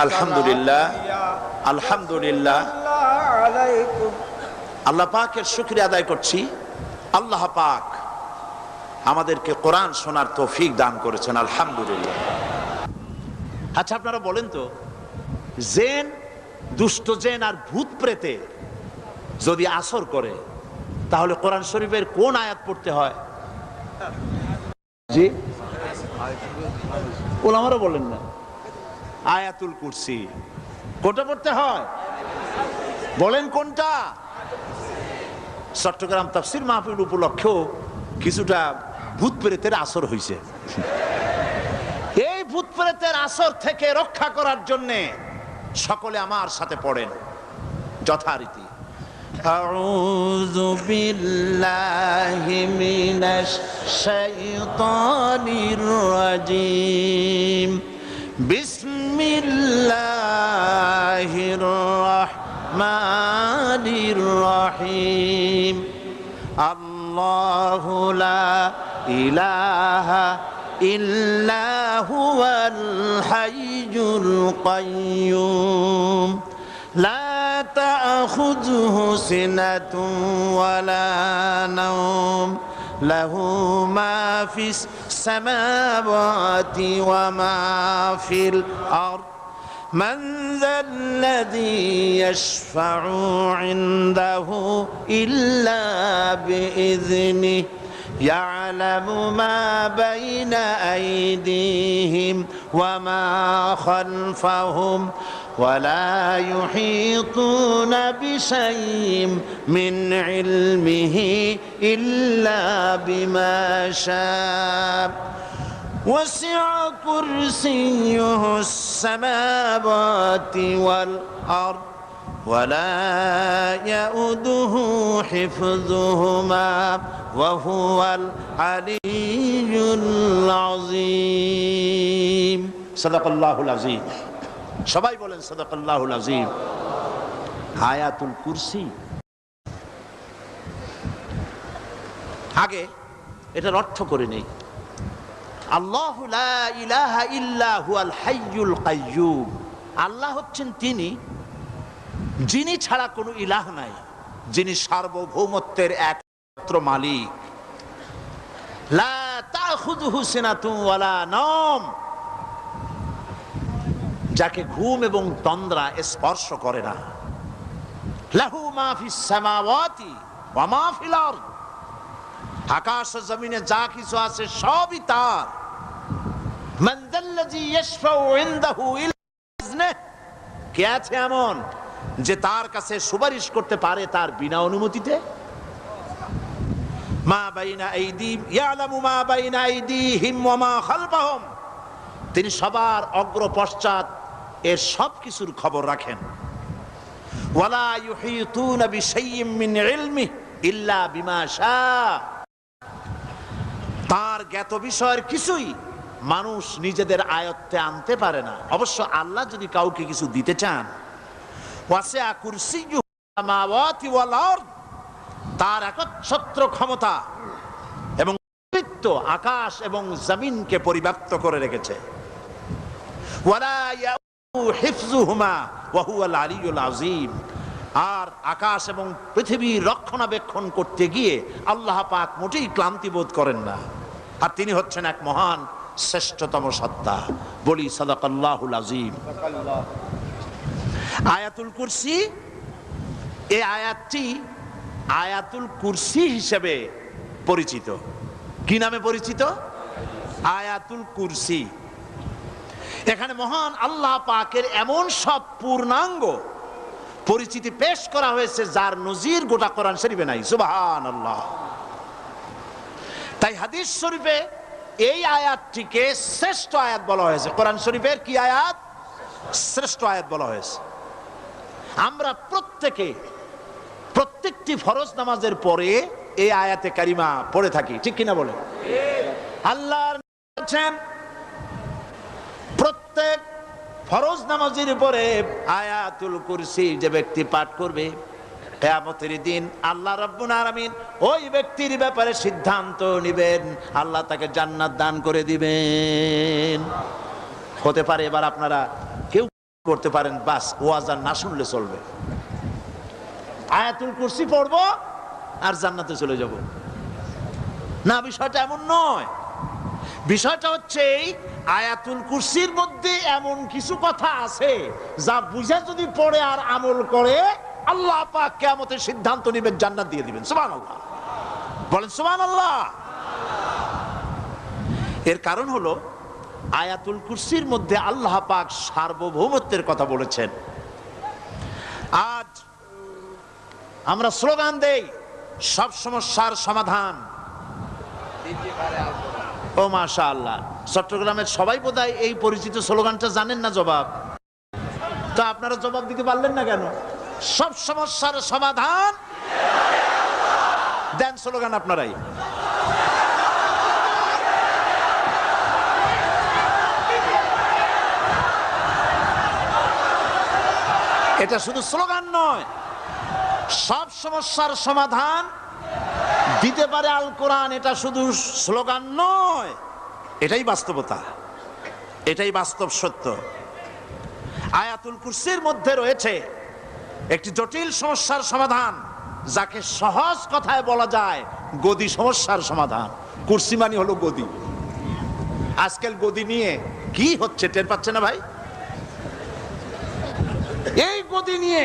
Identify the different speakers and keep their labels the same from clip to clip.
Speaker 1: আলহামদুলিল্লাহ, আলহামদুলিল্লাহ। আল্লাহ পাকের শুকরিয়া আদায় করছি। আল্লাহ পাক আমাদেরকে কোরআন শোনার তৌফিক দান করেছেন, আলহামদুলিল্লাহ। আচ্ছা, আপনারা বলেন তো, জেন, দুষ্ট জেন আর ভূত প্রেতে যদি আসর করে, তাহলে কোরআন শরীফের কোন আয়াত পড়তে হয়? জি, ওলামারা বলেন না, আয়াতুল কুরসি। কোনটা পড়তে হয় বলেন, কোনটা? চট্টগ্রাম তাফসীর মাহফিল উপলক্ষেও কিছুটা ভূত প্রেতের আসর হয়েছে। এই ভূত প্রেতের আসর থেকে রক্ষা করার জন্য সকলে আমার সাথে পড়েন যথারীতি। আউযু বিল্লাহি মিনাশ শাইতানির রাজীম। বিসমিল্লাহির রাহমানির রহিম। আল্লাহু লা ইলাহা ইল্লা হুয়াল হাইয়ুল কাইয়্যুম। লা তা'খুযুহু সিনাতুন ওয়ালা নাওম। লাহু মা ফিস সামাওয়াতি ওয়া মা ফিল আরদ। من ذا الذي يشفع عنده إلا بإذنه يعلم ما بين أيديهم وما خلفهم ولا يحيطون بشيء من علمه إلا بما شاء وسع كرسيه السماوات والأرض ولا يؤوده حفظهما وهو العلي العظيم। সাদাকাল্লাহুল আযীম। সবাই বলেন সাদাকাল্লাহুল আযীম। আয়াতুল কুরসি, আগে এটার অর্থ করে নেই। আল্লাহু লা ইলাহা ইল্লা হুয়াল হাইয়ুল কাইয়্যুম। আল্লাহ হচ্ছেন তিনি যিনি ছাড়া কোনো ইলাহ নাই, যিনি সার্বভৌমত্বের একমাত্র মালিক। লা তাখুযুহু সিনাতুন ওয়ালা নাওম, যাকে ঘুম এবং তন্দ্রা স্পর্শ করে না। লাহু মা ফিস সামাওয়াতি ওয়া মা ফিল আরদ, আকাশ ও জমিনে যা কিছু আছে সবই তার। মান যাল্লাযী ইয়াশফাউ ইনদাহু ইল্লা বিইজনিহি, কে আছে এমন যে তার কাছে সুপারিশ করতে পারে তার বিনা অনুমতিতে? মা বাইনা আইদিহিম ইয়ালামু মা বাইনা আইদিহিম ওয়া মা খালফাহুম, তিনি সবার অগ্র পশ্চাৎ এর সব কিছুর খবর রাখেন। ওয়ালা ইউহিতুনা বিশাইইম মিন ইলমিহি ইল্লা বিমা শাআ, তার জ্ঞাত বিষয়ের কিছুই মানুষ নিজেদের আয়ত্তে আনতে পারে না। অবশ্য আল্লাহ যদি কাউকে কিছু দিতে চান, ওয়াসিআ কুরসিয়্যুহু সামাওয়াতি ওয়াল আরদ, তার একচ্ছত্র ক্ষমতা এবং কর্তৃত্ব আকাশ এবং জমিনকে পরিব্যাপ্ত করে রেখেছে। ওয়ালা ইয়াউদুহু হিফযুহুমা ওয়া হুয়াল আলিয়্যুল আযীম, আর আকাশ এবং পৃথিবীর রক্ষণাবেক্ষণ করতে গিয়ে আল্লাহ পাক মোটেই ক্লান্তি বোধ করেন না। আর তিনি হচ্ছেন এক মহান শ্রেষ্ঠতম সত্তা। বলি সাদাকাল্লাহুল আযীম। আয়াতুল কুরসি, এই আয়াতটি আয়াতুল কুরসি হিসেবে পরিচিত। কি নামে পরিচিত? আয়াতুল কুরসি। এখানে মহান আল্লাহ পাকের এমন সব পূর্ণাঙ্গ পরিচিতি পেশ করা হয়েছে যার নজির গোটা কোরআন শরীফে নাই। সুবহানাল্লাহ। তাই হাদিস শরীফে এই আয়াতটিকে শ্রেষ্ঠ আয়াত বলা হয়েছে। কোরআন শরীফের কি আয়াত? শ্রেষ্ঠ আয়াত বলা হয়েছে। আমরা প্রত্যেকটি ফরজ নামাজের পরে এই আয়াতে কারিমা পড়ে থাকি, ঠিক কিনা বলে? আল্লাহ বলেছেন প্রত্যেক ফরজ নামাজের উপরে আয়াতুল কুরসি যে ব্যক্তি পাঠ করবে, কিয়ামতের দিন আল্লাহ রাব্বুল আলামিন ওই ব্যক্তির ব্যাপারে সিদ্ধান্ত নেবেন, আল্লাহ তাকে জান্নাত দান করে দিবেন। হতে পারে এবার আপনারা কেউ করতে পারেন, বাস ওয়াজ আর না শুনলে চলবে। আয়াতুল কুরসি পড়বো আর জান্নাতে চলে যাব না, বিষয়টা এমন নয়। বিষয়টা হচ্ছে এই আয়াতুল কুরসির মধ্যে এমন কিছু কথা আছে যা বুঝে যদি পড়ে আর আমল করে আল্লাহ পাক কিয়ামতের সিদ্ধান্ত নেবেন, জান্নাত দিয়ে দিবেন। সুবহানাল্লাহ, বলেন সুবহানাল্লাহ। এর কারণ হলো আয়াতুল কুরসির মধ্যে আল্লাহ পাক সার্বভৌমত্বের কথা বলেছেন। আজ আমরা স্লোগান দেই সব সমস্যার সমাধান। ও মাশাআল্লাহ, চট্টগ্রামের সবাই বোধহয় এই পরিচিত স্লোগানটা জানেন না। জবাব তো আপনারা জবাব দিতে পারলেন না কেন? সব সমস্যার সমাধান দেন স্লোগান আপনারাই। এটা শুধু স্লোগান নয়, সব সমস্যার সমাধান দিতে পারে আল কোরআন। এটা শুধু স্লোগান নয়, এটাই বাস্তবতা, এটাই বাস্তব সত্য। আয়াতুল কুরসির মধ্যে রয়েছে একটি জটিল সমস্যার সমাধান, যাকে সহজ কথায় বলা যায় গদি সমস্যার সমাধান। কুরসি মানে হলো গদি। আজকাল গদি নিয়ে কি হচ্ছে টের পাচ্ছে না ভাই? এই গদি নিয়ে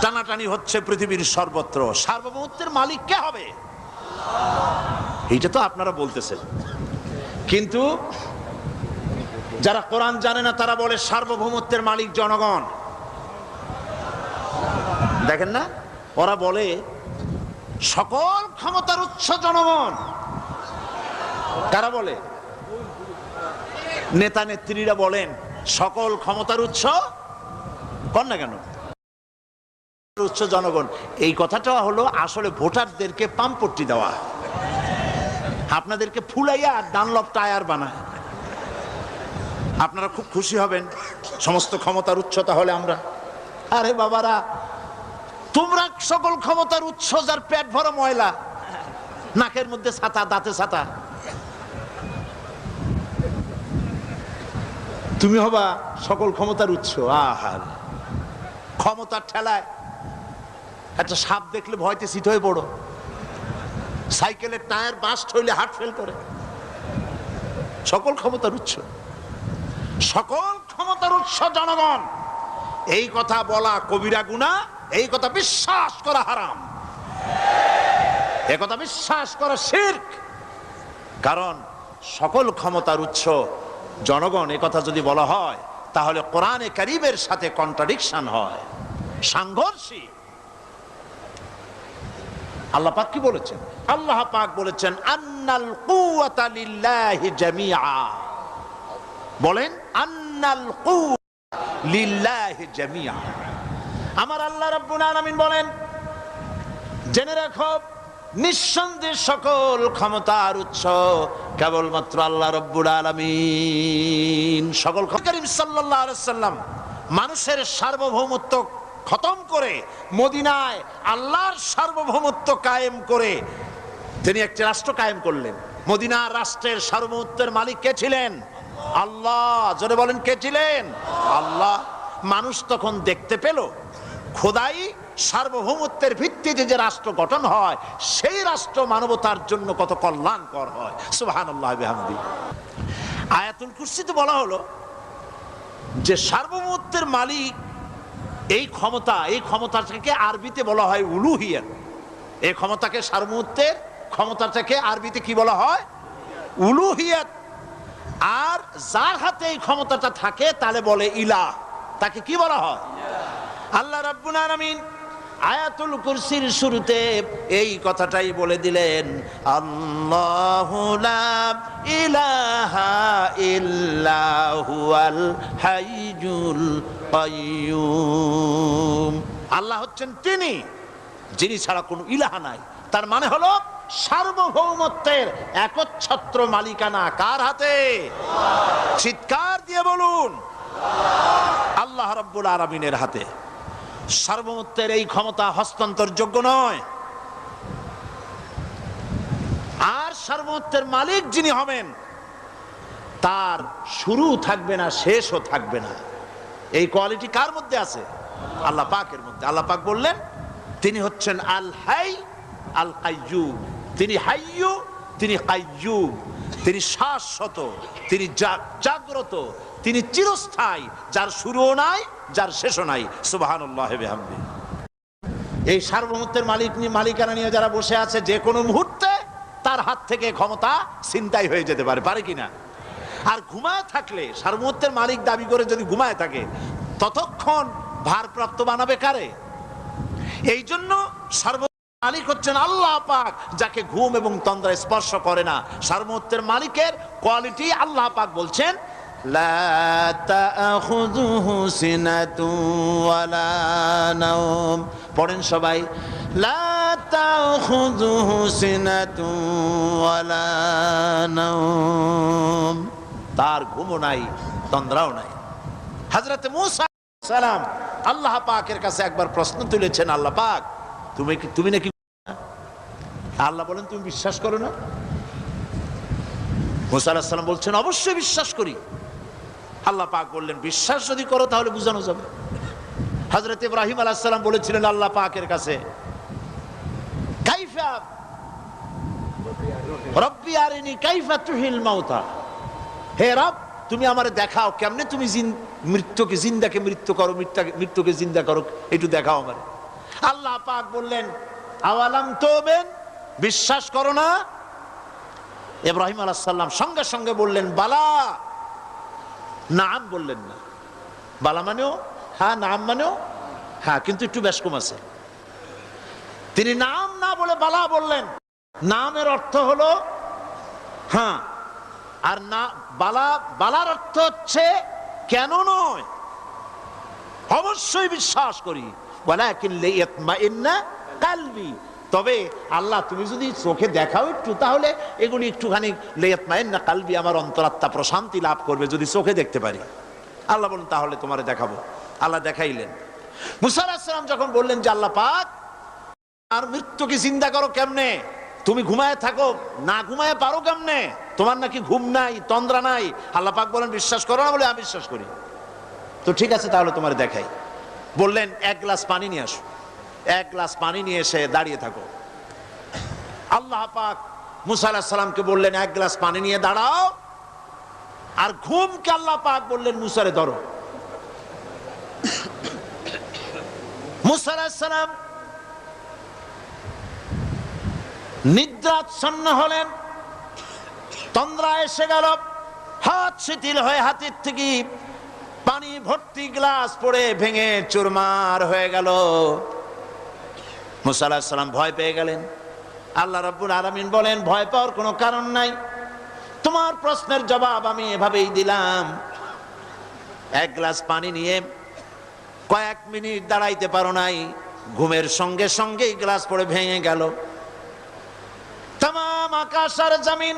Speaker 1: টানাটানি হচ্ছে পৃথিবীর সর্বত্র। সার্বভৌমত্বের মালিক কে হবে? এইটা তো আপনারা বলতেছেন, কিন্তু যারা কোরআন জানে না তারা বলে সার্বভৌমত্বের মালিক জনগণ। দেখেন না, ওরা বলে সকল ক্ষমতার উৎস জনগণ। কারা বলে? নেতা নেত্রীরা বলেন সকল ক্ষমতার উৎস, কর না কেন, উৎস জনগণ। এই কথাটা হলো আসলে ভোটারদেরকে পাম্পট্টি দেওয়া, আপনাদেরকে ফুলাইয়া ডানলপ টায়ার বানায়। আপনারা খুব খুশি হবেন সমস্ত ক্ষমতার উৎস তাহলে আমরা। আরে বাবারা, তোমরা সকল ক্ষমতার উৎস যার পেট ভরা ময়লা, নাকের মধ্যে ছাতা, দাঁতে ছাতা, তুমি হবা সকল ক্ষমতার উৎস। আহার ক্ষমতার ঠেলায় একটা সাপ দেখলে ভয়তে সিট হয়ে পড়ো, সাইকেলের টায়ার বাস্ট হইলে হার্ট ফেল করে। সকল ক্ষমতার উৎস, সকল ক্ষমতার উৎস জনগণ, এই কথা বলা কবিরা গুনাহ, এই কথা বিশ্বাস করা হারাম, এই কথা বিশ্বাস করা শিরক। কারণ সকল ক্ষমতার উৎস জনগণ এ কথা যদি বলা হয় তাহলে কোরআনে কারীমের সাথে কন্ট্রাডিকশন হয়, সাংঘর্ষিক। আল্লাহ পাক কি বলেছেন? আল্লাহ পাক বলেছেন আন্নাল কুওয়াতা লিল্লাহি জামিআ। বলেন আন্নাল কুওয়াতা লিল্লাহি জামিআ। আমার আল্লাহ রাব্বুল আলামিন বলেন, জেনে রাখো নিঃসন্দেহে সকল ক্ষমতার উৎস কেবলমাত্র আল্লাহ রাব্বুল আলামিন। সকল করিম সাল্লাল্লাহু আলাইহি ওয়াসাল্লাম মানুষের সার্বভৌমত্ব খতম করে মদিনায় আল্লাহর সার্বভৌমত্ব কায়েম করে তিনি একটি রাষ্ট্র কায়েম করলেন। মদিনার রাষ্ট্রের সার্বভৌমত্বের মালিক কে ছিলেন? আল্লাহ। জোরে বলেন, কে ছিলেন? আল্লাহ। মানুষ তখন দেখতে পেল খোদাই সার্বভৌমত্বের ভিত্তিতে যে রাষ্ট্র গঠন হয় সেই রাষ্ট্র মানবতার জন্য কত কল্যাণকর হয়। সুবহানাল্লাহ বিহামদি। আয়াতুল কুরসিতে বলা হলো যে সার্বভৌমত্বের মালিক এই ক্ষমতা, এই ক্ষমতাটাকে আরবিতে বলা হয় উলুহিয়াত। এই ক্ষমতাকে, সার্বভৌমত্বের ক্ষমতাটাকে আরবিতে কি বলা হয়? উলুহিয়াত। আর যার হাতে এই ক্ষমতাটা থাকে তাহলে বলে ইলাহ, তাকে কি বলা হয়? আল্লাহ রাব্বুল আলামিন আয়াতুল কুরসির শুরুতে এই কথাটাই বলে দিলেন, আল্লাহু লা ইলাহা ইল্লা হুয়াল হাইয়ুল কাইয়্যুম। আল্লাহ হচ্ছেন তিনি যিনি ছাড়া কোনো ইলাহা নাই। তার মানে হলো সার্বভৌমত্বের একচ্ছত্র মালিকানা কার হাতে? চিৎকার দিয়ে বলুন, আল্লাহ রাব্বুল আলামিনের হাতে। সার্বভৌমত্বের এই ক্ষমতা হস্তান্তরযোগ্য নয়। আর সার্বভৌমত্বের মালিক যিনি হবেন তার শুরু থাকবে না, শেষও থাকবে না। এই কোয়ালিটি কার মধ্যে আছে? আল্লাহ পাকের মধ্যে। আল্লাহ পাক বললেন তিনি হচ্ছেন আল হাই আল কাইয়ুম। তিনি হাইয়ু, তিনি কাইয়ুম, তিনি শাশ্বত, তিনি জাগ্রত, তিনি চিরস্থায়ী, যার শুরুও নাই, যার শেষও নাই। সুবহানাল্লাহ ওয়া বিহামদিহি। এই সার্বভৌমত্বের মালিকানা নিয়ে যারা বসে আছে, যে কোনো মুহূর্তে তার হাত থেকে ক্ষমতা ছিনতাই হয়ে যেতে পারে, পারে কিনা? আর ঘুমায় থাকলে, সার্বভৌমত্বের মালিক দাবি করে যদি ঘুমায় থাকে, ততক্ষণ ভারপ্রাপ্ত বানাবে কারে? এই জন্য সার্বভৌমত্বের মালিক হচ্ছেন আল্লাহ পাক, যাকে ঘুম এবং তন্দ্রা স্পর্শ করে না। সার্বভৌমত্বের মালিকের কোয়ালিটি আল্লাহ পাক বলছেন লা তাখুযুহু সিনাতুন ওয়ালা নাওম। পড়েন সবাই, লা তাখুযুহু সিনাতুন ওয়ালা নাওম। তার ঘুমও নাই, তন্দ্রাও নাই। হযরত মূসা আলাইহিস সালাম আল্লাহ পাকের কাছে একবার প্রশ্ন তুলেছেন, আল্লাহ পাক তুমি নাকি? আল্লাহ বলেন তুমি বিশ্বাস করো না? মূসা আলাইহিস সালাম বলছেন অবশ্যই বিশ্বাস করি। আল্লাহ পাক বললেন বিশ্বাস যদি করো তাহলে বুঝানো যাবে। হযরত ইব্রাহিম আলাইহিস সালাম বলেছিলেন আল্লাহ পাকের কাছে, কাইফা রব্বি আরিনি কাইফা তুহিল মাউতা, হে রব তুমি আমারে দেখাও কেমনে তুমি মৃত্যুকে জিন্দাকে মৃত্যু করো, মৃত্যুকে জিন্দা করো, একটু দেখাও আমারে। আল্লাহ পাক বললেন আওয়ালাম তুমিন, বিশ্বাস করো না? ইব্রাহিম আলাইহিস সালাম সঙ্গে সঙ্গে বললেন বালা। নাম বললেন না, বালা মানেও হ্যাঁ, নাম মানেও হ্যাঁ, কিন্তু একটু বেশ কম আছে। তিনি নাম না বলে বালা বললেন। নামের অর্থ হলো হ্যাঁ, আর না বালা, বালার অর্থ হচ্ছে কেন নয়, অবশ্যই বিশ্বাস করি। ওয়ালাকিন লিয়াতমাইন্না কালবি, তবে আল্লাহ তুমি যদি চোখে দেখাও একটু, তাহলে এগুলি একটুখানি লিয়াতমাইন্না কালবি, আমার অন্তরাত্মা প্রশান্তি লাভ করবে যদি চোখে দেখতে পারি। আল্লাহ বলেন তাহলে তোমারে দেখাবো। আল্লাহ দেখাইলেন। মূসা আলাইহিস সালাম যখন বললেন যে আল্লাহ পাক আর মৃত্যুকে চিন্তা করো কেমনে, তুমি ঘুমায় থাকো, না ঘুমায় পারো কেমনে, তোমার নাকি ঘুম নাই, তন্দ্রা নাই? আল্লাহ পাক বলেন বিশ্বাস করো না? বলে আমি বিশ্বাস করি। তো ঠিক আছে তাহলে তোমার দেখাই। বললেন এক গ্লাস পানি নিয়ে আসো। এক গ্লাস পানি নিয়ে এসে দাঁড়িয়ে থাকো। আল্লাহ পাক মূসা আলাইহিস সালামকে বললেন এক গ্লাস পানি নিয়ে দাঁড়াও। আর ঘুমকে আল্লাহ পাক বললেন মূসারে ধরো। মূসা আলাইহিস সালাম নিদ্রাচ্ছন্ন হলেন, তন্দ্রা এসে গেল, হাত শিথিল হয়ে হাতের থেকে পানি ভর্তি গ্লাস পড়ে ভেঙে চুরমার হয়ে গেল। মূসা আলাইহিস সালাম ভয় পেয়ে গেলেন। আল্লাহ রাব্বুল আলামিন বলেন ভয় পাওয়ার কোনো কারণ নাই, তোমার প্রশ্নের জবাব আমি এভাবেই দিলাম। এক গ্লাস পানি নিয়ে কয়েক মিনিট দাঁড়াইতে পারো নাই, ঘুমের সঙ্গে সঙ্গেই গ্লাস পড়ে ভেঙে গেল। তামাম আকাশ আর জমিন,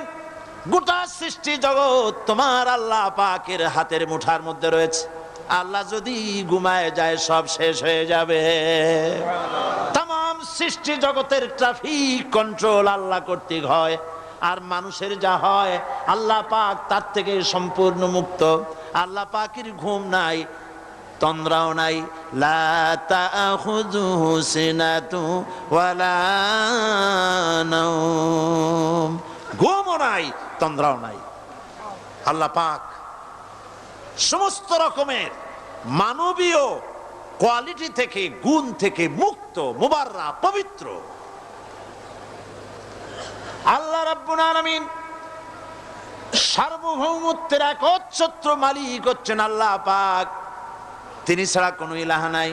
Speaker 1: গোটা সৃষ্টি জগৎ তোমার আল্লাহ পাকের হাতের মুঠার মধ্যে রয়েছে। আল্লাহ যদি ঘুমায় যায় সব শেষ হয়ে যাবে। তামাম সৃষ্টি জগতের ট্রাফিক কন্ট্রোল আল্লাহ কর্তৃক হয়, আর মানুষের যা হয় আল্লাহ পাক তার থেকে সম্পূর্ণ মুক্ত। আল্লাহ পাকের ঘুম নাই, তন্দ্রাও নাই। লা তাখুযুহু সিনাতুন ওয়ালা নাওম, ঘুমও নাই, তন্দ্রাও নাই। আল্লাহ পাক সমস্ত রকমের মানবীয় কোয়ালিটি থেকে, গুণ থেকে মুক্ত, মুবাররা, পবিত্র। আল্লাহ রাব্বুল আলামিন সার্বভৌমত্বের একচ্ছত্র মালিক হচ্ছেন আল্লাহ পাক। তিনি ছাড়া কোনো ইলাহ নাই।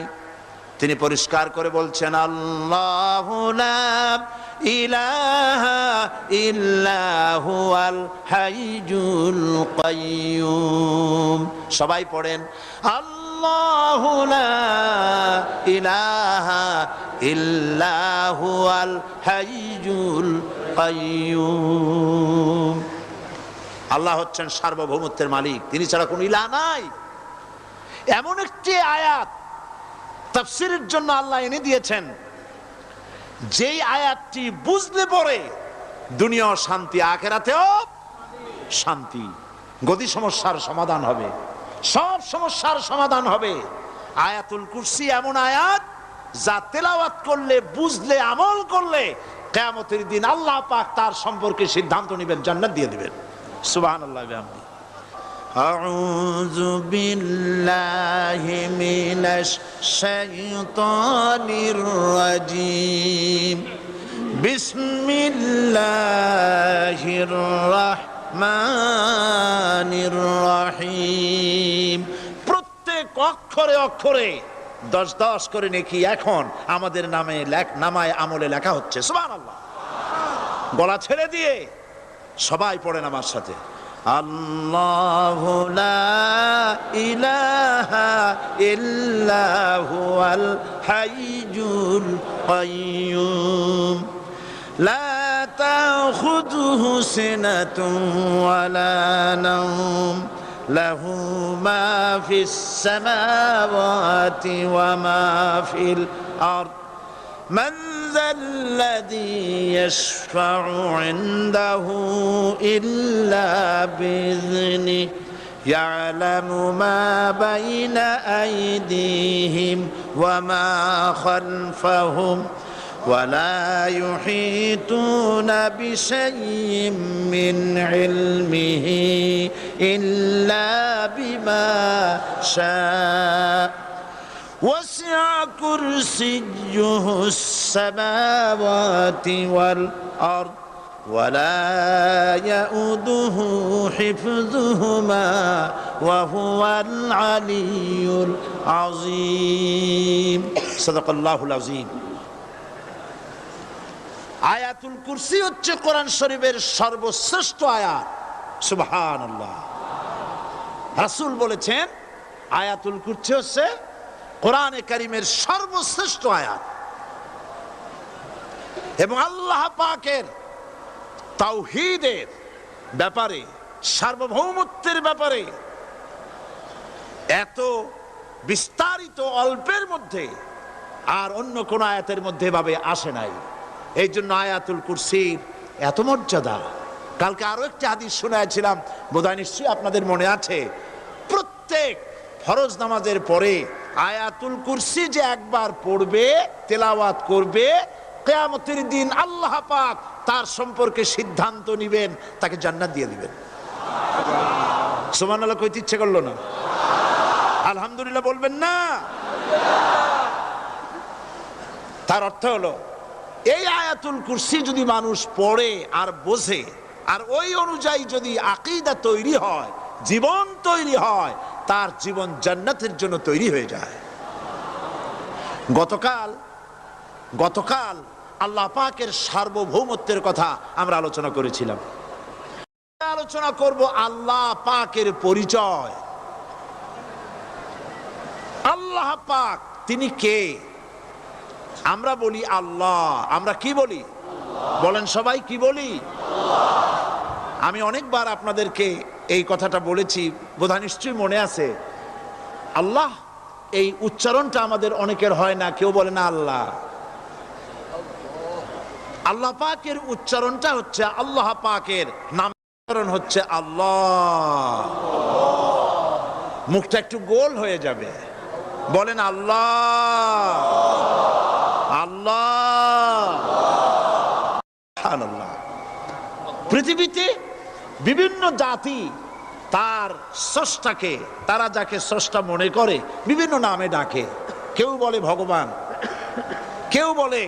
Speaker 1: তিনি পরিষ্কার করে বলছেন আল্লাহু লা ইলাহা ইল্লা হুয়াল হাইয়ুল কাইয়ুম। সবাই পড়েন আল্লাহু লা ইলাহা ইল্লা হুয়াল হাইয়ুল কাইয়ুম। আল্লাহ হচ্ছেন সার্বভৌমত্বের মালিক, তিনি ছাড়া কোনো ইলাহ নাই। এমন একটি আয়াত তাফসীরের জন্য আল্লাহ এনে দিয়েছেন, যেই আয়াতটি বুঝলে পরে দুনিয়া শান্তি, আখিরাতেও শান্তি, গতি সমস্যার সমাধান হবে। সব সমস্যার সমাধান হবে। আয়াতুল কুরসি এমন আয়াত যা তেলাওয়াত করলে, বুঝলে, আমল করলে কিয়ামতের দিন আল্লাহ পাক তার সম্পর্কে সিদ্ধান্ত নেবেন, জান্নাত দিয়ে দিবেন। সুবহানাল্লাহ ওয়া বিহামদিহি। আউযু বিল্লাহি মিনাশ শাইতানির রাজীম। বিসমিল্লাহির রাহমানির রাহিম। প্রত্যেক অক্ষরে অক্ষরে 10-10 করে নেকি এখন আমাদের নামায় আমলে লেখা হচ্ছে। সুবহানাল্লাহ। গলা ছেড়ে দিয়ে সবাই পড়েন আমার সাথে, আল্লাহু লা ইলাহা ইল্লা হুয়াল হাইয়ুল কাইয়্যুম লা তাখুযুহু সিনাতুন ওয়ালা নাওম লাহু মা ফিস সামাওয়াতি ওয়া মা ফিল আরদ মান যাল্লাযী ইয়াশফা'ু 'ইনদাহু ইল্লা বিইذনিহি ইয়া'লামু মা বাইনা আইদিহিম ওয়া মা খালফাহুম ولا يحيطون بشيء من علمه إلا بما شاء وسع كرسيه السماوات والأرض ولا يؤوده حفظهما وهو العلي العظيم صدق الله العظيم। আয়াতুল কুরসি হচ্ছে কোরআন শরীফের সর্বশ্রেষ্ঠ আয়াত। সুবহানাল্লাহ। রাসূল বলেছেন আয়াতুল কুরসি হচ্ছে কোরআনে কারীমের সর্বশ্রেষ্ঠ আয়াত। এবং আল্লাহ পাকের তাওহীদের ব্যাপারে, সার্বভৌমত্বের ব্যাপারে এত বিস্তারিত অল্পের মধ্যে আর অন্য কোন আয়াতের মধ্যে ভাবে আসে নাই। এই জন্য আয়াতুল কুরসির এত মর্যাদা। কালকে আরো একটা হাদিস শোনাইছিলাম, বোধহয় নিশ্চয়ই আপনাদের মনে আছে, প্রত্যেক ফরজ নামাজের পরে আয়াতুল কুরসি যে একবার পড়বে, তেলাওয়াত করবে, কিয়ামতের দিন আল্লাহ পাক তার সম্পর্কে সিদ্ধান্ত নেবেন, তাকে জান্নাত দিয়ে দিবেন। সুবহানাল্লাহ কইতে ইচ্ছে করলো না? আলহামদুলিল্লাহ বলবেন না? তার অর্থ হলো এই আয়াতুল কুরসি যদি মানুষ পড়ে আর বোঝে, আর ওই অনুযায়ী যদি আকীদা তৈরি হয়, জীবন তৈরি হয়, তার জীবন জান্নাতের জন্য তৈরি হয়ে যায়। গতকাল আল্লাহ পাকের সার্বভৌমত্বের কথা আমরা আলোচনা করেছিলাম। আলোচনা করব আল্লাহ পাকের পরিচয়। আল্লাহ পাক তিনি কে? আমরা বলি আল্লাহ। আমরা কি বলি? বলেন সবাই, কি বলি? আমি অনেকবার আপনাদেরকে এই কথাটা বলেছি, বোধহয় নিশ্চয়ই মনে আছে। আল্লাহ এই উচ্চারণটা আমাদের অনেকের হয় না, কেউ বলে না আল্লাহ। আল্লাহ পাকের উচ্চারণটা হচ্ছে, আল্লাহ পাকের নামকরণ হচ্ছে আল্লাহ। মুখটা একটু গোল হয়ে যাবে, বলেন আল্লাহ আল্লাহ। সুবহানাল্লাহ। পৃথিবীতে বিভিন্ন জাতি তার স্রষ্টাকে, তারা যাকে স্রষ্টা মনে করে, বিভিন্ন নামে ডাকে। কেউ বলে ভগবান, কেউ বলে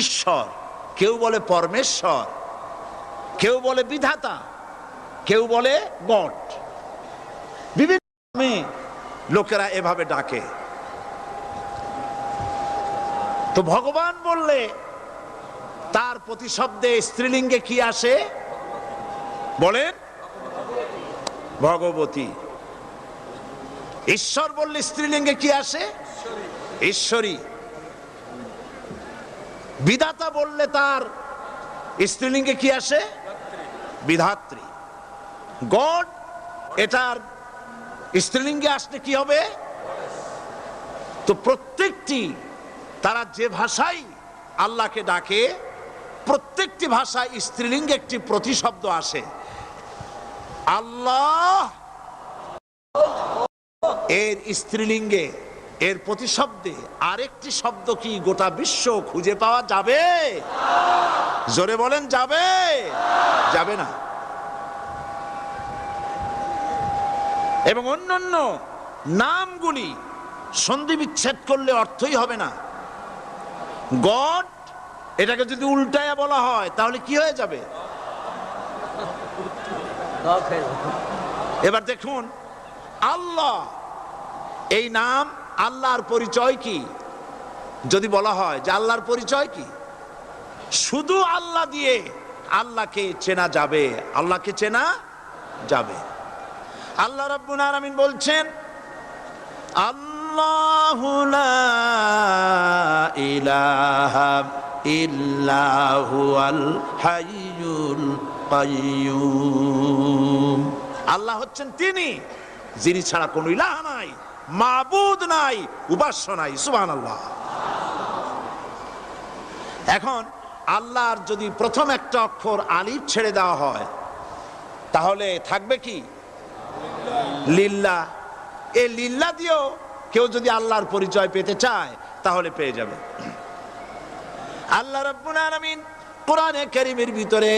Speaker 1: ঈশ্বর, কেউ বলে পরমেশ্বর, কেউ বলে বিধাতা, কেউ বলে গড। বিভিন্ন নামে লোকেরা এভাবে ডাকে। তো ভগবান বললে তার প্রতিশব্দে স্ত্রীলিঙ্গে কি আসে? বলেন ভগবতী। ঈশ্বর বললে স্ত্রীলিঙ্গে কি আসে? ঈশ্বরী। বিধাতা বললে তার স্ত্রীলিঙ্গে কি আসে? বিধাত্রী। গড, এটার স্ত্রীলিঙ্গে আসলে কি হবে? তো প্রত্যেকটি, তারা যে ভাষায় আল্লাহকে ডাকে, প্রত্যেকটি ভাষায় স্ত্রীলিঙ্গে একটি প্রতিশব্দ আসে। আল্লাহ এর স্ত্রীলিঙ্গে, এর প্রতিশব্দে আরেকটি শব্দ কি গোটা বিশ্ব খুঁজে পাওয়া যাবে? জোরে বলেন, যাবে? যাবে না। এবং অন্যান্য নামগুলি সন্ধি বিচ্ছেদ করলে অর্থই হবে না। গড, এটাকে যদি উল্টায়া বলা হয় তাহলে কি হয়ে যাবে? এবার দেখুন, আল্লাহ, এই নাম আল্লাহর পরিচয় কি? যদি বলা হয় যে আল্লাহর পরিচয় কি, শুধু আল্লাহ দিয়ে আল্লাহকে চেনা যাবে, আল্লাহকে চেনা যাবে। আল্লাহ রাব্বুল আলামিন বলছেন, আল্লাহু লা ইলাহা ইল্লা হুয়াল হাইয়ুল কাইয়্যুম। আল্লাহ হচ্ছেন তিনি যিনি ছাড়া কোনো ইলাহ নাই, মাবুদ নাই, উপাস্য নাই। সুবহানাল্লাহ। এখন আল্লাহর যদি প্রথম একটা অক্ষর আলিফ ছেড়ে দেওয়া হয় তাহলে থাকবে কি? লিল্লাহ। এই লিল্লাহ দিয়েও কেউ যদি আল্লাহর পরিচয় পেতে চায় তাহলে পেয়ে যাবে। আল্লাহ রাব্বুল আলামিন কোরআনে কারীমের ভিতরে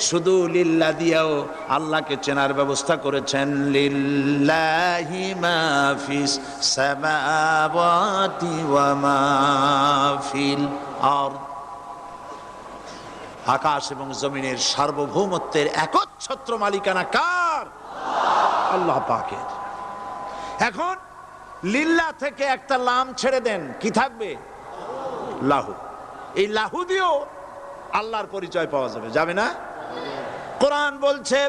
Speaker 1: শুধু লিল্লাহ দিয়েও আল্লাহকে চেনার ব্যবস্থা করেছেন। লিল্লাহি মা ফিস সামাওয়াতি ওয়া মা ফিল আরদ। আকাশ এবং জমিনের সার্বভৌমত্বের একচ্ছত্র মালিকানা কার? আল্লাহ পাকের। এখন লিল্লাহ থেকে একটা লাম ছেড়ে দেন, কি থাকবে? লাহু। এই লাহু দিয়েও আল্লাহর পরিচয় পাওয়া যাবে, যাবে না? কোরআন বলছে,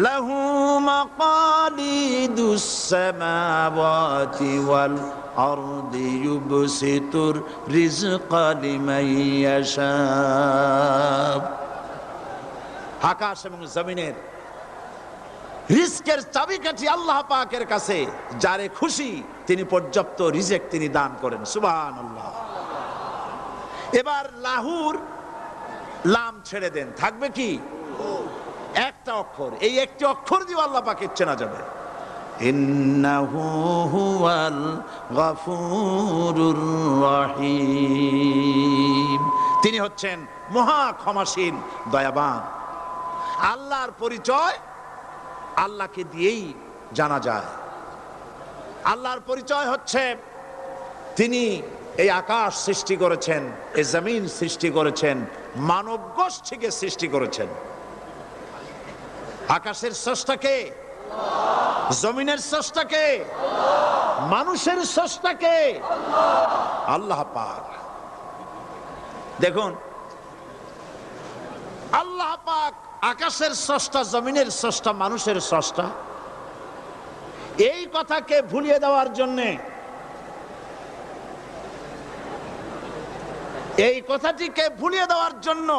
Speaker 1: লাহু মাকালিদুস সামাওয়াতি ওয়াল আরদি ইউবসিতুর রিজকা লিমান ইয়াশা। আকাশ এবং জমিনের রিজকের চাবিকাঠি আল্লাহ পাকের কাছে, যারে খুশি তিনি পর্যাপ্ত রিজেক তিনি দান করেন। সুবহানাল্লাহ। এবার লাহুর লাম ছেড়ে দেন, থাকবে কি? একটা অক্ষর। এই একটি অক্ষর দিয়ে আল্লাহ পাকের চেনা যাবে। ইন্নাহু হুয়াল গফুরুর রহিম। তিনি হচ্ছেন মহা ক্ষমাশীল, দয়াবান। আল্লাহর পরিচয় আল্লাহকে দিয়েই জানা যায়। আল্লাহর পরিচয় হচ্ছে তিনি এই আকাশ সৃষ্টি করেছেন, এই জমিন সৃষ্টি করেছেন, মানব গোষ্ঠীকে সৃষ্টি করেছেন। আকাশের স্রষ্টাকে, জমিনের স্রষ্টাকে, মানুষের স্রষ্টাকে আল্লাহ পাক। দেখুন, আল্লাহ পাক আকাশের স্রষ্টা, জমিনের স্রষ্টা, মানুষের স্রষ্টা, এই কথাকে ভুলিয়ে দেওয়ার জন্যে, এই কথাটিকে ভুলিয়ে দেওয়ার জন্য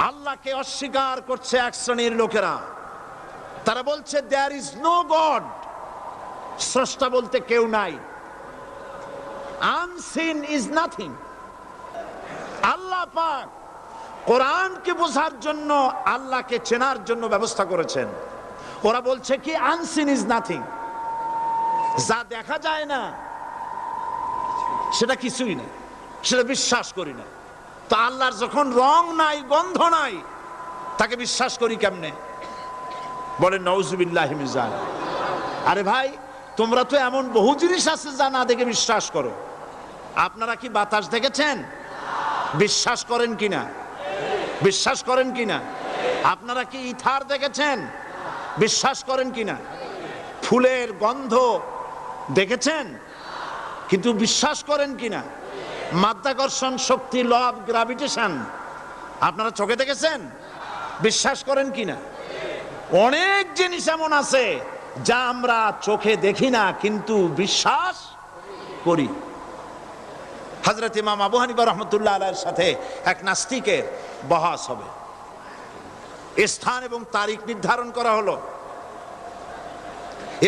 Speaker 1: আল্লাহকে অস্বীকার করছে এক শ্রেণীর লোকেরা। তারা বলছে দেয়ার ইজ নো গড, স্রষ্টা বলতে কেউ নাই, আনসিন ইজ নাথিং। আল্লাহ পাক কোরআনকে বোঝার জন্য, আল্লাহকে চেনার জন্য ব্যবস্থা করেছেন। ওরা বলছে কি আনসিন ইজ নাথিং, যা দেখা যায় না সেটা কিছুই না, সেটা বিশ্বাস করি না। তো আল্লাহর যখন রং নাই, গন্ধ নাই, তাকে বিশ্বাস করি কেমনে? বলেন নাউজুবিল্লাহি মিন যালিক। আরে ভাই, তোমরা তো এমন বহু জিনিস আছে যা না দেখে বিশ্বাস করো। আপনারা কি বাতাস দেখেছেন? বিশ্বাস করেন কিনা? বিশ্বাস করেন কিনা? আপনারা কি ইথার দেখেছেন? বিশ্বাস করেন কিনা? ফুলের গন্ধ দেখেছেন কিন্তু বিশ্বাস করেন কিনা? মাধ্যাকর্ষণ শক্তি, ল অফ গ্রাভিটেশন আপনারা চোখে দেখেছেন? বিশ্বাস করেন কিনা? অনেক জিনিস এমন আছে যা আমরা চোখে দেখি না কিন্তু বিশ্বাস করি। হযরত ইমাম আবু হানিফা রাহমাতুল্লাহ আলাইহির সাথে এক নাস্তিকের বহস হবে। স্থান এবং তারিখ নির্ধারণ করা হলো।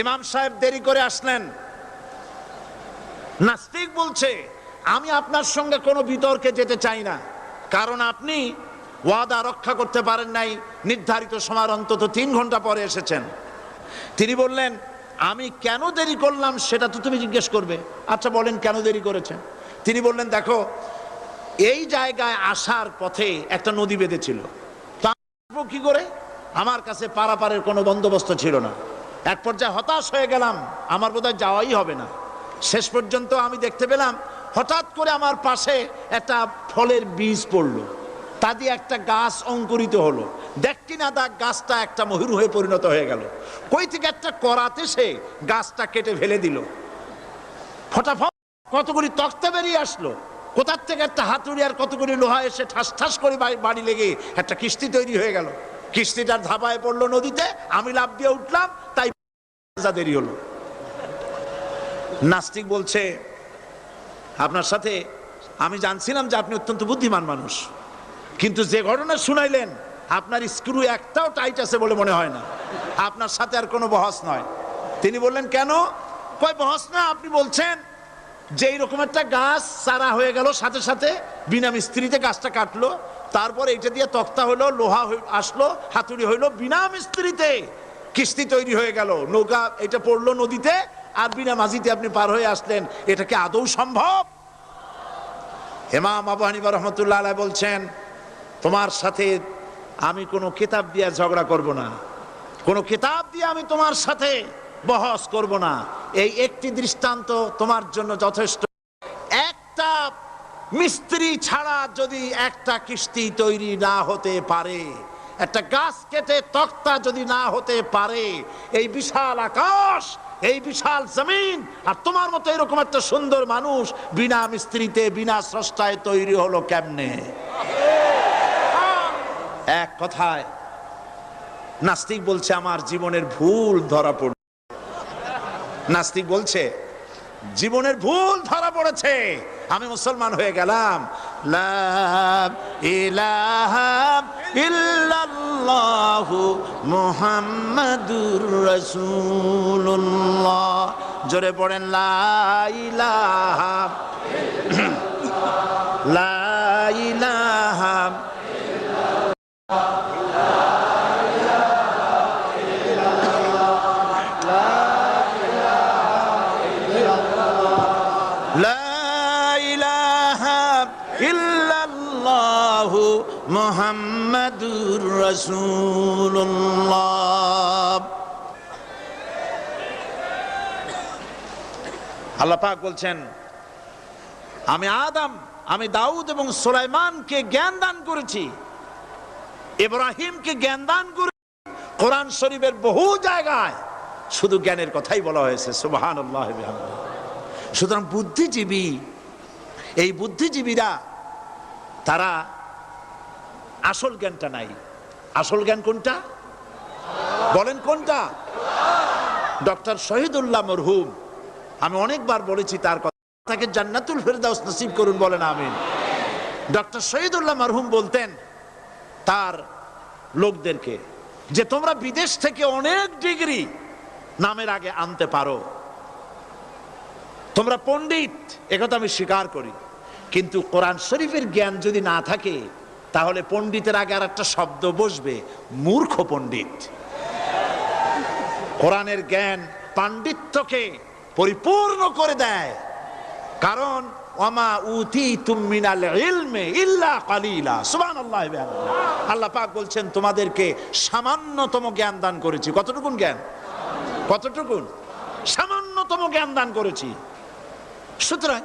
Speaker 1: ইমাম সাহেব দেরি করে আসলেন। নাস্তিক বলছে, আমি আপনার সঙ্গে কোনো বিতর্কে যেতে চাই না, কারণ আপনি ওয়াদা রক্ষা করতে পারেন নাই, নির্ধারিত সময়ের অন্তত 3 ঘন্টা পরে এসেছেন। তিনি বললেন, আমি কেন দেরি করলাম সেটা তো তুমি জিজ্ঞেস করবে। আচ্ছা বলেন কেন দেরি করেছেন? তিনি বললেন, দেখো এই জায়গায় আসার পথে একটা নদী বেঁধেছিল, তা কি করে, আমার কাছে পারাপারের কোনো বন্দোবস্ত ছিল না। এক পর্যায়ে হতাশ হয়ে গেলাম, আমার বোধহয় যাওয়াই হবে না। শেষ পর্যন্ত আমি দেখতে পেলাম হঠাৎ করে আমার পাশে একটা ফলের বীজ পড়লো, তা দিয়ে একটা গাছ অঙ্কুরিত হলো। দেখি না দেখ গাছটা একটা ময়ূর হয়ে পরিণত হয়ে গেল। কই থেকে একটা করাতে সে গাছটা কেটে ফেলে দিল। ফটাফট কতগুলি তক্তা বেরিয়ে আসলো, কোথার থেকে একটা হাতুড়ি আর কতগুলি লোহা এসে ঠাস ঠাস করে বাড়ি লেগে একটা কিস্তি তৈরি হয়ে গেল। কিস্তিটার ধাপায় পড়লো নদীতে, আমি লাফ দিয়ে উঠলাম, তাই দেরি হলো। নাস্তিক বলছে, আপনার সাথে আমি জানছিলাম যে আপনি অত্যন্ত বুদ্ধিমান মানুষ, কিন্তু যে ঘটনা শুনাইলেন আপনার স্ক্রু একটাও টাইট আছে বলে মনে হয় না, আপনার সাথে আর কোনো বহস নয়। তিনি বললেন, কেন? কয় বহস না, আপনি বলছেন যে এইরকম একটা গাছ চারা হয়ে গেল, সাথে সাথে বিনা মিস্ত্রিতে গাছটা কাটলো, তারপর এটা দিয়ে তক্তা হলো, লোহা আসলো, হাতুড়ি হইলো, বিনা মিস্ত্রিতে কিস্তি তৈরি হয়ে গেল, নৌকা এটা পড়লো নদীতে, আর বিনা মাঝিতে আপনি পার হয়ে আসলেন। এটা কি আদৌ সম্ভব? ইমাম আবু হানিফা রহমতুল্লাহ আলাইহি বলছেন, তোমার সাথে আমি কোনো কিতাব দিয়ে ঝগড়া করব না, কোনো কিতাব দিয়ে আমি তোমার সাথে বহস করব না। এই একটি দৃষ্টান্ত তোমার জন্য যথেষ্ট। একটা মিস্ত্রি ছাড়া যদি একটা কিস্তি তৈরি না হতে পারে, একটা গাছ কেটে তক্তা যদি না হতে পারে, এই বিশাল আকাশ, এই বিশাল জমিন, আর তোমার মতো এরকম একটা সুন্দর মানুষ বিনা মিস্ত্রিতে বিনা স্রষ্টায় তৈরি হলো কেমনে? এক কথায় নাস্তিক বলছে আমার জীবনের ভুল ধরা পড়ল। নাস্তিক বলছে জীবনের ভুল ধরা পড়েছে, আমি মুসলমান হয়ে গেলাম। লা ইলাহা ইল্লাল্লাহু মুহাম্মাদুর রাসূলুল্লাহ। জোরে পড়েন, লা ইলাহা লা ইলাহা মুহাম্মাদুর রাসূলুল্লাহ। আল্লাহ পাক বলছেন, আমি আদম, আমি দাউদ এবং সুলাইমানকে জ্ঞান দান করেছি, ইব্রাহিমকে জ্ঞান দান করেছি। কোরআন শরীফের বহু জায়গায় শুধু জ্ঞানের কথাই বলা হয়েছে। সুবহানাল্লাহ। সুতরাং বুদ্ধিজীবী, এই বুদ্ধিজীবীরা তারা আসল জ্ঞানটা নাই। আসল জ্ঞান কোনটা বলেন? কোনটা? ডক্টর শহীদুল্লাহ মরহুম, আমি অনেকবার বলেছি তার কথা, তাকে জান্নাতুল ফেরদাউস নসিব করুন, বলেন আমিন। ডক্টর শহীদুল্লাহ মরহুম বলতেন তার লোকদেরকে যে তোমরা বিদেশ থেকে অনেক ডিগ্রি নামের আগে আনতে পারো, তোমরা পণ্ডিত, একথা আমি স্বীকার করি, কিন্তু কোরআন শরীফের জ্ঞান যদি না থাকে তাহলে পণ্ডিতের আগে আর একটা শব্দ বসবে, মূর্খ পণ্ডিত। কোরআনের জ্ঞান পাণ্ডিত্যকে পরিপূর্ণ করে দেয়, কারণ ওয়ামা উতীতুম মিনাল ইলমি ইল্লা কালিলা। সুবহানাল্লাহ। আল্লাহ পাক বলছেন তোমাদেরকে সামান্যতম জ্ঞান দান করেছি। কতটুকুন জ্ঞান? কতটুকুন? সামান্যতম জ্ঞান দান করেছি। সুতরাং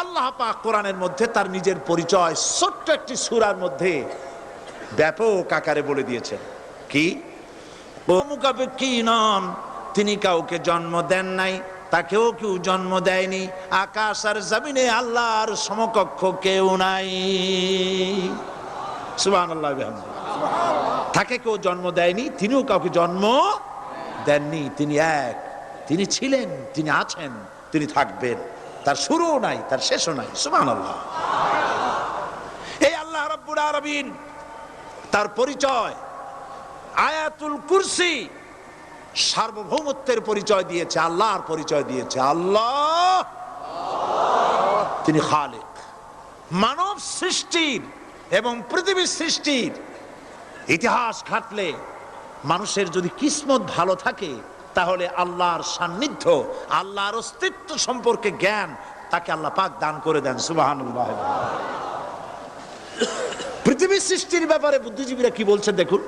Speaker 1: আল্লাহ পাক কোরআনের মধ্যে তার নিজের পরিচয় ছোট্ট একটি সূরার মধ্যে ব্যাপক আকারে বলে দিয়েছেন। কি? তিনি কাউকে জন্ম দেন নাই, তাকেও কেউ জন্ম দেয়নি, আকাশ আর জমিনে আল্লাহর সমকক্ষ কেউ নাই। সুবহানাল্লাহ। তাকে কেউ জন্ম দেয়নি, তিনিও কাউকে জন্ম দেননি। তিনি এক, তিনি ছিলেন, তিনি আছেন, তিনি থাকবেন। তার শুরুও নাই, তার শেষও নাই। সুবহানাল্লাহ। এই আল্লাহ রাব্বুল আলামিন তার পরিচয় আয়াতুল কুরসি সার্বভৌমত্বের পরিচয় দিয়েছে, আল্লাহর পরিচয় দিয়েছে। আল্লাহ তিনি খালিক। মানব সৃষ্টির এবং পৃথিবীর সৃষ্টির ইতিহাস ঘাটলে মানুষের যদি কিসমত ভালো থাকে তাহলে আল্লাহর সান্নিধ্য, আল্লাহর অস্তিত্ব সম্পর্কে জ্ঞান তাকে আল্লাহ পাক দান করে দেন। সুবহানাল্লাহ। পৃথিবী সৃষ্টির ব্যাপারে বুদ্ধিজীবীরা কি বলছেন দেখুন।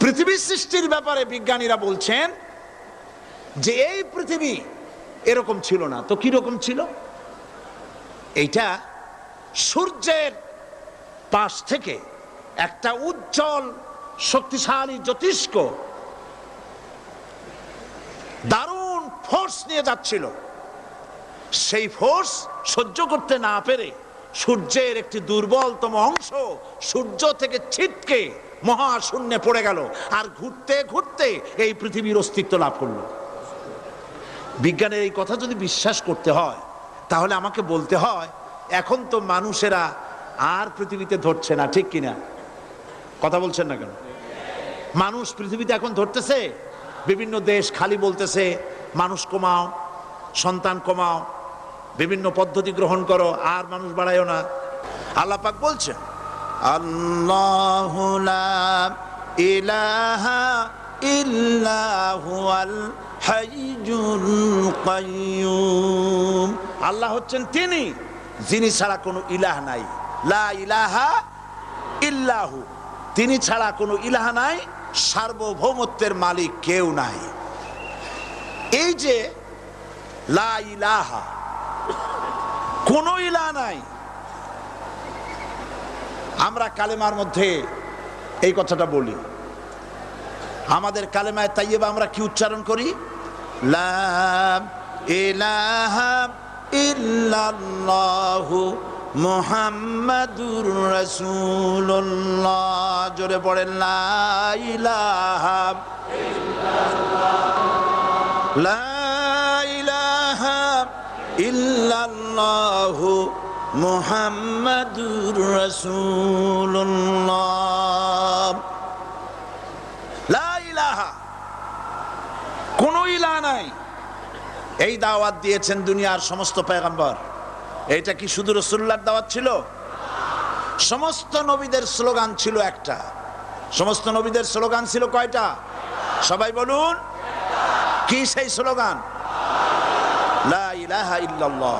Speaker 1: পৃথিবী সৃষ্টির ব্যাপারে বিজ্ঞানীরা বলছেন যে এই পৃথিবী এরকম ছিল না, তো কি রকম ছিল? এইটা সূর্যের পাশ থেকে একটা উজ্জ্বল শক্তিশালী জ্যোতিষ্ক দারুণ ফোর্স নিয়ে যাচ্ছিল। সেই ফোর্স সহ্য করতে না পেরে সূর্যের একটি দুর্বলতম অংশ সূর্য থেকে ছিটকে মহাশূন্যে পড়ে গেল, আর ঘুরতে ঘুরতে এই পৃথিবীর অস্তিত্ব লাভ করলো। বিজ্ঞানের এই কথা যদি বিশ্বাস করতে হয়, তাহলে আমাকে বলতে হয় এখন তো মানুষেরা আর পৃথিবীতে ধরছে না, ঠিক কিনা? কথা বলছেন না কেন? মানুষ পৃথিবীতে এখন ধরতেছে, বিভিন্ন দেশ খালি বলতেছে মানুষ কমাও, সন্তান কমাও, বিভিন্ন পদ্ধতি গ্রহণ করো, আর মানুষ বাড়ায়ও না। আল্লাহ পাক বলছেন আল্লাহু লা ইলাহা ইল্লা হুয়াল হাইয়ুল কাইয়্যুম। আল্লাহ হচ্ছেন তিনি যিনি ছাড়া কোনো ইলাহ নাই। লা ইলাহা ইল্লাহু, তিনি ছাড়া কোনো ইলাহ নাই, সার্বভৌমত্বের মালিক কেউ নাই। এই যে লা ইলাহা, কোনো ইলাহ নাই, আমরা কালেমার মধ্যে এই কথাটা বলি। আমাদের কালেমায়ে তাইয়্যিবা আমরা কি উচ্চারণ করি? লা ইলাহা ইল্লাল্লাহু মুহাম্মাদুর রাসূলুল্লাহ। জোরে পড়েন লা ইলাহা ইল্লাল্লাহ, লা ইলাহা ইল্লাল্লাহু মুহাম্মাদুর রাসূলুল্লাহ। লা ইলাহা, কোনো ইলাহ নাই। এই দাওয়াত দিয়েছেন দুনিয়ার সমস্ত পয়গম্বর। এটা কি শুধু রাসূলুল্লাহর দাওয়াত ছিল? সমস্ত নবীদের স্লোগান ছিল একটা। সমস্ত নবীদের স্লোগান ছিল কয়টা? সবাই বলুন, কি সেই স্লোগান? লা ইলাহা ইল্লাল্লাহ।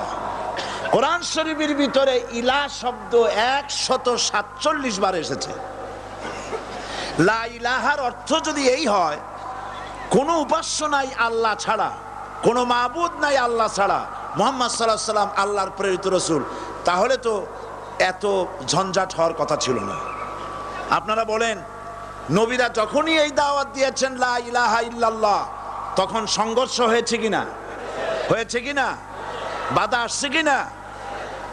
Speaker 1: কোরআন শরীফের ভিতরে ইলাহ শব্দ 147 বার এসেছে। লা ইলাহার অর্থ যদি এই হয় কোনো উপাস্য নাই আল্লাহ ছাড়া, কোনো মাবুদ নাই আল্লাহ ছাড়া, মুহাম্মদ সাল্লাল্লাহু আলাইহি সাল্লাম আল্লাহর প্রেরিত রাসূল, তাহলে তো এত ঝঞ্ঝাট হওয়ার কথা ছিল না। আপনারা বলেন, নবীরা যখনই এই দাওয়াত দিয়েছেন লা ইলাহা ইল্লাল্লাহ, তখন সংঘর্ষ হয়েছে কিনা? হয়েছে কিনা? বাধা আসছে কিনা?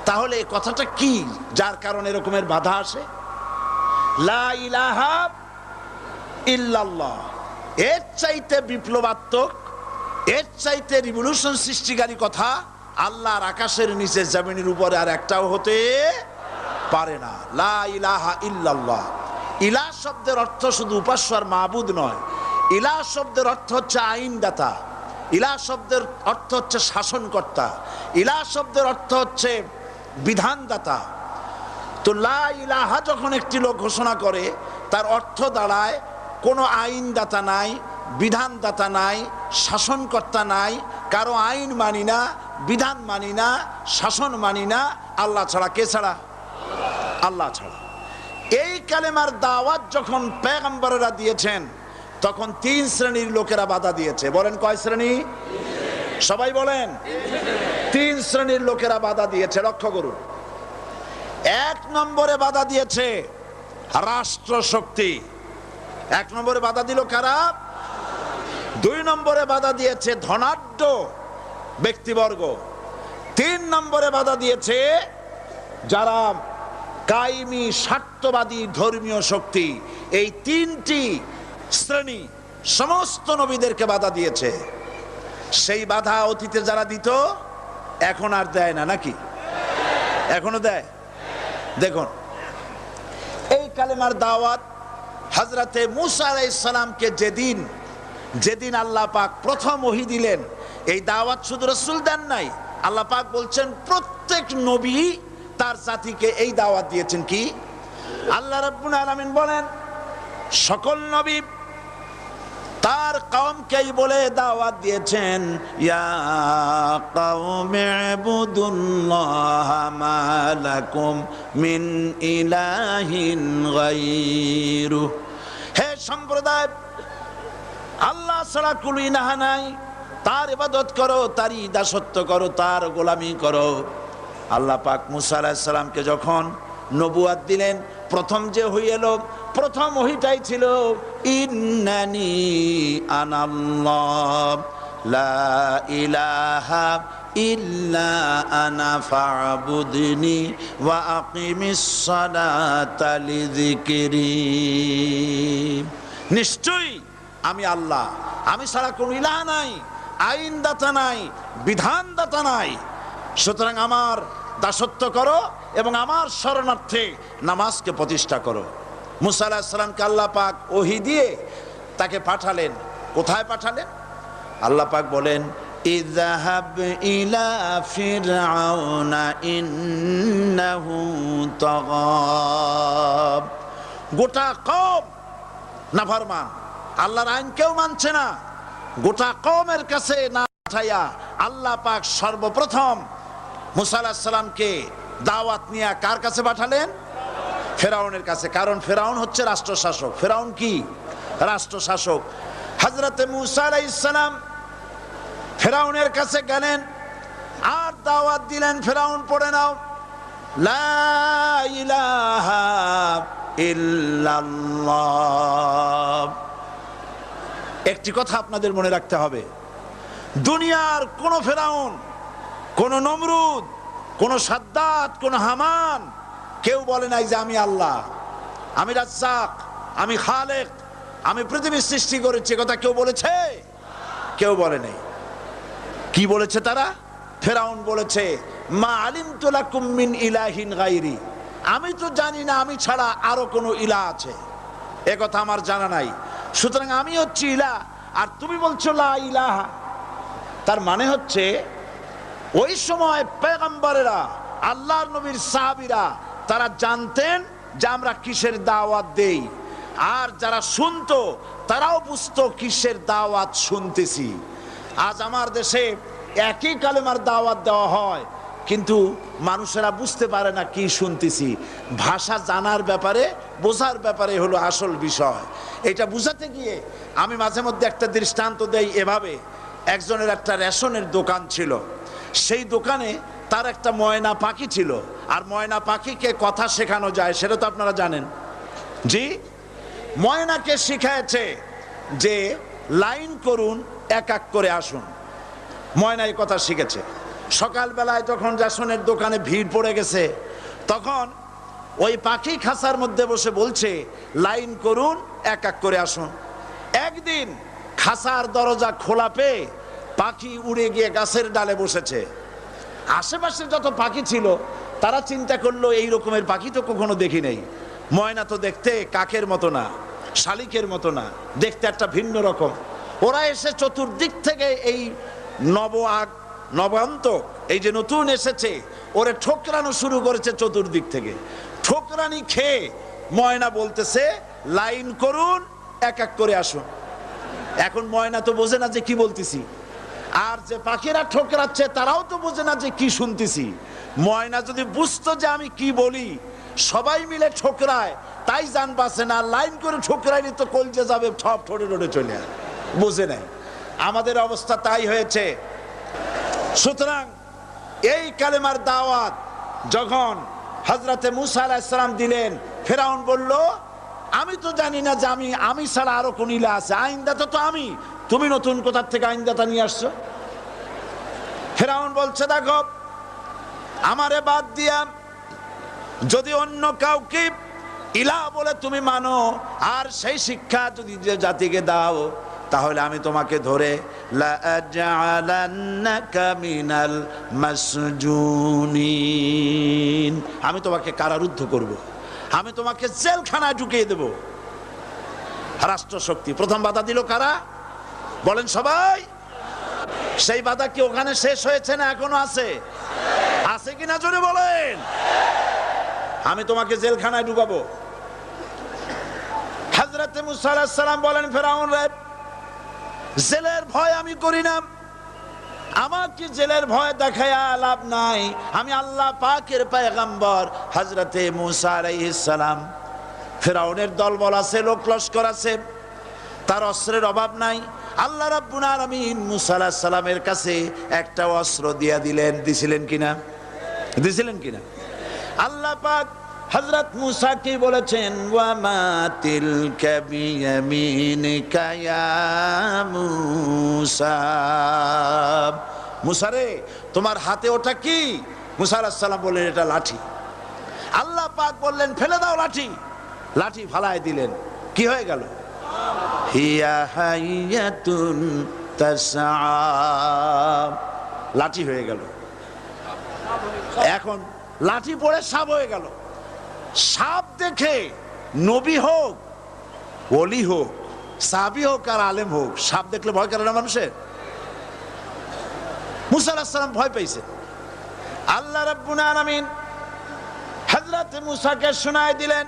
Speaker 1: তাহলে এই কথাটা কি যার কারণে এরকমের বাধা আসে? লা ইলাহা ইল্লাল্লাহ, এর চাইতে বিপ্লবাত্মক, এর চাইতে রিভলিউশন সৃষ্টিকারী কথা আল্লাহর আকাশের নিচে জমিনের উপরে আর একটাও হতে পারে না। লা ইলাহা ইল্লাল্লাহ। ইলাহ শব্দের অর্থ শুধু উপাস্য আর মাবুদ নয়। ইলাহ শব্দের অর্থ হচ্ছে আইনদাতা, ইলাহ শব্দের অর্থ হচ্ছে শাসনকর্তা, ইলাহ শব্দের অর্থ হচ্ছে বিধানদাতা। তো লা ইলাহা যখন একটি লোক ঘোষণা করে, তার অর্থ দাঁড়ায় কোনো আইনদাতা নাই, বিধানদাতা নাই, শাসনকর্তা নাই, কারো আইন মানি না, বিধান মানি না, শাসন মানি না, আল্লাহ ছাড়া। কে ছাড়া? আল্লাহ ছাড়া। এই কালেমার দাওয়াত যখন পয়গম্বরেরা দিয়েছেন, তখন 3 শ্রেণীর লোকেরা বাধা দিয়েছে। বলেন কয় শ্রেণী? সবাই বলেন। 3 শ্রেণীর লোকেরা বাধা দিয়েছে। লক্ষ্য করুন। 1 নম্বরে বাধা দিয়েছে রাষ্ট্রশক্তি। 1 নম্বরে বাধা দিল কারা? 2 নম্বরে বাধা দিয়েছে ধনাঢ্য ব্যক্তিবর্গ। 3 নম্বরে বাধা দিয়েছে যারা কায়েমি স্বার্থবাদী ধর্মীয় শক্তি। এই 3টি শ্রেণী সমস্ত নবীদেরকে বাধা দিয়েছে। সেই বাধা অতীতে যারা দিত এখন আর দেয় না, নাকি? এখনো দেয়? দেখুন, এই কালেমার দাওয়াত হযরতে মূসা আলাইহিস সালামকে যেদিন আল্লাহ পাক প্রথম ওহী দিলেন, এই দাওয়াত শুধু রাসূল দেন নাই। আল্লাহ পাক বলছেন প্রত্যেক নবী তার জাতিকে এই দাওয়াত দিয়েছেন। কি? আল্লাহ রাব্বুল আলামিন বলেন সকল নবী তার কওমকেই বলে দাওয়াত দিয়েছেন, ইয়া কওমি ইবুদুল্লাহা মা লাকুম মিন ইলাহিন গায়রু। হে সম্প্রদায়, আল্লাহ ছাড়া কোনো ইলাহ নাই, তার ইবাদত করো, তারই দাসত্ব করো, তার গোলামি করো। আল্লাহ পাক মুসা আলাইহিস সালামকে যখন নবুয়াত দিলেন, প্রথম যে ওহী এলো, প্রথম ওহীটাই ছিল ইন্নানি আনাল্লাহ লা ইলাহা ইল্লা আনা ফা'বুদনি ওয়া আকিমিস সালাতা লিযিকরি। নিশ্চয়ই আমি আল্লাহ, আমি ছাড়া কোনো ইলাহ নাই, আইনদাতা নাই, বিধানদাতা নাই, সুতরাং আমার দাসত্ব করো এবং আমার শরণার্থে নামাজকে প্রতিষ্ঠা করো। মুসা আলাইহিস সালামকে আল্লাহ পাক ওহী দিয়ে তাকে পাঠালেন। কোথায় পাঠালেন? আল্লাহ পাক বলেন, ইযহাব ইলা ফিরআউনা ইন্নাহু তাগা। গোটা কওম নাফরমান, আল্লাহর আইন কেউ মানছে না। গোটা কওমের কাছে না পাঠাইয়া আল্লাহ পাক সর্বপ্রথম মুসা আলাইহিস সালামকে দাওয়াত নিয়ে কার কাছে পাঠালেন? ফেরাউনের কাছে। কারণ ফেরাউন হচ্ছে রাষ্ট্রশাসক। ফেরাউন কি? রাষ্ট্রশাসক। হযরতে মুসা আলাইহিস সালাম ফেরাউনের কাছে গেলেন আর দাওয়াত দিলেন, ফেরাউন পড়ে নাও, লা ইলাহা ইল্লাল্লাহ। একটি কথা আপনাদের মনে রাখতে হবে, দুনিয়ার কোন ফেরাউন, কোন নমরুদ, কোন সাদ্দাত, কোন হামান কেউ বলে নাই যে আমি আল্লাহ, আমি রাজ্জাক, আমি খালেক, আমি পৃথিবী সৃষ্টি করেছি। কথা কেউ বলেছে? কেউ বলে নাই। কি বলেছে তারা? ফেরাউন বলেছে, মা আলিমতু লাকুম মিন ইলাহিন গায়রি, আমি তো জানি না আমি ছাড়া আরো কোনো ইলাহ আছে, এ কথা আমার জানা নাই, সুতরাং আমি হচ্ছি ইলাহ, আর তুমি বলছো লা ইলাহা। তার মানে হচ্ছে ওই সময় পয়গম্বরেরা, আল্লাহর নবীর সাহাবীরা, তারা জানতেন যে আমরা কিসের দাওয়াত দেই, আর যারা শুনতো তারাও বুঝতো কিসের দাওয়াত শুনতেছি। আজ আমার দেশে একই কালেমার দাওয়াত দেওয়া হয়, কিন্তু মানুষেরা বুঝতে পারে না কি শুনতেছি। ভাষা জানার ব্যাপারে, বোঝার ব্যাপারে হলো আসল বিষয়। এটা বুঝাতে গিয়ে আমি মাঝে মধ্যে একটা দৃষ্টান্ত দেই এভাবে। একজনের একটা রেশনের দোকান ছিল, সেই দোকানে তার একটা ময়না পাখি ছিল, আর ময়না পাখিকে কথা শেখানো যায় সেটা তো আপনারা জানেন। জি, ময়নাকে শিখায়েছে যে লাইন করুন, এক এক করে আসুন। ময়না এই কথা শিখেছে। সকালবেলায় যখন রেশনের দোকানে ভিড় পড়ে গেছে, তখন ওই পাখি খাঁচার মধ্যে বসে বলছে লাইন করুন, এক এক করে আসুন। একদিন খাঁচার দরজা খোলা পেয়ে পাখি উড়ে গিয়ে গাছের ডালে বসেছে। আশেপাশে যত পাখি ছিল তারা চিন্তা করলো এই রকমের পাখি তো কখনো দেখি নাই। ময়না তো দেখতে কাকের মতো না, শালিকের মতো না, দেখতে একটা ভিন্ন রকম। ওরা এসে চতুর্দিক থেকে এই নবান্তক, এই যে নতুন এসেছে, ওরে ঠোকরানো শুরু করেছে চতুর্দিক থেকে। ঠোকরানি খেয়ে ময়না বলতেছে লাইন করুন, এক এক করে আসুন। এখন ময়না তো বোঝে না যে কি বলতেছি, আর যে পাখিরা ঠোকরাচ্ছে তারাও তো বোঝে না যে কি শুনতেছি। ময়না যদি বুঝতো যে আমি কি বলি, সবাই মিলে ঠোকরায়, তাই জান বাঁচে না। লাইন করে ঠোকরাইলে তো কলজে যাবে, সব ঠোঁটে ঠোঁটে চলে, বোঝে নাই। আমাদের অবস্থা তাই হয়েছে। সুতরাং এই কালেমার দাওয়াত যখন হযরতে মুসা আলাইহিস সালাম দিলেন, ফেরাউন বলল আমি তো জানি না যে আমি ছাড়া আরো কোন ইলাহ আছে, আইনদাতা তো আমি, তুমি নতুন কোথা থেকে আইনদাতা নিয়ে আসছো? ফেরাউন বলছে দেখো, আমারে বাদ দিয়া যদি অন্য কাউকে ইলাহ বলে তুমি মানো, আর সেই শিক্ষা যদি যে জাতিকে দাও, তাহলে আমি তোমাকে ধরে লাআজআলান্নাকা মিনাল মাসজুনিন, আমি তোমাকে কারারুদ্ধ করব, আমি তোমাকে জেলখানায় ঢুকিয়ে দেব। রাষ্ট্রশক্তি প্রথম বাধা দিল কারা? বলেন সবাই। সেই বাধা কি ওখানে শেষ হয়েছে না এখনো আছে? আছে কিনা জোরে বলেন। আমি তোমাকে জেলখানায় ঢুকাবো। হযরতে মুসা আলাইহিস সালাম বলেন ফেরাউন রে, জেলের ভয় আমি করি না, আমাকে জেলের ভয় দেখায়া লাভ নাই। আমি আল্লাহ পাকের পয়গম্বর হযরতে মুসা আলাইহিস সালাম। ফেরাউনের দলবল আছে, লোক লস্কর আছে, তার অস্ত্রের অভাব নাই। আল্লাহ রাব্বুল আলামিন মুসা আলাইহিস সালামের কাছে একটা অস্ত্র দিয়া দিলেন। দিছিলেন কিনা? আল্লাহ পাক হযরত মুসা কি বলেছেন, ওয়া মা তিলকা বিয়ামিনিকা ইয়া মুসা। মুসা রে, তোমার হাতে ওটা কি? মুসা আলাইহিস সালাম বললেন, এটা লাঠি। আল্লাহ পাক বললেন, ফেলে দাও লাঠি। লাঠি ফালায় দিলেন, কি হয়ে গেল? হিয়া হাইয়াতুন তাসআ, লাঠি হয়ে গেল। এখন লাঠি পড়ে সাপ হয়ে গেল। সাপ দেখে নবী হোক, ওলি হোক, সাহাবী হোক আর আলেম হোক, সাপ দেখলে ভয় করে না মানুষের? মুসা আলাইহিস সালাম ভয় পেয়েছে। আল্লাহ রাব্বুল আলামিন হযরত মুসাকে শোনায় দিলেন,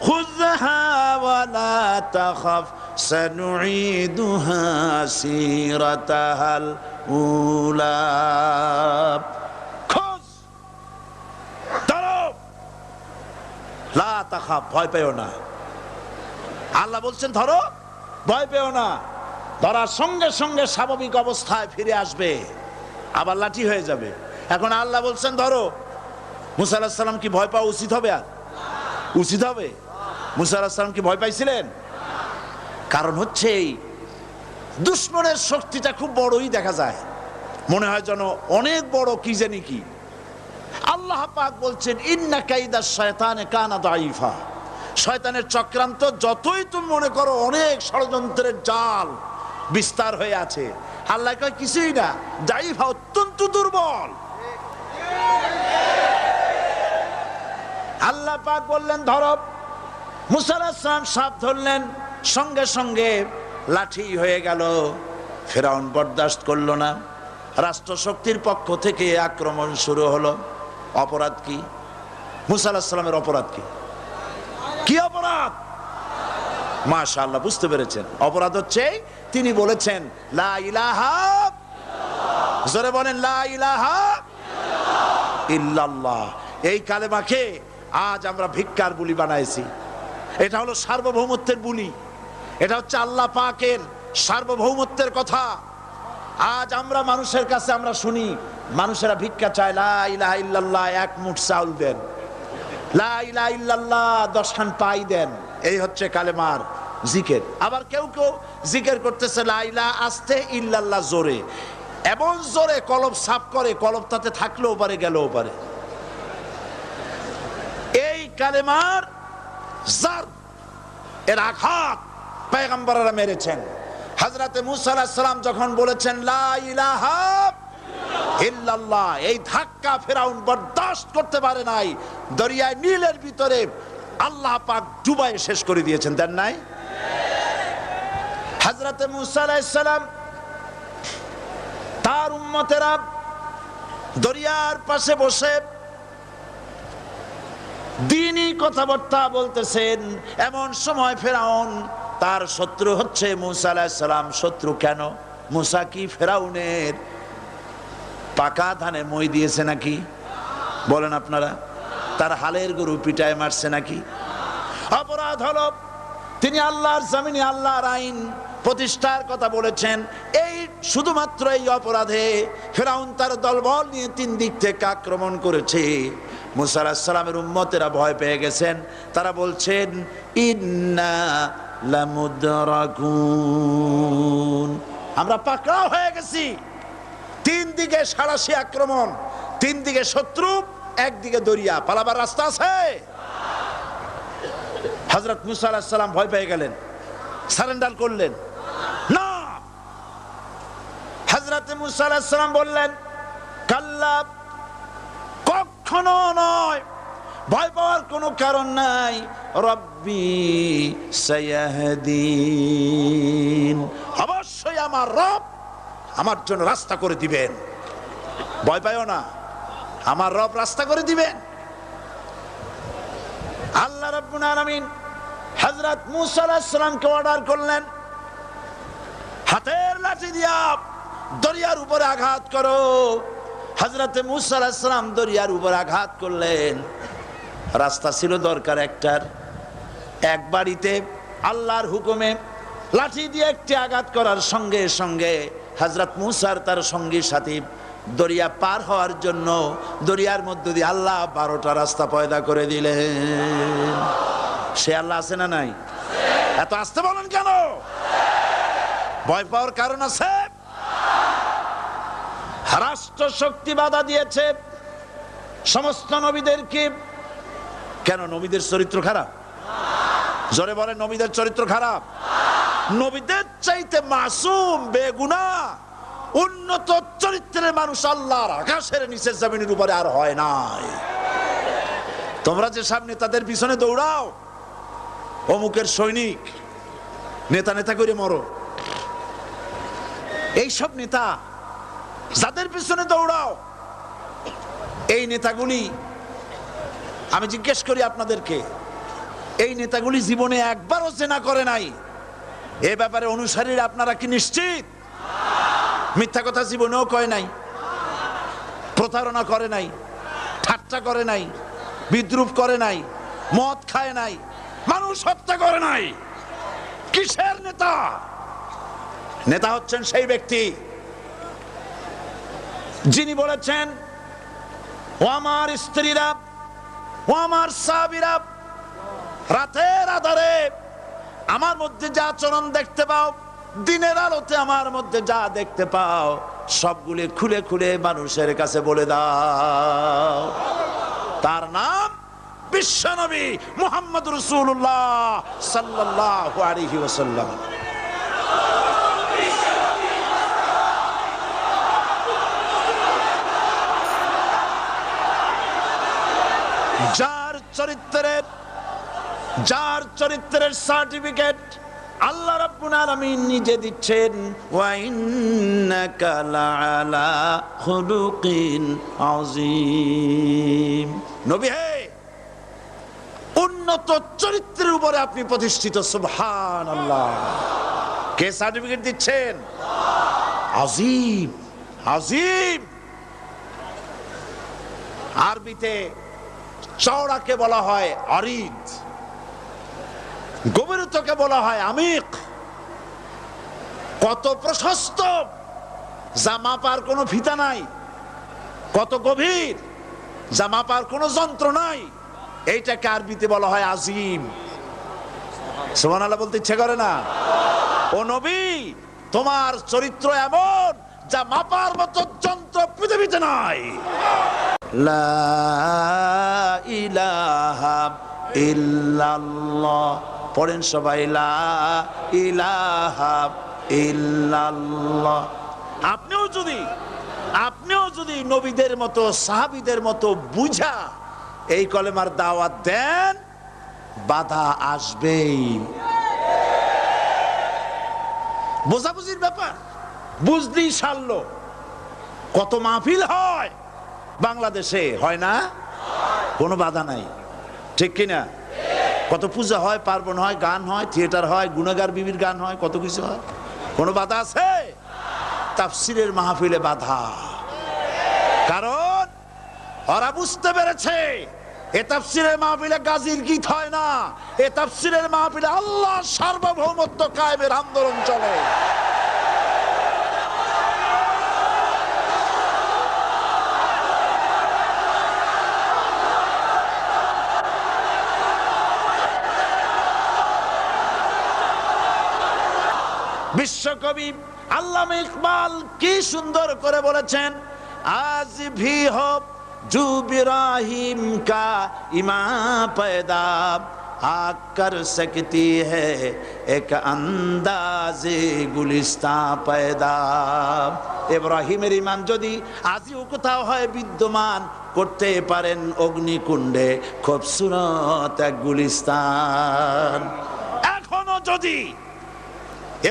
Speaker 1: খুযহা ওয়া লা তাখাফ সানুঈদুহা সিরাতাহাল উলা। লা তাখাফ, ভয় পেও না। আল্লাহ বলছেন ধরো, ভয় পেও না। ধরার সঙ্গে সঙ্গে স্বাভাবিক অবস্থায় ফিরে আসবে, আবার লাঠি হয়ে যাবে। এখন আল্লাহ বলছেন ধরো। মুসা আলাইহিস সালাম কি ভয় পাওয়া উচিত হবে? আর উচিত হবে? মুসা আলাইহিস সালাম কি ভয় পাইছিলেন? কারণ হচ্ছে এই দুশমনের শক্তিটা খুব বড়ই দেখা যায়, মনে হয় যেন অনেক বড়, কি জানি কি। আল্লাহ পাক বলছেন, ইন্না কাইদাশ শায়তানে কানা দাঈফা। শয়তানের চক্রান্ত যতই তুমি মনে করো অনেক ষড়যন্ত্রের জাল বিস্তার হয়ে আছে, আল্লাহ কয় কিছুই না, দাঈফা, অত্যন্ত দুর্বল। আল্লাহ পাক বললেন ধরো। মুসা আলাইহিস সালাম সাপ ধরলেন, সঙ্গে সঙ্গে লাঠি হয়ে গেল। ফেরাউন বরদাস্ত করলো না, রাষ্ট্রশক্তির পক্ষ থেকে আক্রমণ শুরু হলো। অপরাধ কি? মুসা আলাইহিস সালামের অপরাধ কি? কি অপরাধ? মাশাআল্লাহ, বুঝতে পেরেছেন। অপরাধ হচ্ছে তিনি বলেছেন লা ইলাহা, জোরে বলেন লা ইলাহা ইল্লাল্লাহ। এই কালেমাকে আজ আমরা ভিক্ষার বুলি বানাইছি। এটা হলো সার্বভৌমত্বের বুলি, এটা হচ্ছে আল্লাহ পাকের সার্বভৌমত্বের কথা। আজ আমরা মানুষের কাছে আমরা শুনি, মানুষেরা ভিক্ষা চায়, লা ইলাহা ইল্লাল্লাহ, এক মুঠ চাউল দেন, লা ইলাহা ইল্লাল্লাহ 10 খান পাই দেন। এই হচ্ছে কালেমার জিকির। আবার কেউ কেউ জিকির করতেছে লা ইলাহা আস্তে, ইল্লাল্লাহ জোরে, এমন জোরে কলব সাফ করে, কলব তাতে থাকলেও পারে, গেলেও পারে। এই কালেমার জার, এর আঘাত পয়গম্বররা মেরেছেন। হযরতে মুসা আলাইহিস সালাম যখন বলেছেন লা ইলাহা ইল্লাল্লাহ, এই ধাক্কা ফেরাউন বরদাস্ত করতে পারে নাই। দরিয়ায় নীলের ভিতরে আল্লাহ পাক ডুবাই শেষ করে দিয়েছেন, দেন নাই? হযরতে মুসা আলাইহিস সালাম তার উম্মতেরা দরিয়ার পাশে বসে দ্বীনি কথাবার্তা বলতেছেন। এমন সময় ফেরাউন, তার শত্রু হচ্ছে মুসা আলাইহিস সালাম। শত্রু কেন? মুসা কি ফেরাউনের পাকা ধানে মই দিয়েছে নাকি? বলেন আপনারা। তার হালের গরু পিটায় মারছে নাকি? অপরাধ হলো তিনি আল্লাহর জমিনে আল্লাহর আইন প্রতিষ্ঠার কথা বলেছেন। এই শুধুমাত্র এই অপরাধে ফেরাউন তার দলবল নিয়ে 3 দিক থেকে আক্রমণ করেছে। মুসা আলাইহিস সালামের উম্মতেরা ভয় পেয়ে গেছেন। তারা বলছেন ইন্না লামুদরাকুন, আমরা পাকড়াও হয়ে গেছি। 3 দিকে সাড়াশি আক্রমণ, 3 দিকে শত্রু, একদিকে দরিয়া, পালাবার রাস্তা আছে? হযরত মুসা আলাইহিস সালাম ভয় পেয়ে গেলেন, সারেন্ডার করলেন না। হযরত মুসা আলাইহিস সালাম বললেন কাল্লা, কখনো নয়, ভয় পাওয়ার কোনো কারণ নাই। রব্বি সায়াহদিন, অবশ্যই আমার রব আমার জন্য রাস্তা করে দিবেন। ভয় পাইও না, আমার রব রাস্তা করে দিবেন। আল্লাহ রাব্বুল আলামিন হযরত মুসা আলাইহিস সালামকে অর্ডার করলেন, হাতের লাঠি দিয়া দরিয়ার উপরে আঘাত করো। হযরতে মূসা আলাইহিস সালাম দরিয়ার উপর আঘাত করলেন। রাস্তা ছিল দরকার একটার, এক বাড়িতে আল্লাহর হুকুমে লাঠি দিয়ে একটি আঘাত করার সঙ্গে সঙ্গে হযরত মূসার তার সঙ্গী সাথী দরিয়া পার হওয়ার জন্য দরিয়ার মধ্য দিয়ে আল্লাহ 12টা রাস্তা পয়দা করে দিলেন। সে আল্লাহ আছে না নাই? এত আসতে বলেন কেন? ভয় পাওয়ার কারণ আছে? রাষ্ট্র শক্তি বাধা দিয়েছে সমস্ত নবীদেরকে। কেন? নবীদের চরিত্র খারাপ? জোরে বলেন, নবীদের চরিত্র খারাপ? নবীদের চাইতে মাসুম বেগুনাহ উন্নত চরিত্রের মানুষ আল্লাহর আকাশের নিচে জমিনের উপরে আর হয় নাই। তোমরা যে সামনে তাদের পিছনে দৌড়াও, অমুকের সৈনিক, নেতা নেতা করে মরো, এইসব নেতা যাদের পিছনে দৌড়াও, এই নেতাগুলি, আমি জিজ্ঞেস করি আপনাদেরকে, এই নেতাগুলি জীবনে একবারও জেনা করে নাই। এ ব্যাপারে অনুসারীরা আপনারা কি নিশ্চিত? মিথ্যা কথা জীবনেও কয় নাই, প্রতারণা করে নাই, ঠাট্টা করে নাই, বিদ্রুপ করে নাই, মদ খায় নাই, মানুষ হত্যা করে নাই। কিসের নেতা? নেতা হচ্ছেন সেই ব্যক্তি যিনি বলেছেন, ও আমার স্ত্রীরা, ও আমার সাহাবীরা, রাতের আধারে আমার মধ্যে যা আচরণ দেখতে পাও, দিনের আলোতে আমার মধ্যে যা দেখতে পাও, সবগুলি খুলে খুলে মানুষের কাছে বলে দাও। তার নাম বিশ্বনবী মুহাম্মদ রাসূলুল্লাহ সাল্লাল্লাহু আলাইহি ওয়াসাল্লাম। যার চরিত্রের সার্টিফিকেট আল্লাহ রাব্বুল আলামিন নিজে দিচ্ছেন, ওয়া ইন্নাকা লাআলা খুলুকিন আযীম। নবী হে, উন্নত চরিত্রের উপরে আপনি প্রতিষ্ঠিত। সুবহানাল্লাহ। কে সার্টিফিকেট দিচ্ছেন? আযীম, আযীম। আরবিতে চওড়াকে বলা হয় আরিদ, গভীরতাকে বলা হয় আমিক। কত প্রশস্ত, যা মাপার কোনো ফিতা নাই, কত গভীর, যা মাপার কোনো যন্ত্র নাই, এইটাকে আরবিতে বলা হয় আজিম। সুবহানাল্লাহ বলতে ইচ্ছে করে না? ও নবী, তোমার চরিত্র এমন যা মাপার মতো যন্ত্র পৃথিবীতে নাই। লা ইলাহা ইল্লাল্লাহ। পড়েন সবাই, লা ইলাহা ইল্লাল্লাহ। আপনিও যদি নবীদের মতো সাহাবীদের মতো বুঝা এই কলেমার দাওয়াত দেন, বাধা আসবেই। বোঝাবুঝির ব্যাপার, বুঝতেই সারলো। কত মাহফিল হয় বাংলাদেশে, হয় না? কোনো বাধা নাই, ঠিক কিনা? কত পূজা হয়, পার্বণ হয়, গান হয়, থিয়েটার হয়, গুনাহগার বিবির গান হয়, কত কিছু হয়। কোনো বাধা আছে? তাফসীরের মাহফিলে বাধা। কারণ ওরা বুঝতে পেরেছে এ তাফসীরের মাহফিলে গাজীর গীত হয় না, এ তাফসীরের মাহফিলে আল্লাহর সার্বভৌমত্ব কায়েমের আন্দোলন চলে। বিশ্বকবি আল্লামা ইকবাল কি সুন্দর করে বলেছেন, আজ ভি হো জু ইব্রাহিম কা ইমা पैदा आकर सकती है एक अंदाज़े गुलिस्तां पैदा। ইব্রাহিমের ঈমান যদি আজও কোথাও হয় বিদ্যমান, করতে পারেন অগ্নিকুণ্ডে খুবসুরত এক গুলিস্তান। এখনো যদি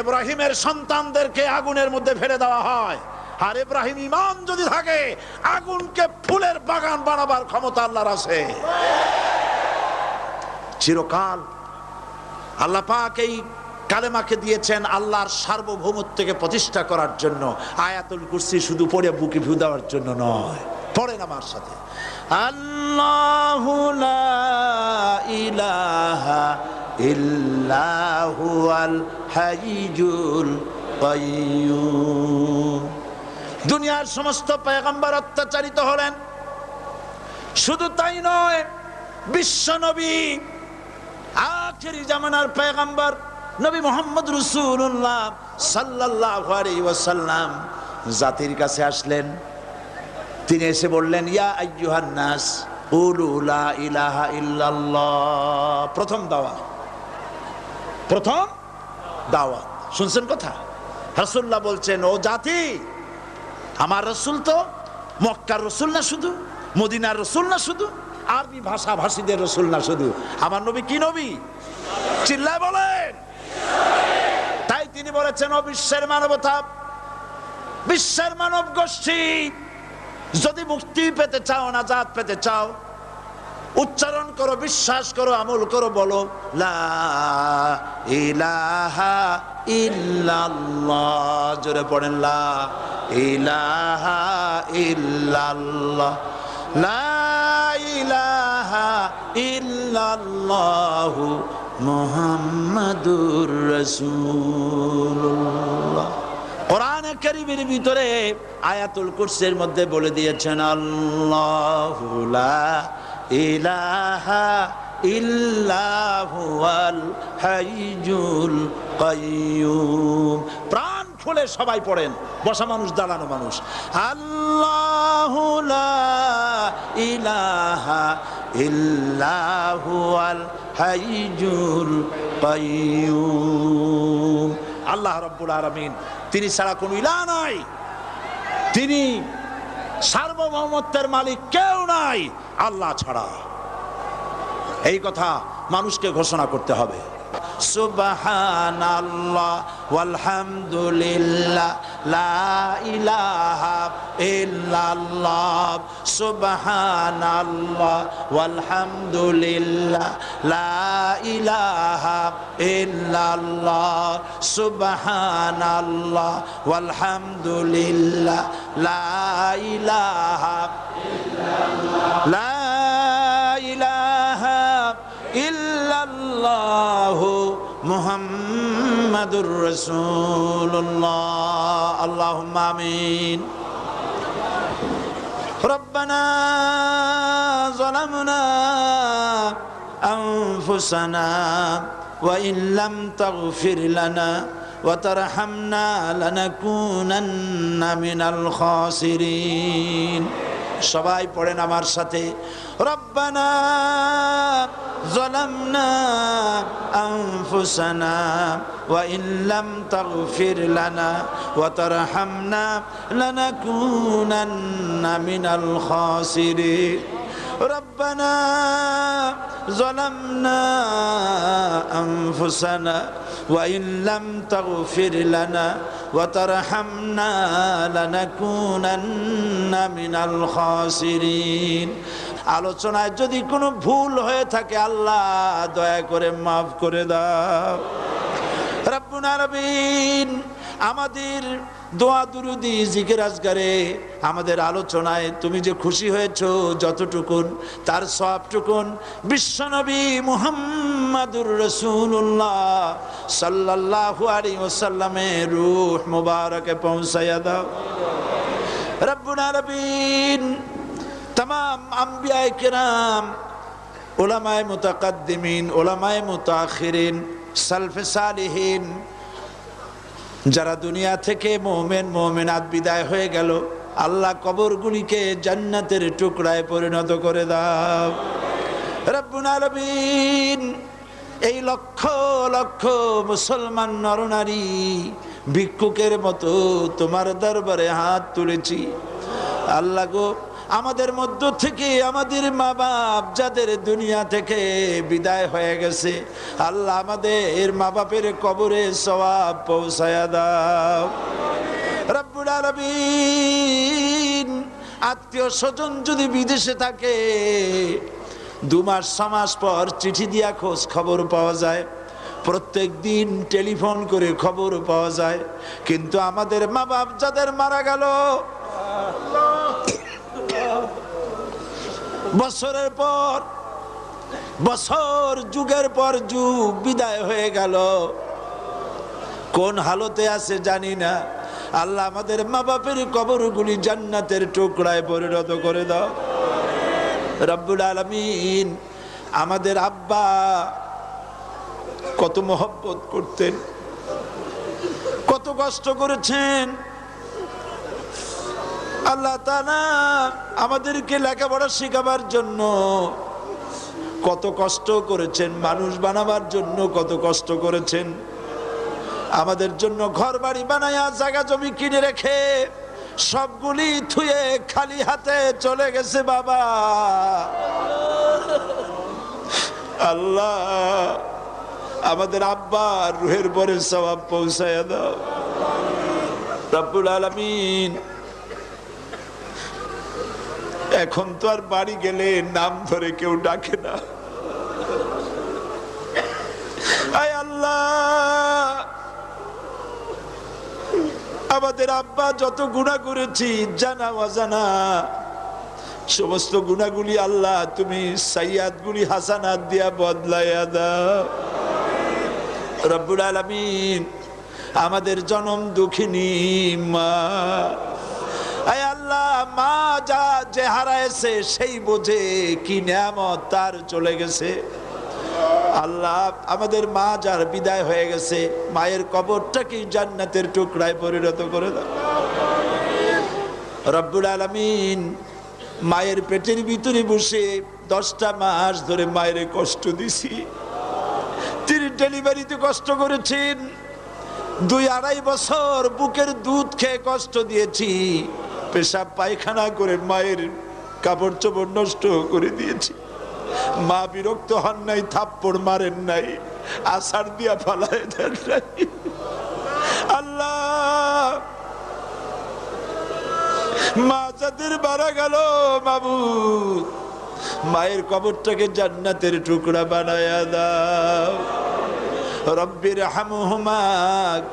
Speaker 1: ইব্রাহিমের সন্তানদেরকে আগুনের মধ্যে ফেলে দেওয়া হয়, আর ইব্রাহিম ঈমান যদি থাকে, আগুনকে ফুলের বাগান বানাবার ক্ষমতা আল্লাহর আছে। চিরকাল আল্লাহ পাক এই কালেমাকে দিয়েছেন আল্লাহর সার্বভৌমত্বকে প্রতিষ্ঠা করার জন্য। আয়াতুল কুরসি শুধু পড়ে বুকে ভু দেওয়ার জন্য নয়। পড়েন আমার সাথে, আল্লাহু লা ইলাহা ইল্লা হুয়াল হাইয়ুল কাইয়্যুম। দুনিয়ার সমস্ত পয়গম্বর অত্যাচারিত হলেন, শুধু তাই নয়, বিশ্ব নবী আখেরি জামানার পয়গম্বর নবী মুহাম্মদ রাসূলুল্লাহ সাল্লাল্লাহু আলাইহি ওয়াসাল্লাম জাতির কাছে আসলেন। তিনি এসে বললেন, ইয়া আইয়ুহান নাস কুলু লা ইলাহা ইল্লাল্লাহ। প্রথম দাওয়াত শুনছেন কথা? রাসূলুল্লাহ বলছেন, ও জাতি, আমার রাসূল তো মক্কার রাসূল না শুধু, মদিনার রাসূল না শুধু, আরবি ভাষা ভাষীদের রাসূল না শুধু, আমার নবী কি নবী? চিল্লায় বলেন। তাই তিনি বলেছেন, ও বিশ্বের মানবতা, বিশ্বের মানব গোষ্ঠী, যদি মুক্তি পেতে চাও, নাজাত পেতে চাও, উচ্চারণ করো, বিশ্বাস করো, আমল করো, বলো লা ইলাহা ইল্লাল্লাহ। জোরে পড়েন, লা ইলাহা ইল্লাল্লাহ, লা ইলাহা ইল্লাল্লাহু মুহাম্মাদুর রাসূলুল্লাহ। কোরআনে কারীমের ভিতরে আয়াতুল কুরসির মধ্যে বলে দিয়েছেন, আল্লাহু লা ইলাহা ইল্লা হুয়াল হাইয়ুল কাইয়্যুম। প্রাণ খুলে সবাই পড়েন, বসা মানুষ, দাঁড়ানো মানুষ, আল্লাহু লা ইলাহা ইল্লা হুয়াল হাইয়ুল কাইয়্যুম। আল্লাহ রাব্বুল আলামিন, তিনি ছাড়া কোনো ইলাহ নাই, তিনি সার্বভৌমত্বের মালিক, কেউ নাই আল্লাহ ছাড়া। এই কথা মানুষকে ঘোষণা করতে হবে। সুবহানাল্লাহ ওয়ালহামদুলিল্লাহ লা ইলাহা ইল্লাল্লাহ। সুবহানাল্লাহ ওয়ালহামদুলিল্লাহ লা ইলাহা ইল্লাল্লাহ। সুবহানাল্লাহ ওয়ালহামদুলিল্লাহ লা ইলাহা ইল্লাল্লাহ, লা ইলাহা ইল্লাল্লাহু মুহাম্মাদুর রাসূলুল্লাহ। আল্লাহুম্মা আমিন। রব্বানা যালামনা আনফুসানা ওয়া ইন লাম তাগফির লানা ওয়া তারহামনা লানাকুনান্না মিনাল খাসিরিন। সবাই পড়েন আমার সাথে, রব্বানা যালামনা আনফুসানা ওয়া ইন লাম তাগফির লানা ওয়া তারহামনা লানাকুনান্না মিনাল খাসিরিন। রব্বানা যালামনা আনফুসানা ওয়া ইন লাম তাগফির লানা ওয়া তারহামনা লানাকুনান্না মিনাল খাসিরিন। আলোচনায় যদি কোনো ভুল হয়ে থাকে, আল্লাহ দয়া করে মাফ করে দাও। রব্বুল আলামিন, আমাদের দোয়া দুরুদি জিকির আজগারে, আমাদের আলোচনায় তুমি যে খুশি হয়েছো যতটুকুন, তার সবটুকুন বিশ্বনবী মুহাম্মাদুর রাসূলুল্লাহ সাল্লাল্লাহু আলাইহি ওয়াসাল্লামের রূহ মুবারকে পৌঁছায়া দাও। রব্বুল আলামিন, तमाम अंबिया किराम, उलमाए मुतकद्दिमीन, उलमाए मुताखिरीन, सल्फे सालिहीन, যারা দুনিয়া থেকে মুমিন মুমিনাত বিদায় হয়ে গেল, আল্লাহ কবরগুলিকে জান্নাতের টুকরায় পরিণত করে দাও। রব্বুল আলামিন, এই লক্ষ লক্ষ মুসলমান নরনারী ভিক্ষুকের মতো তোমার দরবারে হাত তুলেছি। আল্লাহ গো, আমাদের মধ্য থেকে আমাদের মা বাপ যাদের দুনিয়া থেকে বিদায় হয়ে গেছে, আল্লাহ আমাদের মা বাপের কবরে সওয়াব পৌঁছায়া দাও। রব্বুল আলামিন, আত্মীয় স্বজন যদি বিদেশে থাকে, 2 মাস 6 মাস পর চিঠি দিয়া খোঁজ খবর পাওয়া যায়, প্রত্যেক দিন টেলিফোন করে খবর পাওয়া যায়, কিন্তু আমাদের মা বাপ যাদের মারা গেল, বছরের পর বছর, যুগের পর যুগ বিদায় হয়ে গেল, কোন হালতে আছে জানি না। আল্লাহ আমাদের মা বাপের কবরগুলি জান্নাতের টুকরায় পরিণত করে দাও রব্বুল আলামিন। আমাদের আব্বা কত মহব্বত করতেন, কত কষ্ট করেছেন। আল্লাহ তাআলা আমাদেরকে লেখাপড়া শেখাবার জন্য কত কষ্ট করেছেন, মানুষ বানাবার জন্য কত কষ্ট করেছেন। আমাদের জন্য ঘর বাড়ি বানায়া জায়গা জমি কিনে রেখে সবগুলি থুয়ে খালি হাতে চলে গেছে বাবা। আল্লাহ আমাদের আব্বার রুহের পরে সওয়াব পৌঁছায়া দাও রব্বুল আলামিন। এখন তো আর বাড়ি গেলে নাম ধরে কেউ ডাকে না। আয় আল্লাহ, আমাদের আব্বা যত গুনাহ করেছি জানা অজানা, সমস্ত গুনাহগুলি আল্লাহ তুমি সাইয়াদগুলি হাসানাত দিয়া বদলাইয়া দাও রব্বুল আলামিন। আমাদের জনম দুঃখিনী মা, আয় আল্লাহ, মা যা যে হারাইছে সেই বোঝে কি নিয়ামত তার চলে গেছে। আল্লাহ আমাদের মা যার বিদায় হয়ে গেছে, মায়ের কবরটাকে জান্নাতের টুকরায় পরিণত করে দাও রব্বুল আলামিন। মায়ের পেটের ভিতরে বসে 10টা মাস ধরে মায়ের কষ্ট দিছি। তিনি ডেলিভারিতে কষ্ট করেছেন, 2-2.5 বছর বুকের দুধ খেয়ে কষ্ট দিয়েছি, পেশাব পায়খানা করে মায়ের কাপড় চোপড় নষ্ট করে দিয়েছি। মা বিরক্ত হন নাই, থাপ্পড় মারেন নাই, আছাড় দিয়া ফালায় দেন নাই। আল্লাহ মা যাদের মারা গেল মাবুদ, মায়ের কবরটাকে জান্নাতের টুকরা বানায়া দাও রব্বির হামহুমা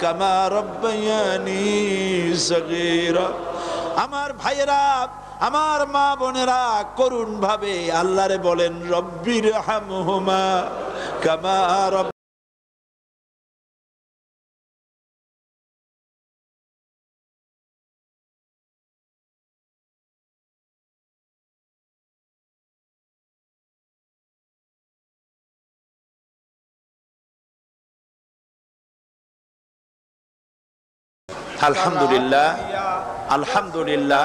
Speaker 1: কামা রব্বায়ানি সগীরা। আমার ভাইয়েরা, আমার মা বোনেরা করুণ ভাবে আল্লাহরে বলেন রব্বির হামহুমা কামা রব্বায়ানি। আলহামদুলিল্লাহ, আলহামদুলিল্লাহ,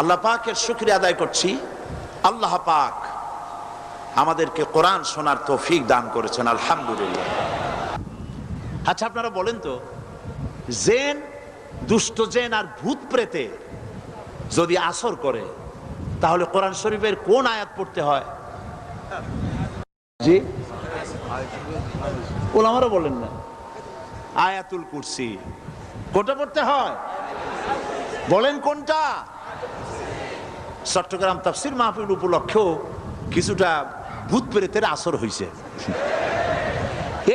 Speaker 1: আল্লাহ পাকের শুকরিয়া আদায় করছি। আল্লাহ পাক আমাদেরকে কোরআন শোনার তৌফিক দান করেছেন, আলহামদুলিল্লাহ। আচ্ছা আপনারা বলেন তো, জেন, দুষ্ট জেন আর ভূত প্রেতে যদি আসর করে তাহলে কোরআন শরীফের কোন আয়াত পড়তে হয়? জি ওলামারা বলেন না, আয়াতুল কুরসি। কোনটা পড়তে হয় বলেন, কোনটা? চট্টগ্রাম তাফসীর মাহফিল উপলক্ষেও কিছুটা ভূত প্রেতের আসর হয়েছে।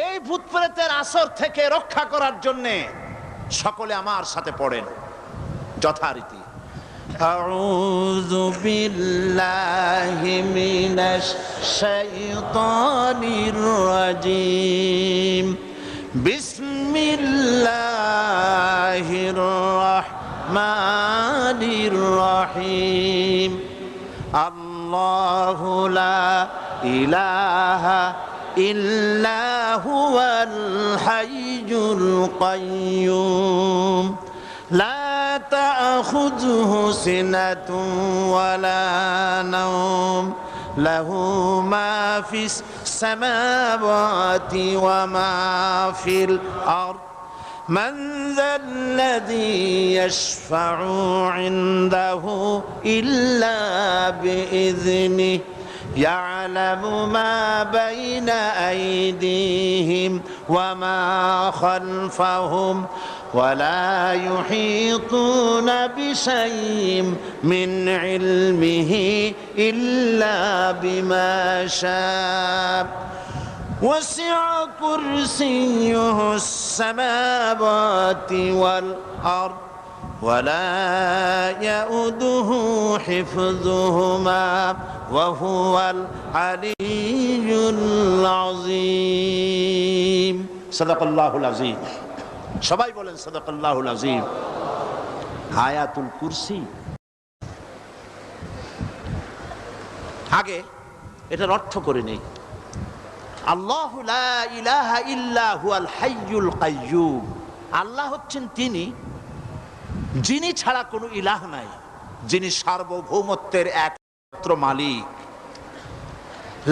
Speaker 1: এই ভূত প্রেতের আসর থেকে রক্ষা করার জন্যে সকলে আমার সাথে পড়েন যথারীতি। আউযু বিল্লাহি মিনাশ শাইতানির রাজিম। বিসমিল্লাহির রাহমানির রহিম। আল্লাহু লা ইলাহা ইল্লা হুয়াল হাইয়ুল কাইয়্যুম লা তা'খুযুহু সিনাতুন ওয়ালা নাওম লাহু মা ফিস সামাওয়াতি ওয়া মা ফিল আরদ মান যাল্লাযী ইয়াশফা'ু 'ইনদাহু ইল্লা বিইযনিহি ইয়া'লামু মা বাইনা আইদিহিম ওয়া মা খালফাহুম ولا يحيطون بشيء من علمه إلا بما شاء وسع كرسيه السماوات والأرض ولا يؤوده حفظهما وهو العلي العظيم صدق الله العظيم সবাই বলেন সাদাকাল্লাহুল আযীম। আয়াতুল কুরসি, আগে এটার অর্থ করে নেই। আল্লাহু লা ইলাহা ইল্লা হুয়াল হাইয়ুল কাইয়্যুম, আল্লাহ হচ্ছেন তিনি যিনি ছাড়া কোনো ইলাহ নাই, যিনি সার্বভৌমত্বের একমাত্র মালিক।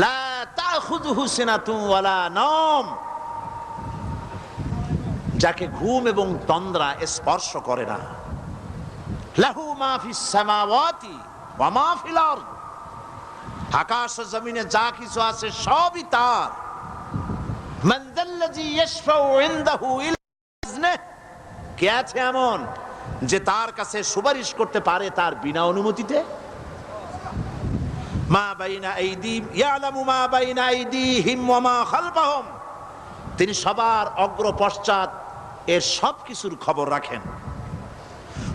Speaker 1: লা তাখুযুহু সিনাতুন ওয়ালা নাওম, যাকে ঘুম এবং তন্দ্রা স্পর্শ করে না। লাহু মা ফিস সামাওয়াতি ওয়া মা ফিল আরদ, আকাশ ও জমিনে যা কিছু আছে সবই তার। মান যাল্লাযী ইয়াশফাউ ইনদাহু ইল্লা বিইজনিহি, কে আছে এমন যে তার কাছে সুপারিশ করতে পারে তার বিনা অনুমতিতে? মা বাইনা আইদিহিম ইয়ালামু মা বাইনা আইদিহিম ওয়া মা খালফাহুম, তিনি সবার অগ্র পশ্চাৎ এর সব কিছুর খবর রাখেন।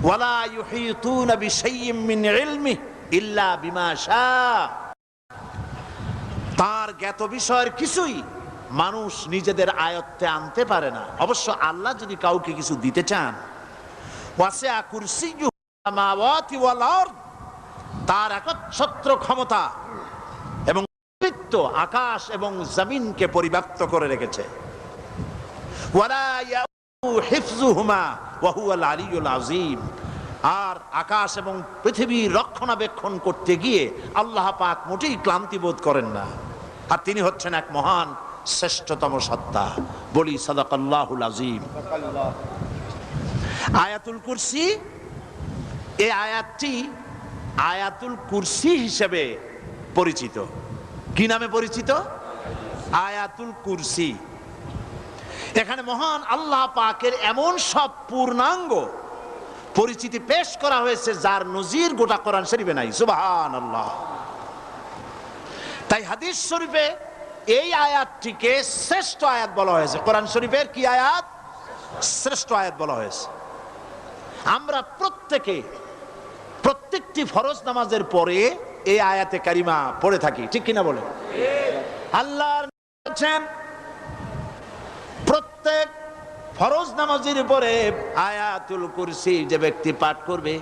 Speaker 1: ওয়ালা ইউহিতুনা বিশাইইম মিন ইলমিহি ইল্লা বিমা শাআ, তার জ্ঞাত বিষয়ের কিছুই মানুষ নিজেদের আয়ত্তে আনতে পারে না। অবশ্য আল্লাহ যদি কাউকে কিছু দিতে চান, ওয়াসিআ কুরসিয়্যুহু সামাওয়াতি ওয়াল আরদ, তার একচ্ছত্র ক্ষমতা এবং কর্তৃত্ব আকাশ এবং জমিনকে পরিব্যাপ্ত করে রেখেছে। ওয়ালা ইয়াউদুহু হিফযুহুমা ওয়া হুয়াল আলিয়্যুল আযীম, আর আকাশ এবং পৃথিবীর রক্ষণাবেক্ষণ করতে গিয়ে আল্লাহ পাক মোটেই ক্লান্তি বোধ করেন না, আর তিনি হচ্ছেন এক মহান শ্রেষ্ঠতম সত্তা। বলি সাদাকাল্লাহুল আযীম। আয়াতুল কুরসি, এই আয়াতটি আয়াতুল কুরসি হিসেবে পরিচিত। কি নামে পরিচিত? আয়াতুল কুরসি। এখানে মহান আল্লাহ পাকের এমন সব পূর্ণাঙ্গ পরিচিতি পেশ করা হয়েছে যার নজির গোটা কোরআন শরীফে নাই। সুবহানাল্লাহ। তাই হাদিস শরীফে এই আয়াতটিকে শ্রেষ্ঠ আয়াত বলা হয়েছে। কোরআন শরীফের কি আয়াত? শ্রেষ্ঠ আয়াত বলা হয়েছে। আমরা প্রত্যেকটি ফরজ নামাজের পরে এই আয়াতে কারিমা পড়ে থাকি, ঠিক কিনা বলে? আল্লাহ বলেছেন প্রত্যেক ফরজ নামাজের পরে আয়াতুল কুরসি যে ব্যক্তি পাঠ করবে,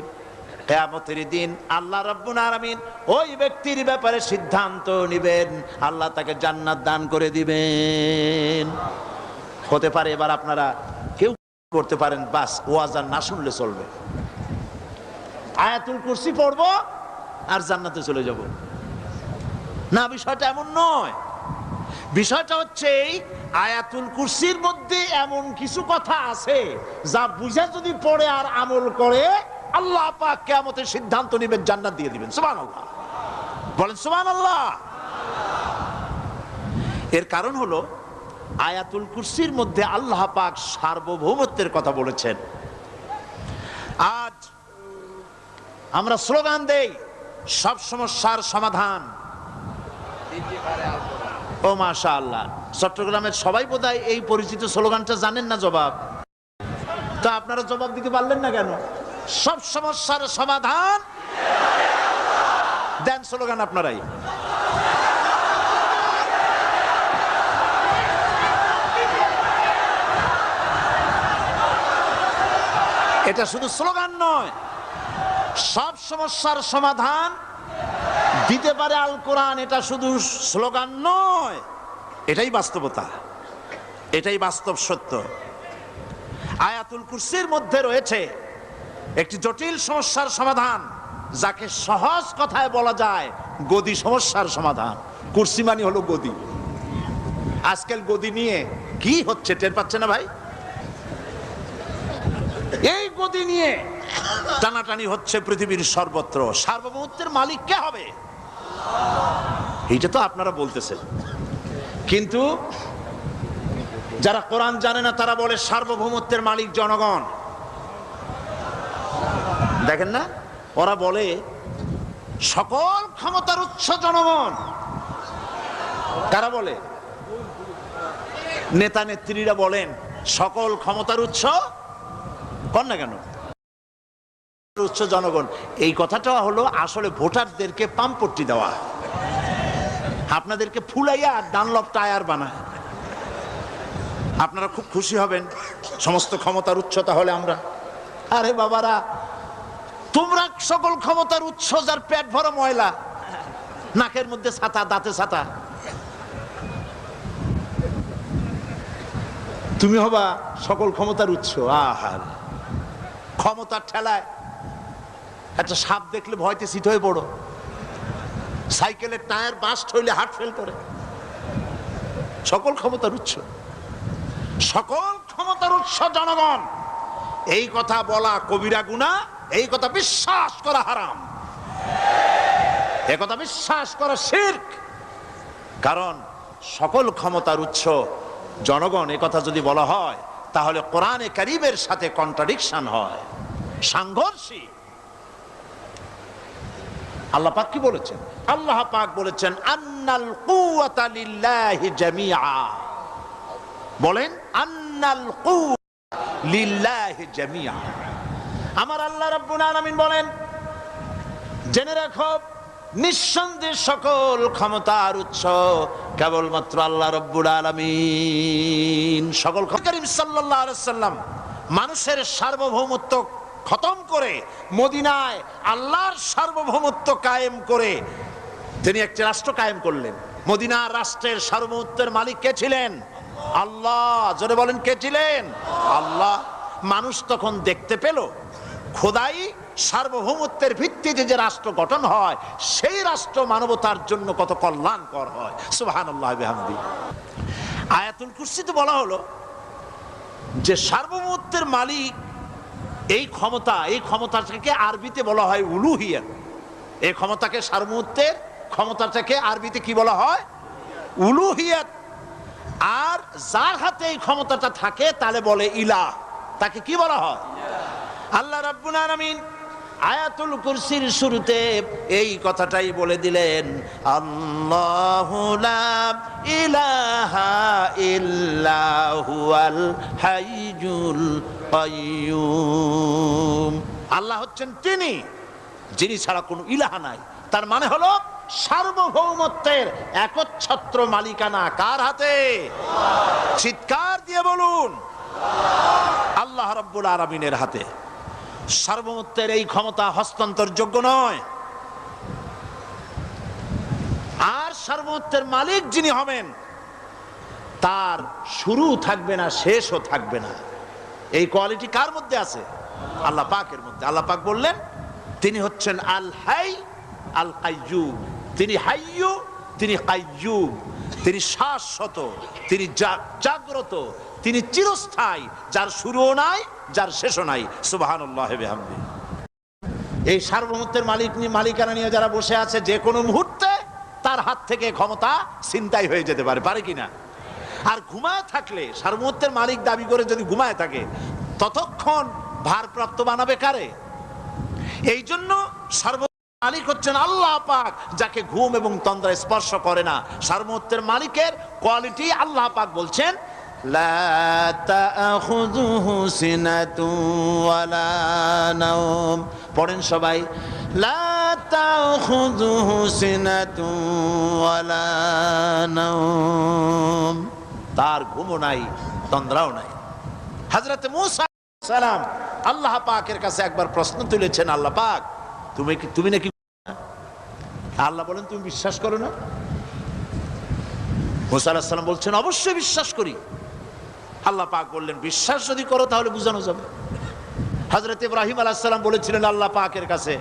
Speaker 1: কিয়ামতের দিন আল্লাহ রাব্বুল আলামিন ওই ব্যক্তির ব্যাপারে সিদ্ধান্ত নেবেন, আল্লাহ তাকে জান্নাত দান করে দিবেন। হতে পারে এবার আপনারা কেউ করতে পারেন, বাস ওয়াজ আর না শুনলে চলবে, আয়াতুল কুরসি পড়বো আর জান্নাতে চলে যাব। না, বিষয়টা এমন নয়। বিষয়টা হচ্ছে এই আয়াতুল কুরসির মধ্যে এমন কিছু কথা আছে যা বুঝে যদি পড়ে আর আমল করে আল্লাহ পাক কিয়ামতের সিদ্ধান্ত নেবেন, জান্নাত দিয়ে দিবেন। সুবহানাল্লাহ, বলেন সুবহানাল্লাহ। এর কারণ হলো আয়াতুল কুরসির মধ্যে আল্লাহ পাক সার্বভৌমত্বের কথা বলেছেন। আজ আমরা স্লোগান দেই সব সমস্যার সমাধান। ও মাশাআল্লাহ, চট্টগ্রামের সবাই বোধহয় এই পরিচিত স্লোগানটা জানেন না। জবাব তা আপনারা জবাব দিতে পারলেন না কেন? সব সমস্যার সমাধান দেন স্লোগান আপনারাই। এটা শুধু স্লোগান নয়, সব সমস্যার সমাধান দিতে পারে আল কোরআন। এটা শুধু স্লোগান নয়, এটাই বাস্তবতা, এটাই বাস্তব সত্য। আয়াতুল কুরসির মধ্যে রয়েছে একটি জটিল সমস্যার সমাধান, যাকে সহজ কথায় বলা যায় গদি সমস্যার সমাধান। কুরসি মানে হলো গদি। আজকাল গদি নিয়ে কি হচ্ছে টের পাচ্ছে না ভাই? এই গদি নিয়ে টানাটানি হচ্ছে পৃথিবীর সর্বত্র। সার্বভৌমত্বের মালিক কে হবে? এইটা তো আপনারা বলতেছেন, কিন্তু যারা কোরআন জানে না তারা বলে সার্বভৌমত্বের মালিক জনগণ। দেখেন না, ওরা বলে সকল ক্ষমতার উৎস জনগণ। কারা বলে? নেতা নেত্রীরা বলেন সকল ক্ষমতার উৎস কর না কেন উৎস জনগণ, এই কথাটা হলো আসলে ভোটারদেরকে পাম্পট্টি দেওয়া, আপনাদেরকে ফুলাইয়া ডানলপ টায়ার বানায়। আপনারা খুব খুশি হবেন সমস্ত ক্ষমতার উৎস তাহলে আমরা। আরে বাবারা, তোমরা সকল ক্ষমতার উৎস যার পেট ভরা ময়লা, নাকের মধ্যে ছাতা, দাঁতে ছাতা, তুমি হবা সকল ক্ষমতার উৎস। আহার ক্ষমতার ঠেলায় একটা সাপ দেখলে ভয়তে সিট হয়ে পড়ো, সাইকেলের টায়ার বাস্ট হইলে হার্ট ফেল করে। সকল ক্ষমতার উৎস, সকল ক্ষমতার উৎস জনগণ, এই কথা বলা কবিরা গুনাহ, এই কথা বিশ্বাস করা হারাম, এই কথা বিশ্বাস করা শিরক। কারণ সকল ক্ষমতার উৎস জনগণ এই কথা যদি বলা হয় তাহলে কোরআনে কারীমের সাথে কন্ট্রাডিকশন হয়, সাংঘর্ষিক। আল্লাহ পাক কি বলেছেন? আল্লাহ পাক বলেছেন আন্নাল কুওয়াতা লিল্লাহি জামিআ। বলেন আন্নাল কুওয়াতা লিল্লাহি জামিআ। আমার আল্লাহ রাব্বুল আলামিন বলেন, জেনে রাখো নিঃসন্দেহে সকল ক্ষমতার উৎস কেবলমাত্র আল্লাহ রাব্বুল আলামিন। সকল করিম সাল্লাল্লাহু আলাইহি সাল্লাম মানুষের সার্বভৌমত্ব খতম করে মদিনায় আল্লাহর সার্বভৌমত্ব কায়েম করে তিনি একটি রাষ্ট্র কায়েম করলেন। মদিনার রাষ্ট্রের সার্বভৌমত্বের মালিক কে ছিলেন? আল্লাহ। জোরে বলেন কে ছিলেন? আল্লাহ। মানুষ তখন দেখতে পেল খোদাই সার্বভৌমত্বের ভিত্তিতে যে রাষ্ট্র গঠন হয় সেই রাষ্ট্র মানবতার জন্য কত কল্যাণকর হয়। সুবহানাল্লাহ বিহামদি। আয়াতুল কুরসিতে বলা হলো যে সার্বভৌমত্বের মালিক এই ক্ষমতাটাকে আরবিতে বলা হয় উলুহিয়াত। এই ক্ষমতাকে সার্বভৌমত্বের ক্ষমতাটাকে আরবিতে কি বলা হয়? উলুহিয়াত। আর যার হাতে এই ক্ষমতাটা থাকে তাহলে বলে ইলাহ, তাকে কি বলা হয়? আল্লাহ রাব্বুল আলামিন আয়াতুল কুরসির শুরুতে এই কথাটাই বলে দিলেন, আল্লাহু লা ইলাহা ইল্লা হুয়াল হাইয়ুল কাইয়্যুম। আল্লাহ হচ্ছেন তিনি যিনি ছাড়া কোনো ইলাহা নাই। তার মানে হলো সার্বভৌমত্বের একচ্ছত্র মালিকানা কার হাতে? চিৎকার দিয়ে বলুন, আল্লাহ রাব্বুল আলামিনের হাতে। সার্বভৌমত্বের এই ক্ষমতা হস্তান্তরযোগ্য নয়। আর সার্বভৌমত্বের মালিক যিনি হবেন তার শুরু থাকবে না, শেষও থাকবে না। এই কোয়ালিটি কার মধ্যে আছে? আল্লাহ পাকের মধ্যে। আল্লাহ পাক বললেন তিনি হচ্ছেন আল হাই আল কাইয়্যুম। তিনি হাইয়্যু, তিনি কাইয়্যুম, তিনি শাশ্বত, তিনি জাগ্রত, তিনি চিরস্থায়ী, যার শুরুও নাই, যার শেষও নাই। সুবহানাল্লাহ বিহামদি। এই সার্বভৌমত্বের মালিকানা নিয়ে যারা বসে আছে, যে কোনো মুহূর্তে তার হাত থেকে ক্ষমতা ছিনতাই হয়ে যেতে পারে, পারে কিনা? আর ঘুমায় থাকলে, সার্বভৌমত্বের মালিক দাবি করে যদি ঘুমায় থাকে, ততক্ষণ ভারপ্রাপ্ত বানাবে কারে? এই জন্য সার্বভৌমত্বের মালিক হচ্ছেন আল্লাহ পাক, যাকে ঘুম এবং তন্দ্রা স্পর্শ করে না। সার্বভৌমত্বের মালিকের কোয়ালিটি আল্লাহ পাক বলছেন লা তাখুযুহু সিনাতুন ওয়ালা নাওম। পড়েন সবাই, লা তাখুযুহু সিনাতুন ওয়ালা নাওম। তার ঘুমও নাই, তন্দ্রাও নাই। হযরত মূসা আলাইহিস সালাম আল্লাহ পাকের কাছে একবার প্রশ্ন তুলেছেন, আল্লাহ পাক তুমি নাকি? আল্লাহ বলেন তুমি বিশ্বাস করো না? মূসা আলাইহিস সালাম বলছেন অবশ্যই বিশ্বাস করি। আল্লাহ পাক বললেন বিশ্বাস যদি করো তাহলে বুঝানো যাবে। হযরত ইব্রাহিম আলাইহিস সালাম বলেছিলেন আল্লাহ পাকের কাছে,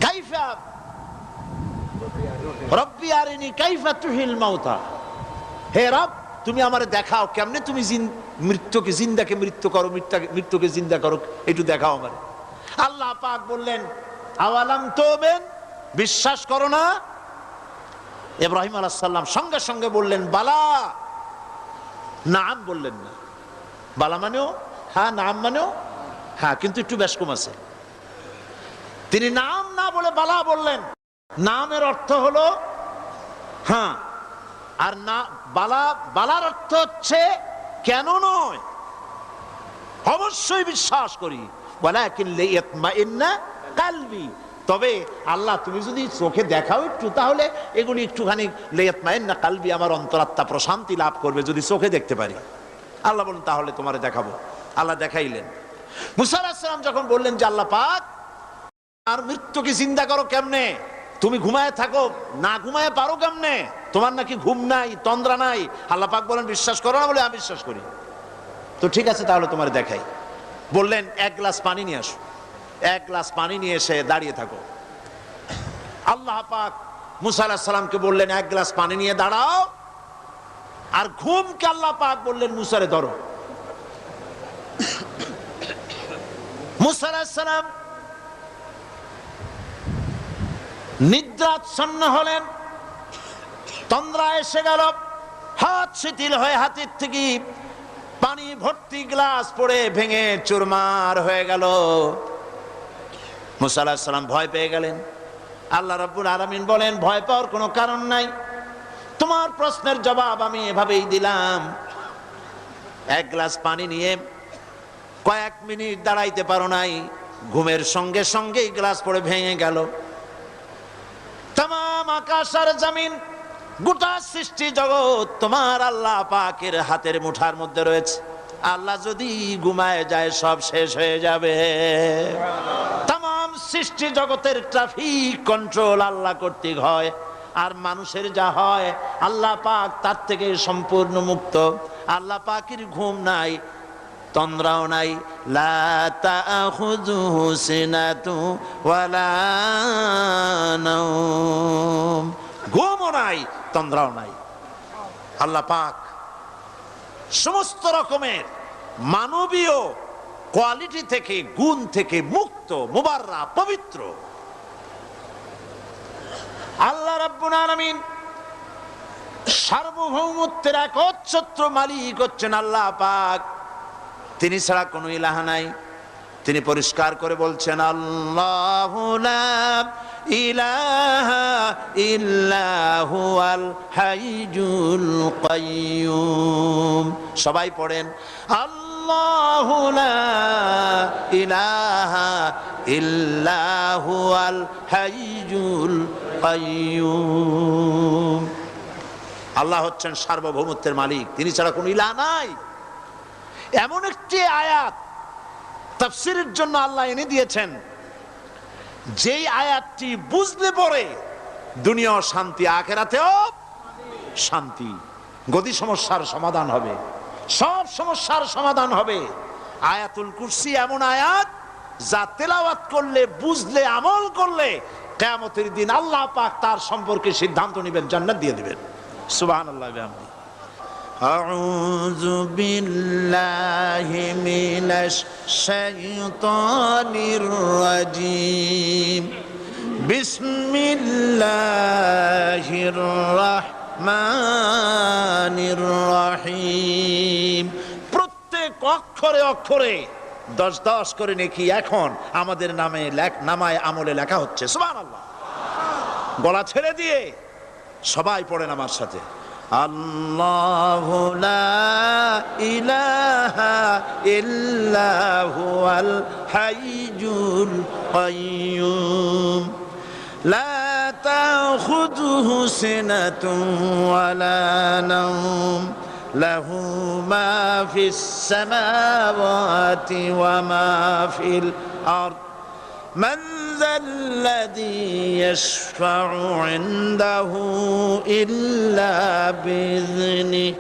Speaker 1: কাইফা রব্বি আরিনি কাইফা তুহিল মাউতা। হে রব, তুমি আমারে দেখাও কেমনে তুমি মৃত্যুকে জিন্দাকে মৃত্যু করো, মৃত্যুকে জিন্দা করো, একটু দেখাও আমারে। আল্লাহ পাক বললেন আওয়ালাম তুমিন, বিশ্বাস করো না? ইব্রাহিম আলাইহিস সালাম সঙ্গে সঙ্গে বললেন বালা। নাম বললেন না। বালা মানেও হ্যাঁ, নাম মানেও হ্যাঁ, কিন্তু একটু বেশ কম আছে। তিনি নাম না বলে বালা বললেন। নামের অর্থ হলো হ্যাঁ, আর না বালার অর্থ হচ্ছে কেন নয়, অবশ্যই বিশ্বাস করি, ওয়ালাকিন লিয়াতমাইন্না কালবি, তবে আল্লাহ তুমি যদি চোখে দেখাও একটু, তাহলে এগুলি একটুখানি লিয়াতমাইন্না কালবি, আমার অন্তরাত্মা প্রশান্তি লাভ করবে যদি চোখে দেখতে পারি। আল্লাহ বলেন তাহলে তোমারে দেখাবো। আল্লাহ দেখাইলেন। মুসা আলাইহিস সালাম যখন বললেন যে আল্লাহ পাক, আর মৃত্যুকে চিন্তা করো কেমনে, তুমি ঘুমায় থাকো, না ঘুমায় পারো কেমনে, তোমার নাকি ঘুম নাই, তন্দ্রা নাই। আল্লাহ পাক বলেন বিশ্বাস করো না, বলে আমি বিশ্বাস করি। তো ঠিক আছে তাহলে তোমার দেখাই। বললেন এক গ্লাস পানি নিয়ে আসো। এক গ্লাস পানি নিয়ে এসে দাঁড়িয়ে থাকো। আল্লাহ পাক মুসা আলাইহিস সালামকে বললেন এক গ্লাস পানি নিয়ে দাঁড়াও, আর ঘুমকে আল্লাহ পাক বললেন মুসারে ধরো। মুসা আলাইহিস সালাম নিদ্রাচ্ছন্ন হলেন, তন্দ্রা এসে গেল, হাত শিথিল হয়ে হাতের থেকে পানি ভর্তি গ্লাস পড়ে ভেঙে চুরমার হয়ে গেল। মুসা আলাইহিস সালাম ভয় পেয়ে গেলেন। আল্লাহ রাব্বুল আলামিন বলেন ভয় পাওয়ার কোনো কারণ নাই, তোমার প্রশ্নের জবাব আমি এভাবেই দিলাম। এক গ্লাস পানি নিয়ে কয়েক মিনিট দাঁড়াইতে পারো নাই, ঘুমের সঙ্গে সঙ্গেই গ্লাস পড়ে ভেঙে গেল। তামাম আকাশ আর জমিন, গোটা সৃষ্টি জগৎ তোমার আল্লাহ পাকের হাতের মুঠার মধ্যে রয়েছে। আল্লাহ যদি ঘুমায় যায় সব শেষ হয়ে যাবে। তামাম সৃষ্টি জগতের ট্রাফিক কন্ট্রোল আল্লাহ কর্তৃক হয়, আর মানুষের যা হয় আল্লাহ পাক তার থেকে সম্পূর্ণ মুক্ত। আল্লাহ পাকের ঘুম নাই, তন্দ্রাও নাই। লা তাখুযুহু সিনাতু ওয়ালা নাওম, ঘুমও নাই, তন্দ্রাও নাই। আল্লাহ পাক সমস্ত রকমের মানবীয় কোয়ালিটি থেকে, গুণ থেকে মুক্ত, মুবাররা, পবিত্র। আল্লাহ রাব্বুল আলামিন সার্বভৌমত্বের একচ্ছত্র মালিক হচ্ছেন আল্লাহ পাক, তিনি ছাড়া কোনো ইলাহ নাই। তিনি পরিষ্কার করে বলছেন আল্লাহু লা ইলাহা ইল্লা হুয়াল হাইয়ুল কাইয়্যুম। সবাই পড়েন আল্লাহু লা ইলাহা ইল্লা হুয়াল হাইয়ুল কাইয়্যুম। আল্লাহ হচ্ছেন সার্বভৌমত্বের মালিক, তিনি ছাড়া কোনো ইলাহ নাই। এমন একটি আয়াত তাফসীরের জন্য আল্লাহ এনে দিয়েছেন, যেই আয়াতটি বুঝলে পরে দুনিয়াও শান্তি, আখিরাতেও শান্তি। গদি সমস্যার সমাধান হবে, সব সমস্যার সমাধান হবে। আয়াতুল কুরসি এমন আয়াত যা তেলাওয়াত করলে, বুঝলে, আমল করলে কিয়ামতের দিন আল্লাহ পাক তার সম্পর্কে সিদ্ধান্ত নেবেন, জান্নাত দিয়ে দিবেন। সুবহানাল্লাহ ওয়া বিহামদিহি। আউযু বিল্লাহি মিনাশ শাইতানির রাজীম। বিসমিল্লাহির রাহমানির রহিম। প্রত্যেক অক্ষরে অক্ষরে 10-10 করে নেকি এখন আমাদের নামায় আমলে লেখা হচ্ছে। সুবহানাল্লাহ। গলা ছেড়ে দিয়ে সবাই পড়েন আমার সাথে, আল্লাহু লা ইলাহা ইল্লা হুয়াল হাইয়ুল কাইয়্যুম। লা তাখুযুহু সিনাতুন ওয়ালা নাওম। লাহু মা ফিস সামাওয়াতি ওয়া মা ফিল আরদ। মান যাল্লাযী ইয়াশফা'ু 'ইনদাহু ইল্লা বিইذনিহি।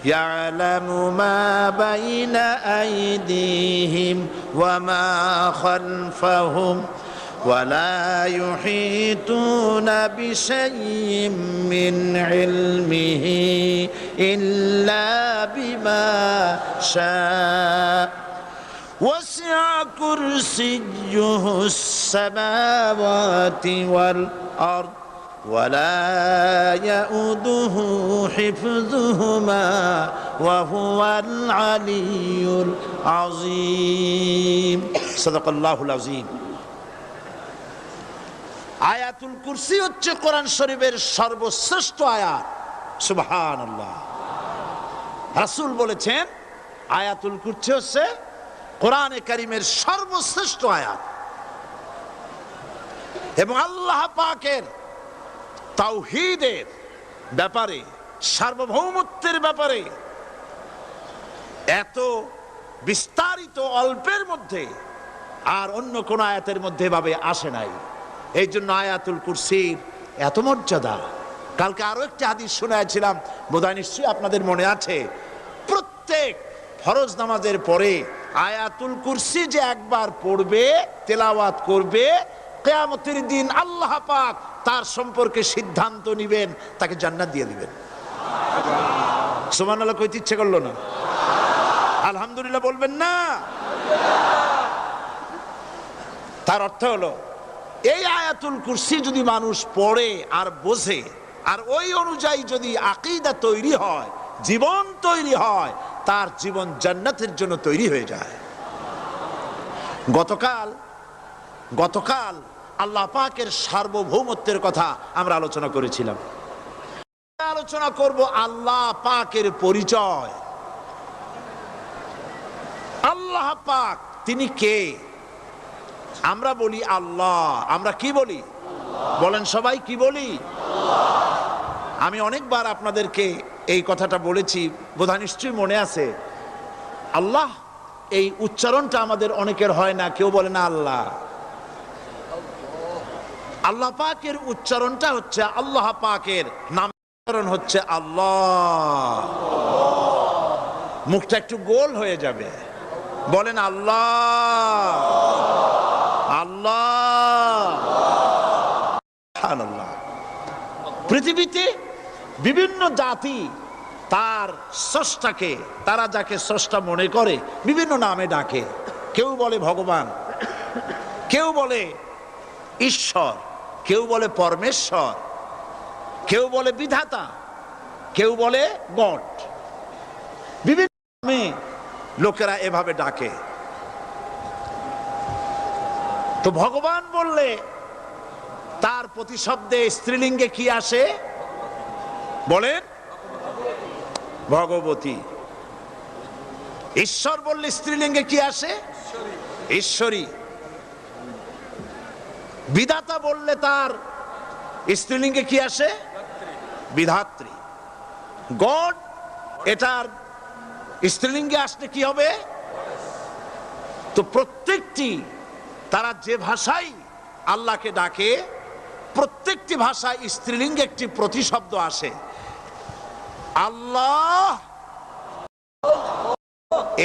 Speaker 1: ইয়া'লামু মা বাইনা আইদিহিম ওয়া মা খালফাহুম। ولا يحيطون بشيء من علمه إلا بما شاء. وسع كرسيه السماوات والأرض ولا يؤوده حفظهما وهو العلي العظيم. صدق الله العظيم. আয়াতুল কুরসি হচ্ছে কোরআন শরীফের সর্বশ্রেষ্ঠ আয়াত। সুবহানাল্লাহ। রাসূল বলেছেন আয়াতুল কুরসি হচ্ছে কোরআনে কারীমের সর্বশ্রেষ্ঠ আয়াত এবং আল্লাহ পাকের তাওহীদের ব্যাপারে, সার্বভৌমত্বের ব্যাপারে এত বিস্তারিত অল্পের মধ্যে আর অন্য কোন আয়াতের মধ্যে ভাবে আসে নাই। এই জন্য আয়াতুল কুরসির এত মর্যাদা। কালকে আরো একটি হাদিস শোনাইছিলাম, বোধহয় নিশ্চয়ই আপনাদের মনে আছে, প্রত্যেক ফরজ নামাজের পরে আয়াতুল কুরসি যে একবার পড়বে, তেলাওয়াত করবে, কিয়ামতের দিন আল্লাহ পাক তার সম্পর্কে সিদ্ধান্ত নিবেন, তাকে জান্নাত দিয়ে দিবেন। সুবহানাল্লাহ কইতে ইচ্ছে করলো না? আলহামদুলিল্লাহ বলবেন না? তার অর্থ হলো এই আয়াতুল কুরসি যদি মানুষ পড়ে আর বোঝে আর ওই অনুযায়ী যদি আকীদা তৈরি হয়, জীবন তৈরি হয়, তার জীবন জান্নাতের জন্য তৈরি হয়ে যায়। গতকাল আল্লাহ পাকের সার্বভৌমত্বের কথা আমরা আলোচনা করেছিলাম। আলোচনা করব আল্লাহ পাকের পরিচয়। আল্লাহ পাক তিনি কে? আমরা বলি আল্লাহ। আমরা কি বলি? বলেন সবাই, কি বলি? আমি অনেকবার আপনাদেরকে এই কথাটা বলেছি, বোধহয় নিশ্চয়ই মনে আছে। আল্লাহ এই উচ্চারণটা আমাদের অনেকের হয় না, কেউ বলে না আল্লাহ। আল্লাহ পাকের উচ্চারণটা হচ্ছে, আল্লাহ পাকের নাম উচ্চারণ হচ্ছে আল্লাহ। মুখটা একটু গোল হয়ে যাবে, বলেন আল্লাহ আল্লাহ আল্লাহ। পৃথিবীতে বিভিন্ন জাতি তার স্রষ্টাকে, তারা যাকে স্রষ্টা মনে করে, বিভিন্ন নামে ডাকে। কেউ বলে ভগবান, কেউ বলে ঈশ্বর, কেউ বলে পরমেশ্বর, কেউ বলে বিধাতা, কেউ বলে গড। বিভিন্ন নামে লোকেরা এভাবে ডাকে। তো ভগবান বললে তার প্রতিশব্দে স্ত্রীলিঙ্গে কি আসে? বলেন ভগবতী। ঈশ্বর বললে স্ত্রীলিঙ্গে কি আসে? ঈশ্বরী। বিধাতা বললে তার স্ত্রীলিঙ্গে কি আসে? বিধাত্রী। গড, এটার স্ত্রীলিঙ্গে আসলে কি হবে? তো প্রত্যেকটি, তারা যে ভাষায় আল্লাহকে ডাকে, প্রত্যেকটি ভাষায় স্ত্রীলিঙ্গে একটি প্রতিশব্দ আসে। আল্লাহ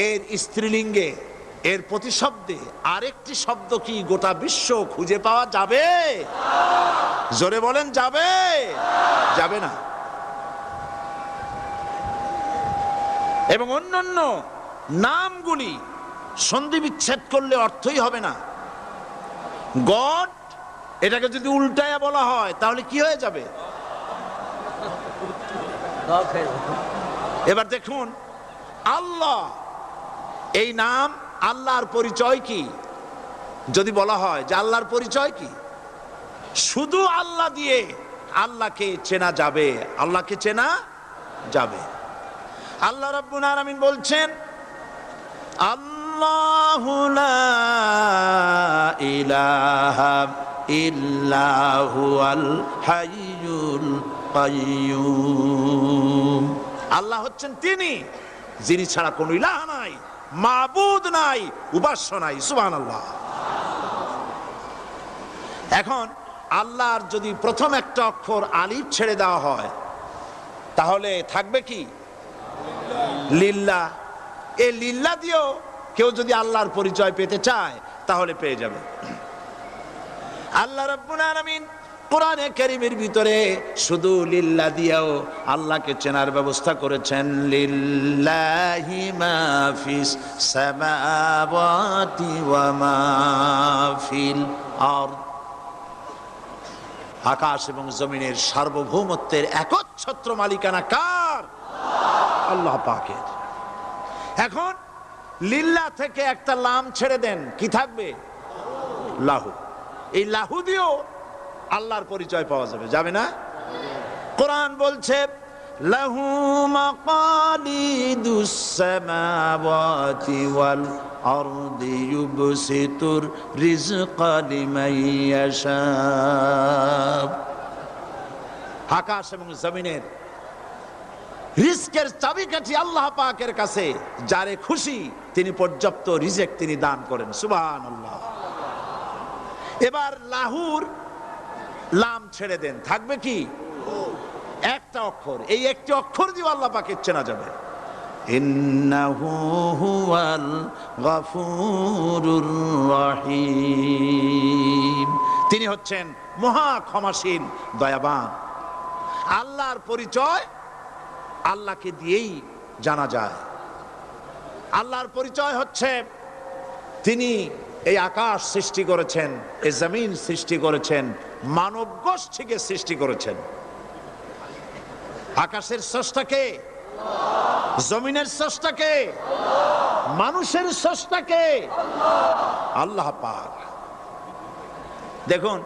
Speaker 1: এর স্ত্রীলিঙ্গে, এর প্রতিশব্দে আরেকটি শব্দ কি গোটা বিশ্ব খুঁজে পাওয়া যাবে? জোরে বলেন, যাবে? যাবে না। এবং অন্যান্য নামগুলি সন্ধি বিচ্ছেদ করলে অর্থই হবে না। গড, এটাকে যদি উল্টায়া বলা হয় তাহলে কি হয়ে যাবে? এবার দেখুন, আল্লাহ এই নাম, আল্লাহর পরিচয় কি? যদি বলা হয় যে আল্লাহর পরিচয় কি, শুধু আল্লাহ দিয়ে আল্লাহকে চেনা যাবে, আল্লাহকে চেনা যাবে। আল্লাহ রাব্বুল আলামিন বলছেন, আল্লাহু লা ইলাহা ইল্লা হুয়াল হাইয়ুল কাইয়্যুম। আল্লাহ হচ্ছেন তিনি যিনি ছাড়া কোনো ইলাহ নাই, মাবুদ নাই, উপাস্য নাই। সুবহানাল্লাহ। এখন আল্লাহর যদি প্রথম একটা অক্ষর আলিফ ছেড়ে দেওয়া হয় তাহলে থাকবে কি? লিল্লাহ। এই লিল্লাহ দিয়েও কেউ যদি আল্লাহর পরিচয় পেতে চায় তাহলে পেয়ে যাবে। আল্লাহ রাব্বুল আলামিন কোরআনে কারীমের ভিতরে শুধু লিল্লাহ দিয়েও আল্লাহকে চেনার ব্যবস্থা করেছেন। লিল্লাহি মা ফিস সামাওয়াতি ওয়া মা ফিল আরদ। আকাশ এবং জমিনের সার্বভৌমত্বের একচ্ছত্র মালিকানা কার? আল্লাহ পাকের। এখন লিল্লাহ থেকে একটা লাম ছেড়ে দেন, কি থাকবে? লাহু। এই লাহু দিয়েও আল্লাহর পরিচয় পাওয়া যাবে, যাবে না? কোরআন বলছে, লাহু মাকালিদুস সামাওয়াতি ওয়াল আরদি ইউবসিতুর রিজকা লিমান ইয়াশা। আকাশ এবং জমিনের রিজকের চাবিকাঠি আল্লাহ পাকের কাছে, যারে খুশি তিনি পর্যাপ্ত রিজেক তিনি দান করেন। সুবহানাল্লাহ। এবার লাহুর লাম ছেড়ে দেন, থাকবে কি একটা অক্ষর। এই একটি অক্ষর দিয়ে আল্লাহ পাকের চেনা যাবে। ইন্নাহু হুয়াল গফুরুর রহিম, তিনি হচ্ছেন মহা ক্ষমাশীল দয়াবান। আল্লাহর পরিচয় আল্লাহকে দিয়েই জানা যায়। আল্লাহর পরিচয় হচ্ছে তিনি এই আকাশ সৃষ্টি করেছেন, এই জমিন সৃষ্টি করেছেন, মানব গোষ্ঠীকে সৃষ্টি করেছেন। আকাশের স্রষ্টাকে, জমিনের স্রষ্টাকে, মানুষের স্রষ্টাকে আল্লাহ পাক। দেখুন,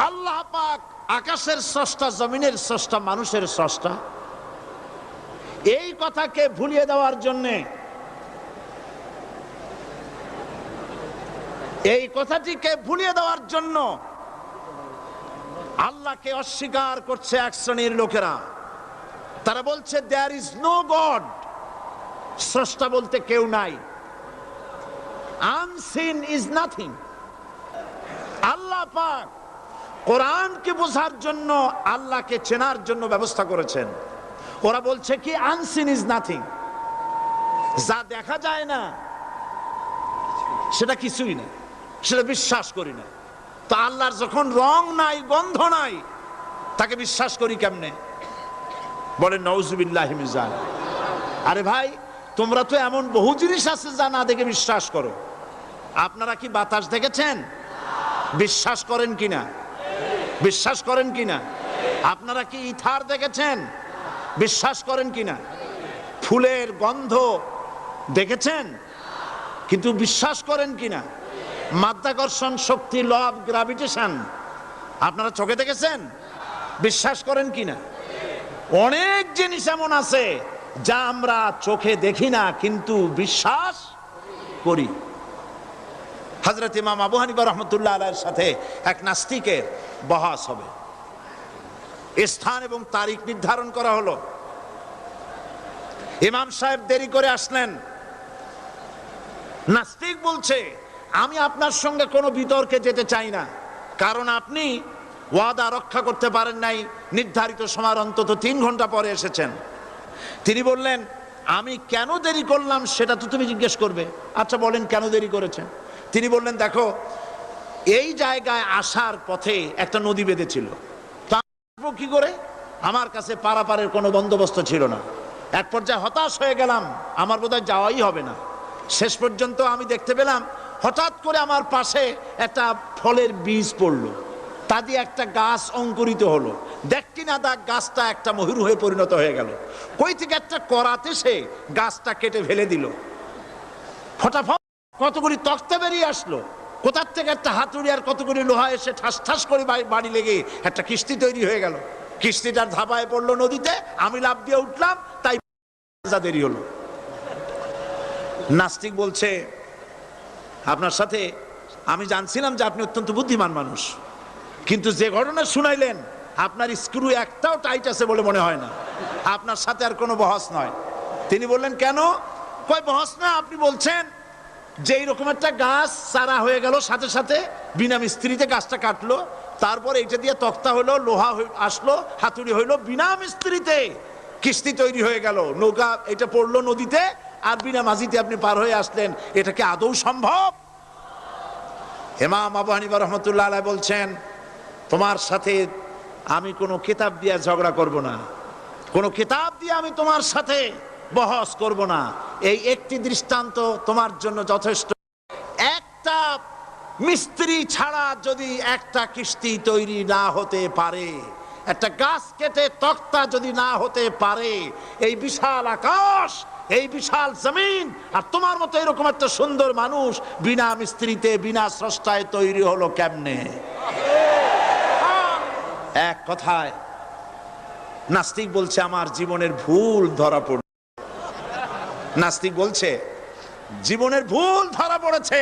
Speaker 1: আল্লাহ পাক আকাশের স্রষ্টা, জমিনের স্রষ্টা, মানুষের স্রষ্টা, এই কথাকে ভুলিয়ে দেওয়ার জন্যে, এই কথাটিকে ভুলিয়ে দেওয়ার জন্য আল্লাহকে অস্বীকার করছে এক শ্রেণীর লোকেরা। তারা বলছে দেয়ার ইজ নো গড, স্রষ্টা বলতে কেউ নাই, আনসিন ইজ নাথিং। আল্লাহ পাক কোরআনকে বোঝার জন্য, আল্লাহকে চেনার জন্য ব্যবস্থা করেছেন। ওরা বলছে কি আনসিন ইজ নাথিং, যা দেখা যায় না সেটা কিছুই না, সেটা বিশ্বাস করি না। তো আল্লাহর যখন রং নাই, গন্ধ নাই, তাকে বিশ্বাস করি কেমনে? বলে নাউজুবিল্লাহি মিন যালিক। আরে ভাই, তোমরা তো এমন বহু জিনিস আছে যা না দেখে বিশ্বাস করো। আপনারা কি বাতাস দেখেছেন? বিশ্বাস করেন কিনা? বিশ্বাস করেন কিনা? আপনারা কি ইথার দেখেছেন? বিশ্বাস করেন কিনা? ফুলের গন্ধ দেখেছেন কিন্তু বিশ্বাস করেন কিনা? মাধ্যাকর্ষণ শক্তি, ল অফ গ্রাভিটেশন আপনারা চোখে দেখেছেন? বিশ্বাস করেন কিনা? অনেক জিনিস এমন আছে যা আমরা চোখে দেখি না কিন্তু বিশ্বাস করি। হযরত ইমাম আবু হানিফা রাহমাতুল্লাহ আলাইহির সাথে এক নাস্তিকের বহস হবে। স্থান এবং তারিখ নির্ধারণ করা হলো। ইমাম সাহেব দেরি করে আসলেন। নাস্তিক বলছে, আমি আপনার সঙ্গে কোনো বিতর্কে যেতে চাই না, কারণ আপনি ওয়াদা রক্ষা করতে পারেন নাই, নির্ধারিত সময় অন্তত 3 ঘন্টা পরে এসেছেন। তিনি বললেন, আমি কেন দেরি করলাম সেটা তো তুমি জিজ্ঞেস করবে। আচ্ছা বলেন কেন দেরি করেছেন? তিনি বললেন, দেখো, এই জায়গায় আসার পথে একটা নদী বেঁধেছিল, তা আসবো কি করে? আমার কাছে পারাপারের কোনো বন্দোবস্ত ছিল না। এক পর্যায়ে হতাশ হয়ে গেলাম, আমার বোধহয় যাওয়াই হবে না। শেষ পর্যন্ত আমি দেখতে পেলাম হঠাৎ করে আমার পাশে একটা ফলের বীজ পড়লো, তা দিয়ে একটা গাছ অঙ্কুরিত হলো। দেখছি না দেখ গাছটা একটা ময়ূর হয়ে পরিণত হয়ে গেল। কই থেকে একটা করাতে সে গাছটা কেটে ফেলে দিল। ফটাফট কতগুলি তক্তা বেরিয়ে আসলো, কোথার থেকে একটা হাতুড়ি আর কতগুলি লোহা এসে ঠাস ঠাস করে বাড়ি লেগে একটা কিস্তি তৈরি হয়ে গেল। কিস্তিটার ধাপায় পড়লো নদীতে, আমি লাফ দিয়ে উঠলাম, তাই দেরি হলো। নাস্তিক বলছে, আপনার সাথে আমি জানছিলাম যে আপনি অত্যন্ত বুদ্ধিমান মানুষ, কিন্তু যে ঘটনা শুনাইলেন আপনার স্ক্রু একটাও টাইট আছে বলে মনে হয় না, আপনার সাথে আর কোনো বহস নয়। তিনি বললেন, কেন? কয় বহস না, আপনি বলছেন যে এইরকম একটা গাছ চারা হয়ে গেল, সাথে সাথে বিনা মিস্ত্রিতে গাছটা কাটলো, তারপর এইটা দিয়ে তক্তা হলো, লোহা আসলো, হাতুড়ি হইলো, বিনা মিস্ত্রিতে কিস্তি তৈরি হয়ে গেল, নৌকা এটা পড়লো নদীতে, আর বিনা মাঝিতে আপনি পার হয়ে আসলেন। এটা কি আদৌ সম্ভব? ইমাম আবু হানিফা রাহমাতুল্লাহ আলাইহি বলছেন, তোমার সাথে আমি কোনো কিতাব দিয়ে ঝগড়া করব না, কোনো কিতাব দিয়ে আমি তোমার সাথে বহস করব না। এই একটি দৃষ্টান্ত তোমার জন্য যথেষ্ট। একটা মিস্ত্রি ছাড়া যদি একটা কিস্তি তৈরি না হতে পারে, একটা গাছ কেটে তক্তা যদি না হতে পারে, এই বিশাল আকাশ, এই বিশাল জমিন, আর তোমার মতো এরকম একটা সুন্দর মানুষ বিনা মিস্ত্রিতে, বিনা স্রষ্টায় তৈরি হলো কেমনে? এক কথায় নাস্তিক বলছে আমার জীবনের ভুল ধরা পড়ল। নাস্তিক বলছে জীবনের ভুল ধরা পড়েছে,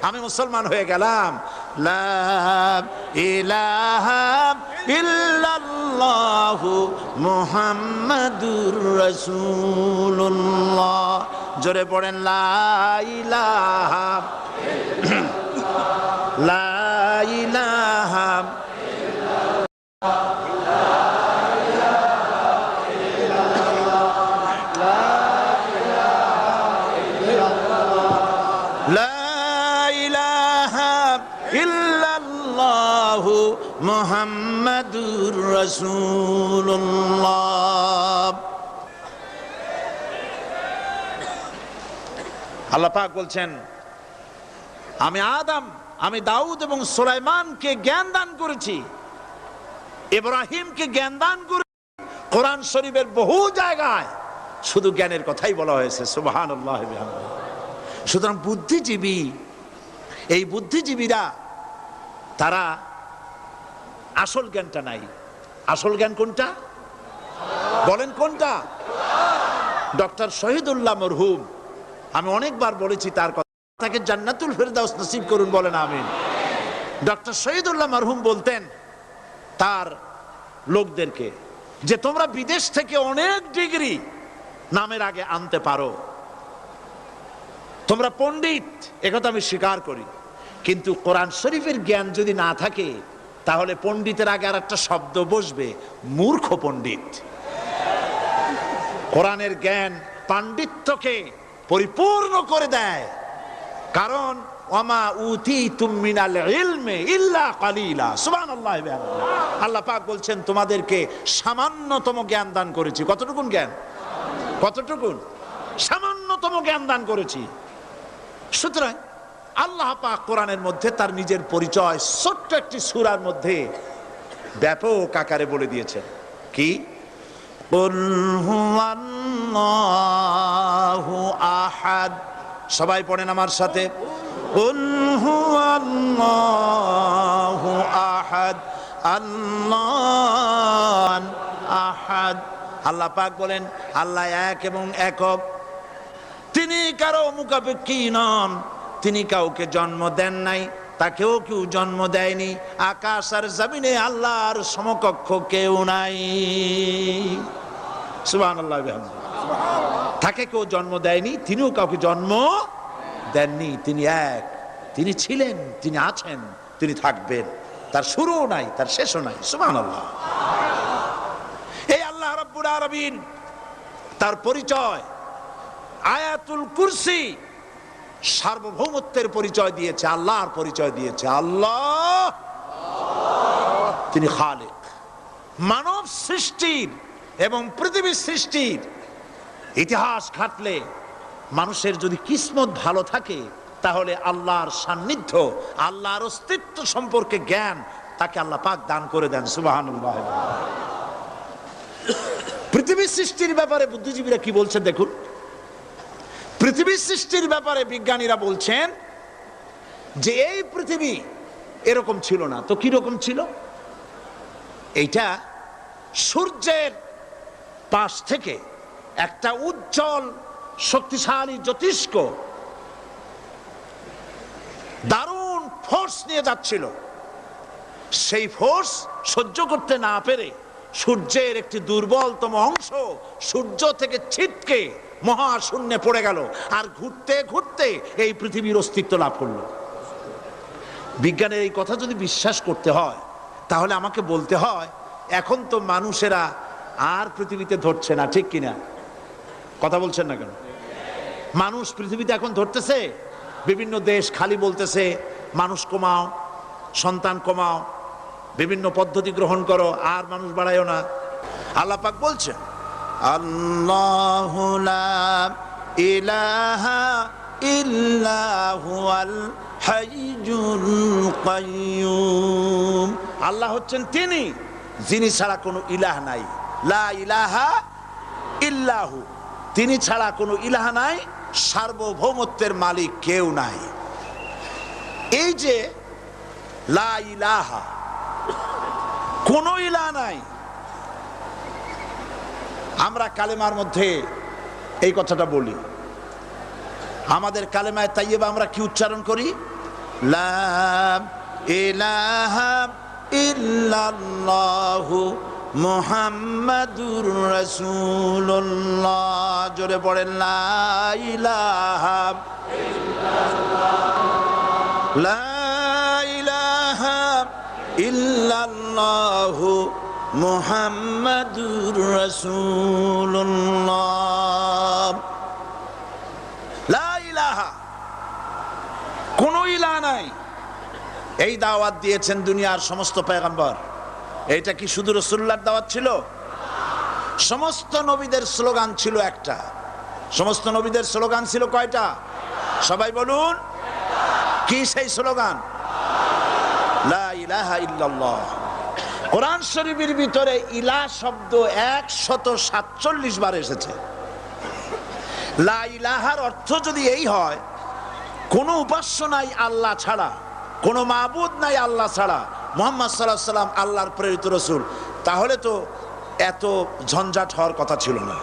Speaker 1: আমি মুসলমান হয়ে গেলাম। লা ইলাহা ইল্লাল্লাহু মুহাম্মাদুর রাসূলুল্লাহ। জোরে পড়েন লা ইলাহা লা ইলাহা মুহাম্মাদুর রাসূলুল্লাহ। আল্লাহ পাক বলছেন আমি আদম, আমি দাউদ এবং সুলাইমানকে জ্ঞান দান করেছি, ইব্রাহিমকে জ্ঞান দান করেছি। কোরআন শরীফের বহু জায়গায় শুধু জ্ঞানের কথাই বলা হয়েছে। সুবহানাল্লাহ। সুতরাং বুদ্ধিজীবী, এই বুদ্ধিজীবীরা তারা আসল জ্ঞানটা নাই। আসল জ্ঞান কোনটা বলেন? কোনটা? ডক্টর শহীদুল্লাহ মরহুম, আমি অনেকবার বলেছি তার কথা, তাকে জান্নাতুল ফেরদাউস নসিব করুন, বলেন আমিন। ডক্টর শহীদুল্লাহ মরহুম বলতেন তার লোকদেরকে যে তোমরা বিদেশ থেকে অনেক ডিগ্রি নামের আগে আনতে পারো, তোমরা পণ্ডিত, একথা আমি স্বীকার করি, কিন্তু কোরআন শরীফের জ্ঞান যদি না থাকে তাহলে পণ্ডিতের আগে আর একটা শব্দ বসবে, মূর্খ পণ্ডিত। কোরআনের জ্ঞান পাণ্ডিত্যকে পরিপূর্ণ করে দেয়, কারণ ওয়ামা উতীতুম মিনাল ইলমি ইল্লা কালিলা। সুবহানাল্লাহ। আল্লাহ পাক বলছেন তোমাদেরকে সামান্যতম জ্ঞান দান করেছি। কতটুকুন জ্ঞান? কতটুকুন? সামান্যতম জ্ঞান দান করেছি। সুতরাং আল্লাহ পাক কোরআনের মধ্যে তার নিজের পরিচয় ছোট্ট একটি সূরার মধ্যে ব্যাপক আকারে বলে দিয়েছেন। কি? কুল হুয়াল্লাহু আহাদ। সবাই পড়েন আমার সাথে, কুল হুয়াল্লাহু আহাদ আল্লাহ আহাদ। আল্লাহ পাক বলেন আল্লাহ এক এবং একক, তিনি কারো মুখাপেক্ষী নন, তিনি কাউকে জন্ম দেন নাই, তাকেও কেউ জন্ম দেয়নি, আকাশ আর জমিনে আল্লাহর সমকক্ষ কেউ নাই। সুবহানাল্লাহ। তাকে কেউ জন্ম দেয়নি, তিনিও কাউকে জন্ম দেননি। তিনি এক, তিনি ছিলেন, তিনি আছেন, তিনি থাকবেন, তার শুরুও নাই, তার শেষও নাই। সুবহানাল্লাহ। এই আল্লাহ রাব্বুল আলামিন তার পরিচয় আয়াতুল কুরসি সার্বভৌমত্বের পরিচয় দিয়েছে, আল্লাহর পরিচয় দিয়েছে। আল্লাহ তিনি খালিক। মানব সৃষ্টির এবং পৃথিবীর সৃষ্টির ইতিহাস ঘাটলে মানুষের যদি কিসমত ভালো থাকে তাহলে আল্লাহর সান্নিধ্য, আল্লাহর অস্তিত্ব সম্পর্কে জ্ঞান তাকে আল্লাহ পাক দান করে দেন। সুবহানাল্লাহ। পৃথিবীর সৃষ্টির ব্যাপারে বুদ্ধিজীবীরা কি বলছেন দেখুন। পৃথিবীর সৃষ্টির ব্যাপারে বিজ্ঞানীরা বলছেন যে এই পৃথিবী এরকম ছিল না, তো কি রকম ছিল? এইটা সূর্যের পাশ থেকে একটা উজ্জ্বল শক্তিশালী জ্যোতিষ্ক দারুণ ফোর্স নিয়ে যাচ্ছিল। সেই ফোর্স সহ্য করতে না পেরে সূর্যের একটি দুর্বলতম অংশ সূর্য থেকে ছিটকে মহাশূন্যে পড়ে গেল, আর ঘুরতে ঘুরতে এই পৃথিবীর অস্তিত্ব লাভ করলো। বিজ্ঞানের এই কথা যদি বিশ্বাস করতে হয় তাহলে আমাকে বলতে হয় এখন তো মানুষেরা আর পৃথিবীতে ধরছে না, ঠিক কিনা? কথা বলছেন না কেন? মানুষ পৃথিবীতে এখন ধরতেছে, বিভিন্ন দেশ খালি বলতেছে মানুষ কমাও, সন্তান কমাও, বিভিন্ন পদ্ধতি গ্রহণ করো, আর মানুষ বাড়ায়ও না। আল্লাহ পাক বলছেন আল্লাহু লা ইলাহা ইল্লা হুয়াল হাইয়ুল কাইয়্যুম। আল্লাহ হচ্ছেন তিনি যিনি ছাড়া কোনো ইলাহ নাই। লা ইলাহা ইল্লাহু, তিনি ছাড়া কোনো ইলাহ নাই, সার্বভৌমত্বের মালিক কেউ নাই। এই যে লা ইলাহা, কোনো ইলাহ নাই, আমরা কালেমার মধ্যে এই কথাটা বলি, আমাদের কালেমায় তাইয়্যিবা আমরা কি উচ্চারণ করি? লা ইলাহা ইল্লাল্লাহু মুহাম্মাদুর রাসূলুল্লাহ। জোরে পড়েন, লা ইলাহা লা ইলাহা ইল্লাল্লাহু মুহাম্মাদুর রাসূলুল্লাহ। লা ইলাহা, কোন ইলাহ নাই, এই দাওয়াত দিয়েছেন দুনিয়ার সমস্ত পয়গম্বর। এটা কি শুধু রাসূলুল্লাহর দাওয়াত ছিল? সমস্ত নবীদের স্লোগান ছিল একটা। সমস্ত নবীদের স্লোগান ছিল কয়টা? সবাই বলুন, কি সেই স্লোগান? লা ইলাহা ইল্লাল্লাহ। কোরআন শরীফের ভিতরে ইলাহ শব্দ 147 বার এসেছে। লা ইলাহার অর্থ যদি এই হয়, কোনো উপাস্য নাই আল্লাহ ছাড়া, কোনো মাবুদ নাই আল্লাহ ছাড়া, মুহাম্মদ সাল্লাল্লাহু আলাইহি ওয়াসাল্লাম আল্লাহর প্রেরিত রাসূল, তাহলে তো এত ঝঞ্ঝাট হওয়ার কথা ছিল না।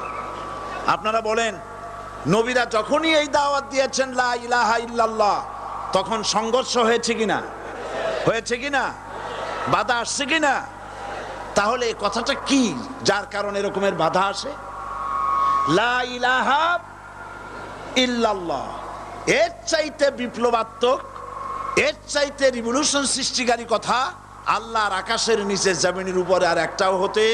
Speaker 1: আপনারা বলেন, নবীরা যখনই এই দাওয়াত দিয়েছেন লা ইলাহা ইল্লাল্লাহ, তখন সংঘর্ষ হয়েছে কিনা? হয়েছে কিনা? বাধা আসছে কিনা? তাহলে এই কথাটা কি, যার কারণে এরকমের বাধা আসে? লা ইলাহা ইল্লাল্লাহ, এর চাইতে বিপ্লবাত্মক, এর চাইতে রিভলিউশন সৃষ্টিকারী কথা আল্লাহর আকাশের নিচে জমিনের উপরে আর একটাও হতে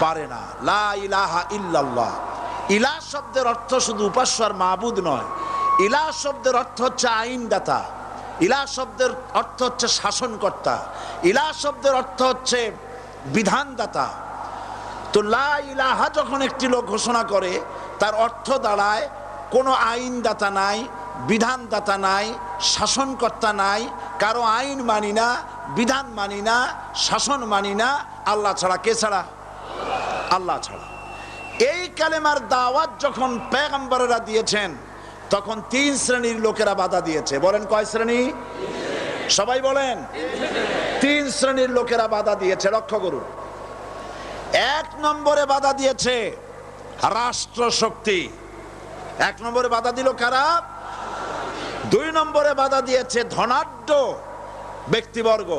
Speaker 1: পারে না। লা ইলাহা ইল্লাল্লাহ। ইলাহ শব্দের অর্থ শুধু উপাস্য আর মাবুদ নয়। ইলাহ শব্দের অর্থ হচ্ছে আইনদাতা, ইলাহ শব্দের অর্থ হচ্ছে শাসনকর্তা, ইলাহ শব্দের অর্থ হচ্ছে বিধানদাতা। তো লা ইলাহা যখন একটি লোক ঘোষণা করে, তার অর্থ দাঁড়ায় কোনো আইনদাতা নাই, বিধানদাতা নাই, শাসনকর্তা নাই, কারো আইন মানি না, বিধান মানি না, শাসন মানি না, আল্লাহ ছাড়া। কে ছাড়া? আল্লাহ ছাড়া। এই কালেমার দাওয়াত যখন পয়গম্বরেরা দিয়েছেন, তখন 3 শ্রেণীর লোকেরা বাধা দিয়েছে। বলেন কয় শ্রেণী? সবাই বলেন। 3 শ্রেণীর লোকেরা বাধা দিয়েছে। লক্ষ্য করুন। 1 নম্বরে বাধা দিয়েছে রাষ্ট্রশক্তি। 1 নম্বরে বাধা দিল কারা? 2 নম্বরে বাধা দিয়েছে ধনাঢ্য ব্যক্তিবর্গ।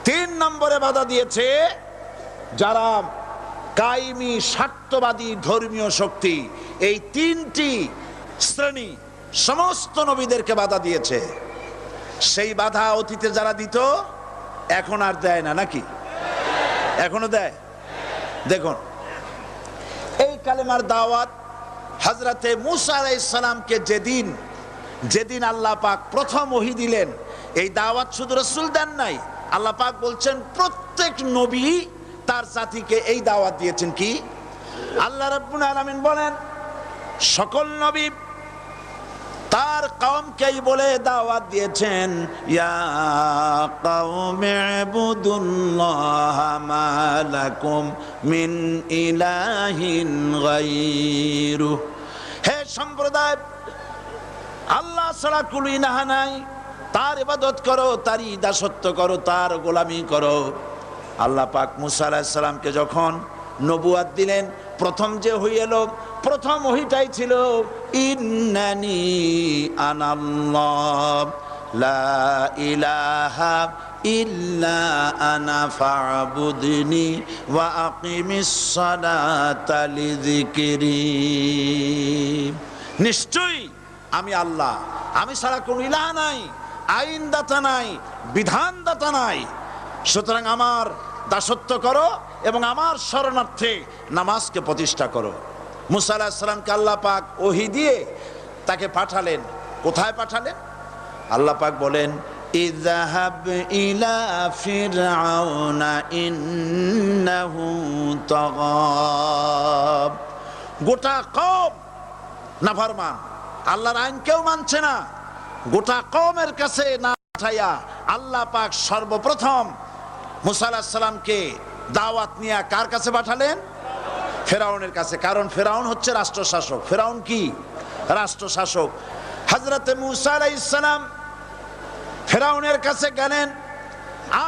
Speaker 1: 3 নম্বরে বাধা দিয়েছে যারা কায়েমি স্বার্থবাদী ধর্মীয় শক্তি। এই 3টি শ্রেণী সমস্ত নবীদেরকে বাধা দিয়েছে। সেই বাধা অতীতে যারা দিত, এখন আর দেয় না নাকি? এখনো দেয়। দেখুন, এই কালেমার দাওয়াত হযরতে মূসা আলাইহিস সালামকে যেদিন আল্লাহ পাক প্রথম ওহী দিলেন, এই দাওয়াত শুধু রাসূল দেন নাই, আল্লাহ পাক বলছেন প্রত্যেক নবী তার জাতিকে এই দাওয়াত দিয়েছেন। কি? আল্লাহ রাব্বুল আলামিন বলেন, সকল নবী তার কওমকেই বলে দাওয়াত দিয়েছেন, ইয়া কওমি ইবুদুল্লাহা মা লাকুম মিন ইলাহিন গায়রু। হে সম্প্রদায়, আল্লাহ ছাড়া কোনো ইলাহ নাই, তার ইবাদত করো, তারই দাসত্ব করো, তার গোলামি করো। আল্লাহ পাক মূসা আলাইহিস সালামকে যখন নবুয়াত দিলেন, প্রথম যে ওহী এলো, প্রথম ওহীটাই ছিল ইন্নানি আনাল্লাহ লা ইলাহা ইল্লা আনা ফা'বুদনি ওয়া আকিমিস সালাতা লিযিকরি। নিশ্চয়ই আমি আল্লাহ, আমি ছাড়া কোনো ইলাহ নাই, আইনদাতা নাই, বিধানদাতা নাই, সুতরাং আমার দাসত্ব করো এবং আমার শরণার্থে নামাজকে প্রতিষ্ঠা করো। মূসা আলাইহিস সালামকে আল্লাহ পাক ওহী দিয়ে তাকে পাঠালেন। কোথায় পাঠালেন? আল্লাহ পাক বলেন, ইযহাব ইলা ফিরআউনা ইন্নাহু তাগা। গোটা কওম নাফরমান, আল্লাহর আইন কেউ মানছে না। গোটা কওমের কাছে না পাঠাইয়া আল্লাহ পাক সর্বপ্রথম মূসা আলাইহিস সালামকে দাওয়াত নিয়ে কার কাছে পাঠালেন? ফেরাউনের কাছে। কারণ ফেরাউন হচ্ছে রাষ্ট্রশাসক। ফেরাউন কি? রাষ্ট্রশাসক। হযরতে মূসা আলাইহিস সালাম ফেরাউনের কাছে গেলেন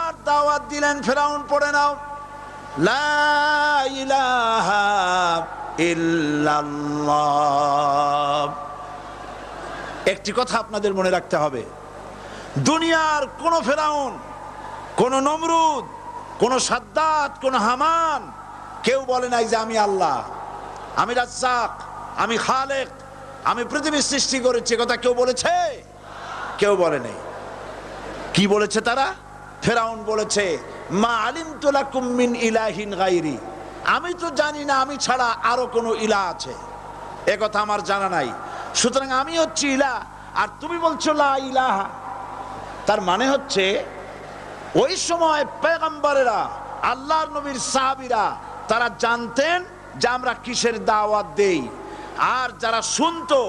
Speaker 1: আর দাওয়াত দিলেন, ফেরাউন পড়ে নাও। লা ইলাহা ইল্লাল্লাহ। একটি কথা আপনাদের মনে রাখতে হবে, দুনিয়ার কোন ফেরাউন, কোন নমরুদ, কোন সাদ্দাত, কোন হামান কেউ বলে নাই যে আমি আল্লাহ, আমি রাজ্জাক, আমি খালেক, আমি পৃথিবীর সৃষ্টি করেছি। কথা কেউ বলেছে? কেউ বলে নাই। কি বলেছে তারা? ফেরাউন বলেছে মা আলিমতু লাকুম মিন ইলাহিন গায়রি, আমি তো জানি না আমি ছাড়া আরো কোনো ইলাহ আছে, এ কথা আমার জানা নাই, সুতরাং আমি হচ্ছি ইলাহ, আর তুমি বলছো লা ইলাহা। তার মানে হচ্ছে ওই সময় পয়গম্বরেরা, আল্লাহর নবীর সাহাবীরা তারা জানতেন যে আমরা কিসের দাওয়াত দেই, আর যারা শুনতো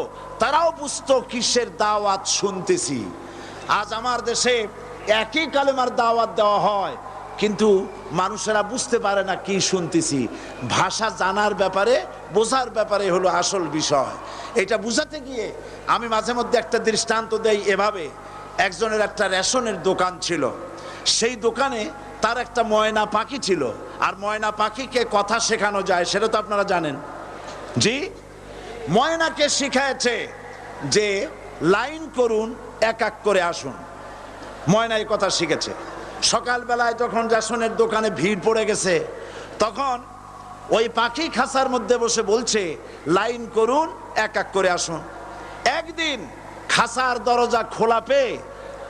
Speaker 1: তারাও বুঝতো কিসের দাওয়াত শুনতেছি। আজ আমার দেশে একই কালেমার দাওয়াত দেওয়া হয়, কিন্তু মানুষেরা বুঝতে পারে না কি শুনতেছি। ভাষা জানার ব্যাপারে, বোঝার ব্যাপারে হলো আসল বিষয়। এটা বুঝাতে গিয়ে আমি মাঝে মধ্যে একটা দৃষ্টান্ত দেই এভাবে। একজনের একটা রেশনের দোকান ছিল, সেই দোকানে তার একটা ময়না পাখি ছিল, আর ময়না পাখিকে কথা শেখানো যায় সেটা তো আপনারা জানেন। জি, ময়নাকে শিখায়েছে যে লাইন করুন, এক এক করে আসুন। ময়না এই কথা শিখেছে। সকালবেলায় যখন রেশনের দোকানে ভিড় পড়ে গেছে, তখন ওই পাখি খাঁচার মধ্যে বসে বলছে লাইন করুন, এক এক করে আসুন। একদিন খাঁচার দরজা খোলা পেয়ে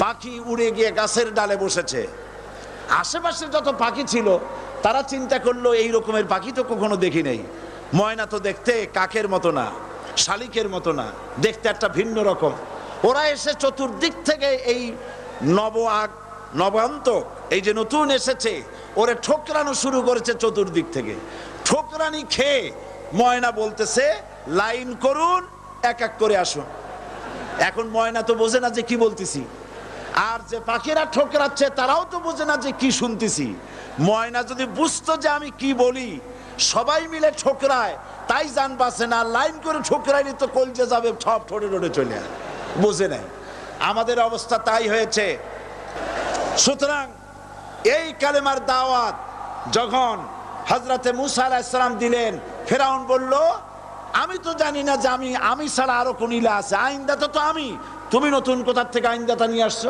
Speaker 1: পাখি উড়ে গিয়ে গাছের ডালে বসেছে। আশেপাশে যত পাখি ছিল তারা চিন্তা করলো এই রকমের পাখি তো কখনো দেখি নাই। ময়না তো দেখতে কাকের মতো না, শালিকের মতো না, দেখতে একটা ভিন্ন রকম। ওরা এসে চতুর্দিক থেকে এই নবান্তক, এই যে নতুন এসেছে, ওরে ঠোকরানো শুরু করেছে চতুর্দিক থেকে। ঠোকরানি খেয়ে ময়না বলতেছে লাইন করুন, এক এক করে আসুন। এখন ময়না তো বোঝে না যে কি বলতেছি, আর যে পাখিরা ঠোকরাচ্ছে তারাও তো বোঝে না যে কি শুনতেছি। ময়না যদি বুঝতো যে আমি কি বলি, সবাই মিলে ঠোকরায়, তাই জান বাসে না। লাইন করে ঠোকরাইলে তো কলজে যাবে, সব ঠোঁটে ঠোঁটে চলে আসে, বোঝে নাই। আমাদের অবস্থা তাই হয়েছে। সুতরাং এই কালেমার দাওয়াত যখন হযরতে মুসা আলাইহিস সালাম দিলেন, ফেরাউন বলল আমি তো জানি না যে আমি ছাড়া আরো কোন ইলাহ আছে, আইনদাতা তো আমি, তুমি নতুন কোথা থেকে আইনদাতা নিয়ে আসছো?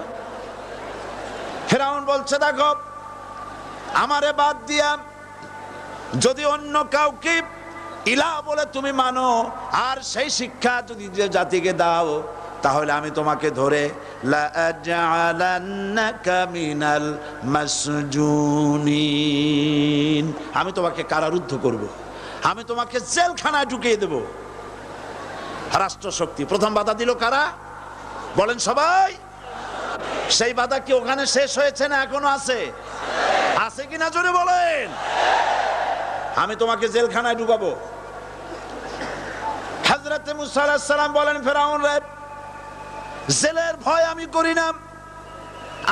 Speaker 1: ফেরাউন বলছে দেখো, আমারে বাদ দিয়া যদি অন্য কাউকে ইলাহ বলে তুমি মানো, আর সেই শিক্ষা যদি যে জাতিকে দাও, তাহলে আমি তোমাকে ধরে লাআজআলান্নাকা মিনাল মাসজুনিন, আমি তোমাকে কারারুদ্ধ করব, আমি তোমাকে জেলখানায় ঢুকিয়ে দেব। রাষ্ট্রশক্তি প্রথম বাধা দিল কারা? বলেন সবাই। সেই বাধা কি ওখানে শেষ হয়েছে না এখনো আছে? আছে কিনা জোরে বলেন। আমি তোমাকে জেলখানায় ঢুকাবো। হযরতে মুসা আলাইহিস সালাম বলেন ফেরাউন রে, জেলের ভয় আমি করি না,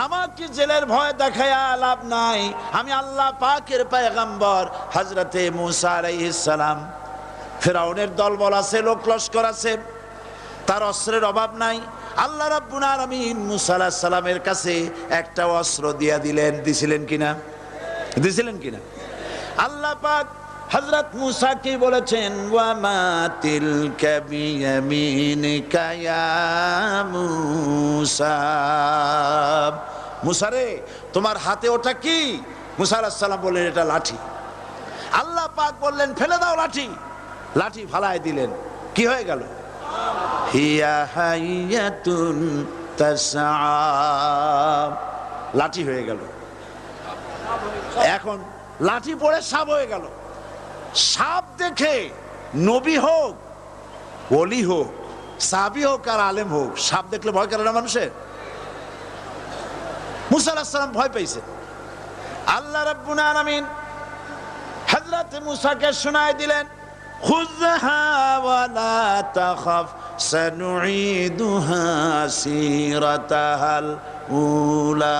Speaker 1: আমাকে জেলের ভয় দেখায়া লাভ নাই। আমি আল্লাহ পাকের পয়গম্বর হযরতে মুসা আলাইহিস সালাম। ফেরাউনের দলবল আছে, লোক লস্কর আছে, তার অস্ত্রের অভাব নাই। আল্লাহ রাব্বুল আলামিন মুসা আলাইহিস সালামের কাছে একটা অস্ত্র দিয়া দিলেন। দিছিলেন কিনা? দিছিলেন কিনা? আল্লাহ পাক হযরত মুসা কি বলেছেন, ওয়া মা তিলকা বিয়ামিনিকা ইয়া মুসা, মুসা রে তোমার হাতে ওটা কি? মুসা আলাইহিস সালাম বললেন এটা লাঠি। আল্লাহ পাক বললেন ফেলে দাও লাঠি। লাঠি ফালায় দিলেন, কি হয়ে গেল? হিয়া হাইয়াতুন তাসআ, লাঠি হয়ে গেল। এখন লাঠি পড়ে সাপ হয়ে গেল। সাপ দেখে নবী হোক, ওলি হোক, সাহাবী হোক আর আলেম হোক, সাপ দেখলে ভয় করে না মানুষের? মুসা আলাইহিস সালাম ভয় পাইছে। আল্লাহ রাব্বুল আলামিন হযরত মুসাকে শোনায় দিলেন, খুযহা ওয়া লা তাখাফ সানুঈদুহা সিরাতাহাল উলা,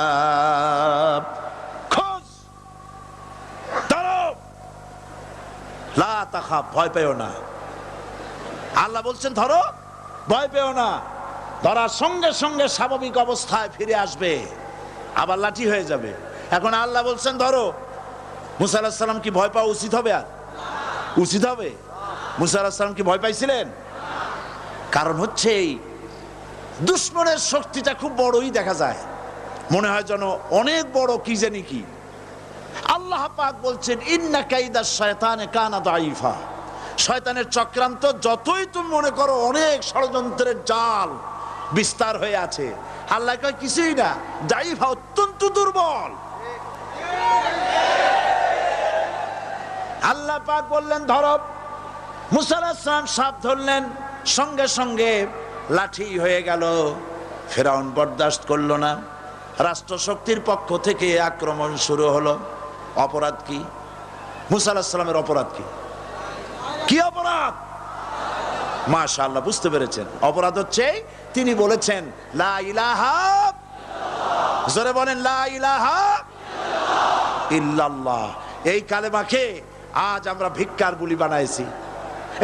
Speaker 1: লা তাখাফ, ভয় পেও না। আল্লাহ বলছেন ধরো, ভয় পেও না। ধরার সঙ্গে সঙ্গে স্বাভাবিক অবস্থায় ফিরে আসবে, আবার লাঠি হয়ে যাবে। এখন আল্লাহ বলছেন ধরো, মুসা আলাইহিস সালাম কি ভয় পাওয়া উচিত হবে? আর উচিত হবে? মুসা আলাইহিস সালাম কি ভয় পাইছিলেন? কারণ হচ্ছে এই দুশমনের শক্তিটা খুব বড়ই দেখা যায়, মনে হয় যেন অনেক বড় কি জানি কি। আল্লাহ পাক বলছেন ইন্না কাইদাশ শায়তানে কানা দাঈফা, শয়তানের চক্রান্ত যতই তুমি মনে করো অনেক ষড়যন্ত্রের জাল বিস্তার হয়ে আছে, আল্লাহ কয় কিছুই না, দাঈফা অত্যন্ত দুর্বল। আল্লাহ পাক বললেন ধরো। মুসা আলাইহিস সালাম সাপ ধরলেন, সঙ্গে সঙ্গে লাঠি হয়ে গেল। ফেরাউন বরদাস্ত করলো না, রাষ্ট্রশক্তির পক্ষ থেকে আক্রমণ শুরু হলো। অপরাধ কি? মুসা আলাইহিস সালামের অপরাধ কি? কি অপরাধ? মাশাআল্লাহ, বুঝতে পেরেছেন। অপরাধ হচ্ছে তিনি বলেছেন লা ইলাহা, জোরে বলেন লা ইলাহা ইল্লাল্লাহ। এই কালেমাকে আজ আমরা ভিক্ষার বুলি বানাইছি।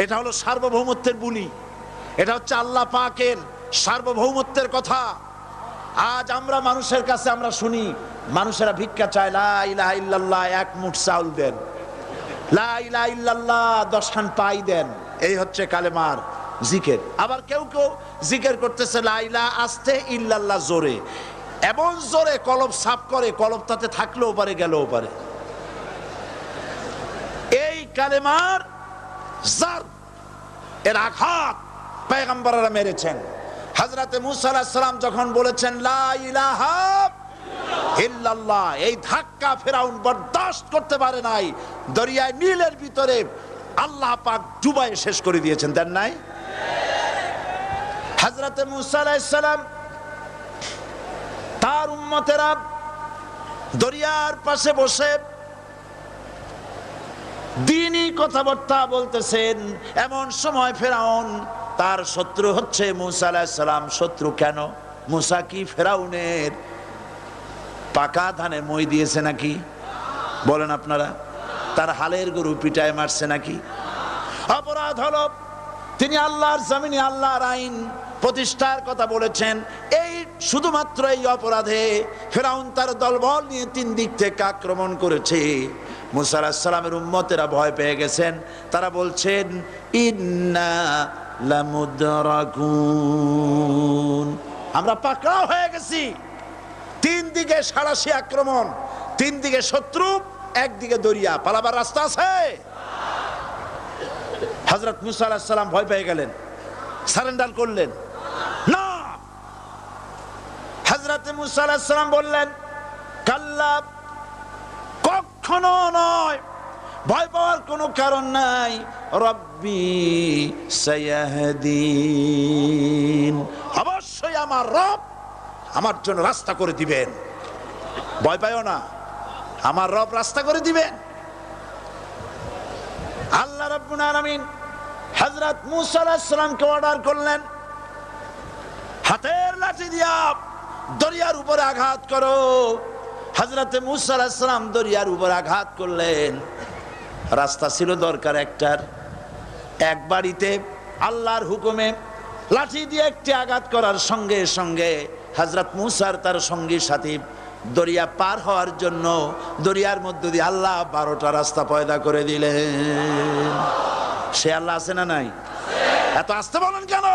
Speaker 1: এটা হলো সার্বভৌমত্বের বুলি, এটা হচ্ছে আল্লাহ পাকের সার্বভৌমত্বের কথা। আজ আমরা মানুষের কাছে আমরা শুনি, মানুষেরা ভিক্ষা চায়, লা ইলাহা ইল্লাল্লাহ, এক মুঠ চাউল দেন, লা ইলাহা ইল্লাল্লাহ 10 খান পাই দেন। এই হচ্ছে কালেমার জিকির। আবার কেউ কেউ জিকির করতেছে লা ইলাহা আস্তে, ইল্লাল্লাহ জোরে, এমন জোরে কলব সাফ করে, কলব তাতে থাকলেও পারে গেলেও পারে। এই কালেমার জার, এর আঘাত পয়গম্বররা মেরেছেন। হযরতে মুসা আলাইহিস সালাম যখন বলেছেন লা ইলাহা ইল্লাল্লাহ, এই ধাক্কা ফেরাউন বরদাস্ত করতে পারে নাই। দরিয়ায় নীলের ভিতরে আল্লাহ পাক ডুবাইয়ে শেষ করে দিয়েছেন, দেন নাই? হযরতে মুসা আলাইহিস সালাম তার উম্মতেরা দরিয়ার পাশে বসে দ্বীনি কথাবার্তা বলতেছেন। এমন সময় ফেরাউন, তার শত্রু হচ্ছে মুসা আলাইহিস সালাম। শত্রু কেন? মুসা কি ফেরাউনের পাকা ধানে মই দিয়েছে নাকি? বলেন আপনারা। তার হালের গরু পিটায় মারছে নাকি? অপরাধ হলো তিনি আল্লাহর জমিনে আল্লাহর আইন প্রতিষ্ঠার কথা বলেছেন। এই শুধুমাত্র এই অপরাধে ফেরাউন তার দলবল নিয়ে 3 দিক থেকে আক্রমণ করেছে। মুসা আলাইহিস সালামের উম্মতেরা ভয় পেয়ে গেছেন। তারা বলছেন ইন্না লামুদরাকুন, আমরা পাকড়াও হয়ে গেছি। 3 দিকে সাড়াশি আক্রমণ, 3 দিকে শত্রু, একদিকে দরিয়া, পালাবার রাস্তা আছে? হযরত মুসা আলাইহিস সালাম ভয় পেয়ে গেলেন, সারেন্ডার করলেন না। হযরত মুসা আলাইহিস সালাম বললেন কাল্লা, কখনো নয়, ভয় পাওয়ার কোনো কারণ নাই। রব্বি সায়াহদিন, অবশ্যই আমার রব আমার জন্য রাস্তা করে দিবেন। ভয় পাইও না, আমার রব রাস্তা করে দিবেন। আল্লাহ রাব্বুল আলামিন হযরত মুসা আলাইহিস সালামকে অর্ডার করলেন, হাতের লাঠি দিয়া দরিয়ার উপরে আঘাত করো। হযরতে মুসা আলাইহিস সালাম দরিয়ার উপর আঘাত করলেন। রাস্তা ছিল দরকার একটার, এক বাড়িতে আল্লাহর হুকুমে লাঠি দিয়ে একটি আঘাত করার সঙ্গে সঙ্গে হযরত মুসার তার সঙ্গী সাথী দরিয়া পার হওয়ার জন্য দরিয়ার মধ্য দিয়ে আল্লাহ 12টা রাস্তা পয়দা করে দিলেন। সে আল্লাহ আছে না নাই? এত আসতে বলেন কেন?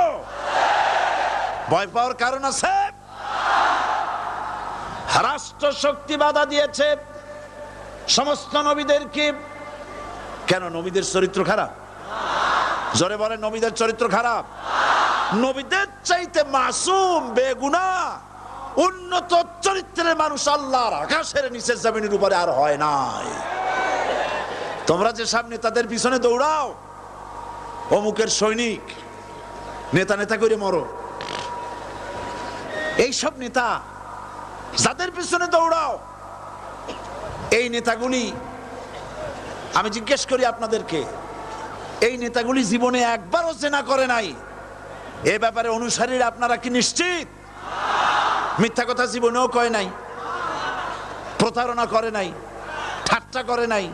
Speaker 1: ভয় পাওয়ার কারণ আছে? রাষ্ট্র শক্তি বাধা দিয়েছে সমস্ত নবীদেরকে। কেন? নবীদের চরিত্র খারাপ? জোরে বলেন, নবীদের চরিত্র খারাপ? নবীদের চাইতে মাসুম বেগুনাহ উন্নত চরিত্রের মানুষ আল্লাহর আকাশের নিচে জমিনের উপরে আর হয় নাই। তোমরা যে সব নেতাদের পিছনে দৌড়াও, অমুকের সৈনিক, নেতা নেতা করে মরো, এইসব নেতা যাদের পিছনে দৌড়াও, এই নেতাগুলি, আমি জিজ্ঞেস করি আপনাদেরকে, এই নেতাগুলি জীবনে একবারও জেনা করে নাই। এ ব্যাপারে অনুসারীরা আপনারা কি নিশ্চিত? মিথ্যা কথা জীবনেও কয় নাই, প্রতারণা করে নাই, ঠাট্টা করে নাই,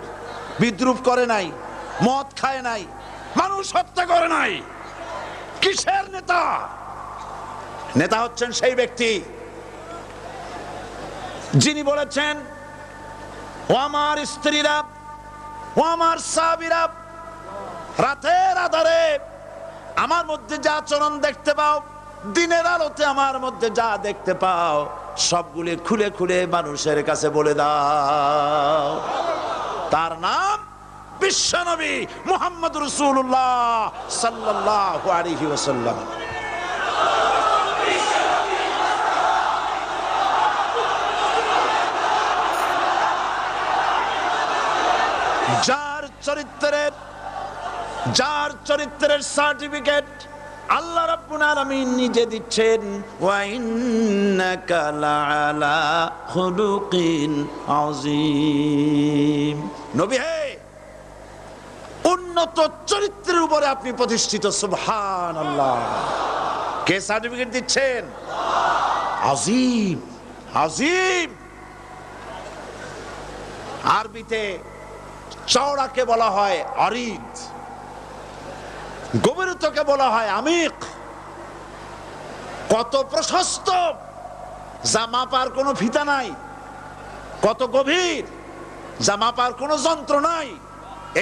Speaker 1: বিদ্রুপ করে নাই, মদ খায় নাই, মানুষ হত্যা করে নাই। কিসের নেতা? নেতা হচ্ছেন সেই ব্যক্তি যিনি বলেছেন, ও আমার স্ত্রীরা ও আমার সাহাবীরা, রাতের আধারে আমার মধ্যে যা আচরণ দেখতে পাও, দিনের আলোতে আমার মধ্যে যা দেখতে পাও, সবগুলি খুলে খুলে মানুষের কাছে বলে দাও। তার নাম বিশ্বনবী মুহাম্মদ রাসূলুল্লাহ সাল্লাল্লাহু আলাইহি ওয়াসাল্লাম। যার চরিত্রের সার্টিফিকেট আল্লাহ রাব্বুল আলামিন নিজে দিচ্ছেন, ওয়া ইন্নাকা লাআলা খুলুকিন আযীম। নবী হে, উন্নত চরিত্রের উপরে আপনি প্রতিষ্ঠিত। সুবহানাল্লাহ। কে সার্টিফিকেট দিচ্ছেন? আযীম, আযীম। আরবিতে চওড়াকে বলা হয় আরিদ, গভীরতাকে বলা হয় আমিক। কত প্রশস্ত, যা মাপার কোনো ফিতা নাই, কত গভীর, যা মাপার কোনো যন্ত্র নাই,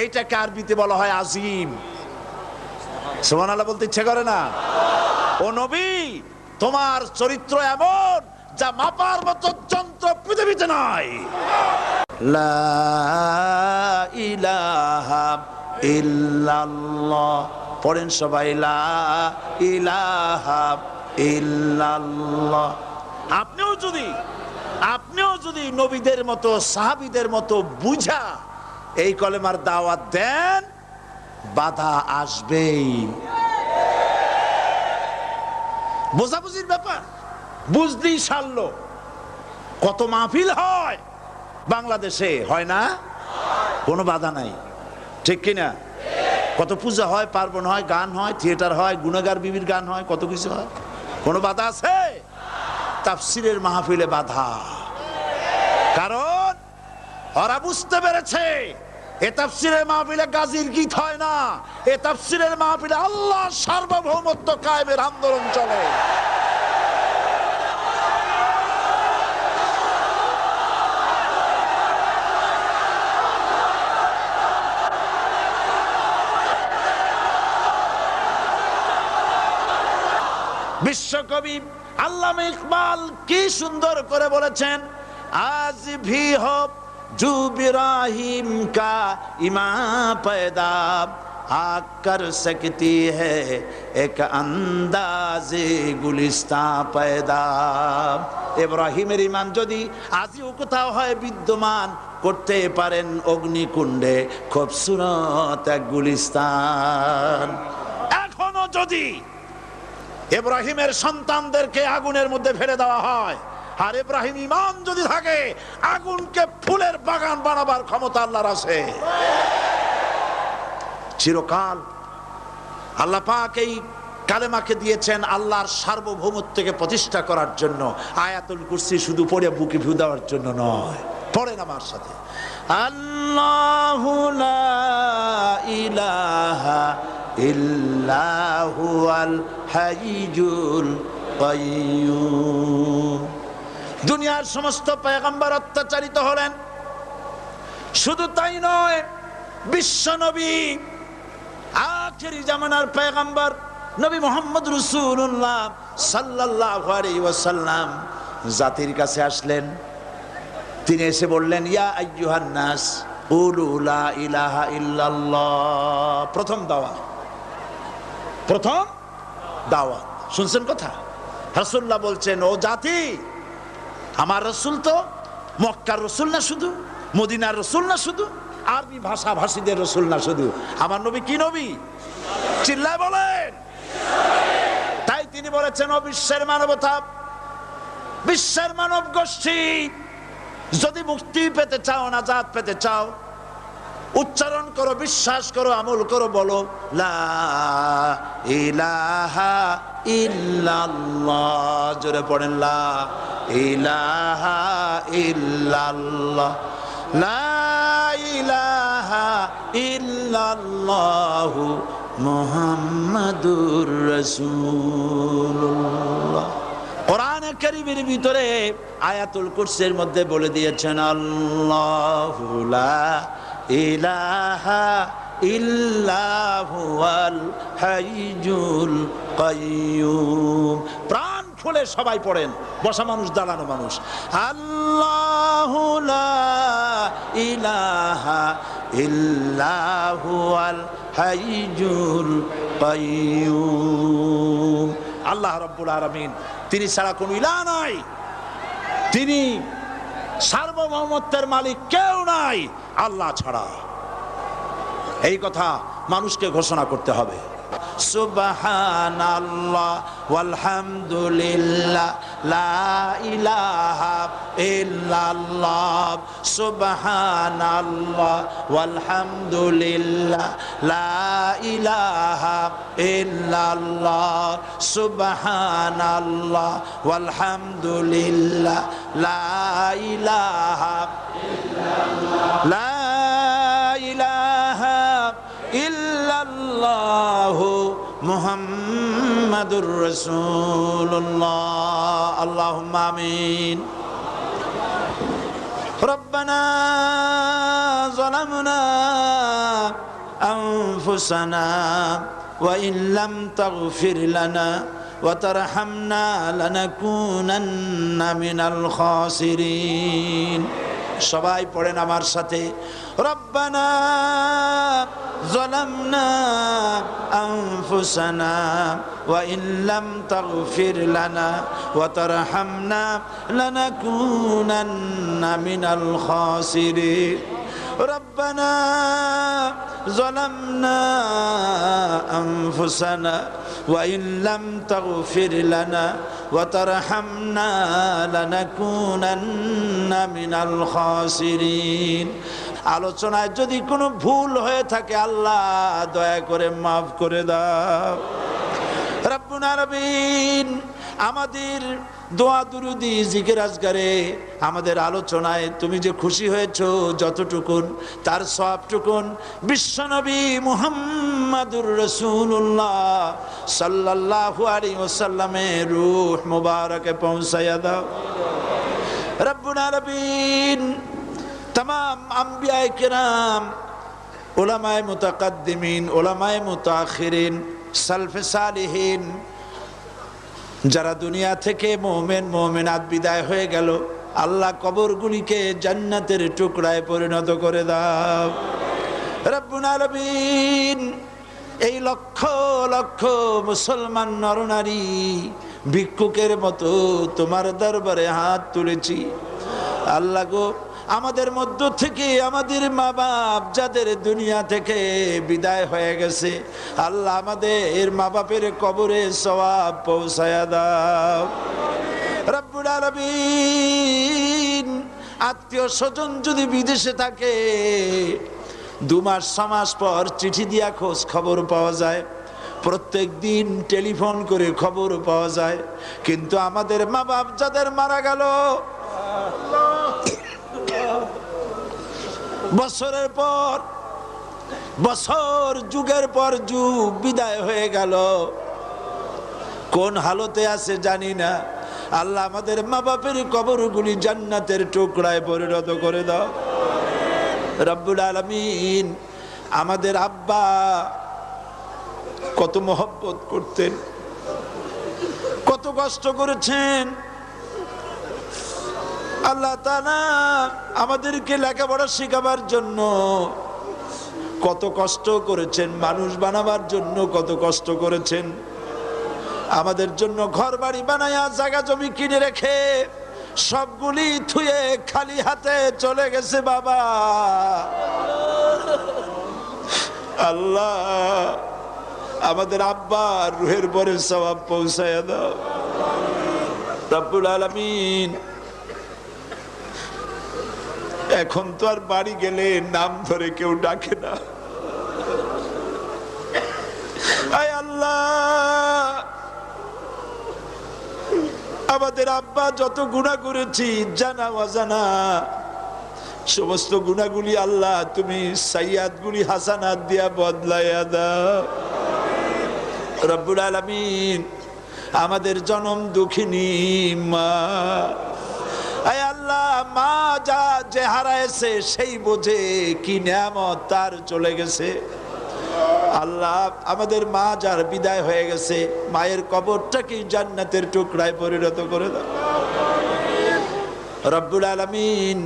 Speaker 1: এইটাকে আরবিতে বলা হয় আজিম। সুবহানাল্লাহ বলতে ইচ্ছে করে না? ও নবী, তোমার চরিত্র এমন যা মাপার মতো যন্ত্র পৃথিবীতে নাই। লা ইলাহা ইল্লাল্লাহ। পড়েন সবাই, লা ইলাহা ইল্লাল্লাহ। আপনিও যদি নবীদের মতো, সাহাবীদের মতো বুঝা এই কলেমার দাওয়াত দেন, বাধা আসবেই। বোঝাবুঝির ব্যাপার, বুঝতেই সারলো। কত মাহফিল হয় বাংলাদেশে, হয় না? কোনো বাধা নাই, ঠিক কিনা? কত পূজা হয়, পার্বণ হয়, গান হয়, থিয়েটার হয়, গুনাহগার বিবির গান হয়, কত কিছু হয়। কোনো বাধা আছে? তাফসীরের মাহফিলে বাধা। কারণ ওরা বুঝতে পেরেছে এ তাফসীরের মাহফিলে গাজীর গীত হয় না, এ তাফসীরের মাহফিলে আল্লাহর সার্বভৌমত্ব কায়েমের আন্দোলন চলে। বিশ্বকবি আল্লামা ইকবাল কি সুন্দর করে বলেছেন, আজ ভি হো জু ইব্রাহিম কা ইমা पैदा आग कर सकती है एक अंदाज़े गुलिस्तां पैदा। ইব্রাহিমের ঈমান যদি আজও কোথাও হয় বিদ্যমান, করতে পারেন অগ্নিকুণ্ডে খুবসুরত এক গুলিস্তান। এখনো যদি ইব্রাহিমের সন্তানদেরকে আগুনের মধ্যে ফেলে দেওয়া হয়, আর ইব্রাহিম ঈমান যদি থাকে, আগুনকে ফুলের বাগান বানাবার ক্ষমতা আল্লাহর আছে। চিরকাল আল্লাহ পাক এই কালেমাকে দিয়েছেন আল্লাহর সার্বভৌমত্বকে প্রতিষ্ঠা করার জন্য। আয়াতুল কুরসি শুধু পড়ে বুকে ফু দেওয়ার জন্য নয়। পড়েন আমার সাথে, আল্লাহু লা ইলাহা ইল্লাহু আল হাইয়ুল কাইয়্যুম। দুনিয়ার সমস্ত পয়গম্বর অত্যাচারিত হলেন, শুধু তাই নয়, বিশ্ব নবী আখেরি জামানার পয়গম্বর নবী মুহাম্মদ রাসূলুল্লাহ সাল্লাল্লাহু আলাইহি ওয়াসাল্লাম জাতির কাছে আসলেন। তিনি এসে বললেন, ইয়া আইয়ুহান নাস কুলু লা ইলাহা ইল্লাল্লাহ। প্রথম দাওয়াত শুনছেন কথা? রাসূলুল্লাহ বলছেন, ও জাতি, আমার রাসূল তো মক্কার রাসূল না শুধু, মদিনার রাসূল না শুধু, আরবি ভাষাভাষীদের রাসূল না শুধু, আমার নবী কি নবী? চিল্লায় বলেন। তাই তিনি বলেছেন, ও বিশ্বের মানবতা, বিশ্বের মানব গোষ্ঠী, যদি মুক্তি পেতে চাও, নাজাত পেতে চাও, উচ্চারণ করো, বিশ্বাস করো, আমল করো, বলো লা ইলাহা ইল্লাল্লাহ। জোরে পড়েন, লা ইলাহা ইল্লাল্লাহ, লা ইলাহা ইল্লাল্লাহু মুহাম্মাদুর রাসূলুল্লাহ। কোরআন কারীমের ভিতরে আয়াতুল কুরসির মধ্যে বলে দিয়েছেন, আল্লাহু লা ইলাহা ইল্লা হুয়াল হাইয়ুল কাইয়্যুম। প্রাণ খুলে সবাই পড়েন, বসা মানুষ দাঁড়ানো মানুষ। আল্লাহু লা ইলাহা ইল্লা হুয়াল হাইয়ুল কাইয়্যুম। আল্লাহ রাব্বুল আলামিন, তিনি ছাড়া কোনো ইলাহ নাই, তিনি সার্বভৌমত্বের মালিক কেউ নাই আল্লাহ ছাড়া। এই কথা মানুষকে ঘোষণা করতে হবে। সুবহানাল্লাহ ওয়ালহামদুলিল্লাহ লা ইলাহা ইল্লাল্লাহ। সুবহানাল্লাহ ওয়ালহামদুলিল্লাহ লা ইলাহা ইল্লাল্লাহ। সুবহানাল্লাহ ওয়ালহামদুলিল্লাহ লা ইলাহা ইল্লাল্লাহ। লা ইলাহা ইল্লাল্লাহু মুহাম্মাদুর রাসূলুল্লাহ। আল্লাহুম্মা আমিন। রব্বানা যালামনা আনফুসানা ওয়া ইন লাম তাগফির লানা ওয়া তারহামনা লানাকুনান্না মিনাল খাসিরিন। সবাই পড়েন আমার সাথে, রব্বানা যালামনা আনফুসানা ওয়া ইন লাম তাগফির লানা ওয়া তারহামনা লানাকুনান্না মিনাল খাসিরিন। রব্বানা যালামনা আনফুসানা ওয়া ইন লাম তাগফির লানা ওয়া তারহামনা লানাকুনান্না মিনাল খাসিরিন। আলোচনায় যদি কোনো ভুল হয়ে থাকে আল্লাহ দয়া করে মাফ করে দাও। রব্বুল আলামিন, আমাদের দোয়া দুরুদি জিকির আজগারে আমাদের আলোচনায় তুমি যে খুশি হয়েছো যতটুকুন তার সবটুকুন বিশ্বনবী মুহাম্মাদুর রাসূলুল্লাহ সাল্লাল্লাহু আলাইহি ওয়াসাল্লামের রূহ মুবারকে পৌঁছায়া দাও। রব্বুল আলামিন, तमाम अंबियाए किराम, उलमाए मुतकद्दिमीन, उलमाए मुताखिरीन, सल्फे सालिहीन যারা দুনিয়া থেকে মুমিন মুমিনাত বিদায় হয়ে গেল, আল্লাহ কবরগুলিকে জান্নাতের টুকরায় পরিণত করে দাও। রব্বুল আলামিন, এই লক্ষ লক্ষ মুসলমান নরনারী ভিক্ষুকের মতো তোমার দরবারে হাত তুলেছি। আল্লাহ গো, আমাদের মধ্য থেকে আমাদের মা বাপ যাদের দুনিয়া থেকে বিদায় হয়ে গেছে, আল্লাহ আমাদের মা বাপের কবরে সওয়াব পৌঁছায়া দাও। রব্বুল আলামিন, আত্মীয় স্বজন যদি বিদেশে থাকে 2 মাস 6 মাস পর চিঠি দিয়া খোঁজ খবর পাওয়া যায়, প্রত্যেক দিন টেলিফোন করে খবর পাওয়া যায়, কিন্তু আমাদের মা বাপ যাদের মারা গেল বছরের পর বছর, যুগের পর যুগ বিদায় হয়ে গেল, কোন হালতে আছে জানি না। আল্লাহ আমাদের মা বাপের কবরগুলি জান্নাতের টুকরায় পরিণত করে দাও। রব্বুল আলামিন, আমাদের আব্বা কত মহব্বত করতেন, কত কষ্ট করেছেন। আল্লাহ তাআলা আমাদেরকে লেখাপড়া শেখাবার জন্য কত কষ্ট করেছেন, মানুষ বানাবার জন্য কত কষ্ট করেছেন। আমাদের জন্য ঘর বাড়ি বানায়া জায়গা জমি কিনে রেখে সবগুলি থুয়ে খালি হাতে চলে গেছে বাবা। আল্লাহ আমাদের আব্বা রুহের পরে সওয়াব পৌঁছায়া দাও। রব্বুল আলামিন, এখন তো আর বাড়ি গেলে নাম ধরে কেউ ডাকে না। আয় আল্লাহ, আমাদের আব্বা যত গুনাহ করেছি জানা অজানা, সমস্ত গুনাহগুলি আল্লাহ তুমি সাইয়াদগুলি হাসানাত দিয়া বদলাইয়া দাও। রব্বুল আলামিন, আমাদের জনম দুঃখিনী মা, আয় আল্লাহ আল্লাহ মা যা যে হারাইছে সেই বোঝে কি নিয়ামত তার চলে গেছে। আল্লাহ আমাদের মা যার বিদায় হয়ে গেছে, মায়ের কবরটাকে জান্নাতের টুকরায় পরিণত করে দাও রব্বুল আলামিন।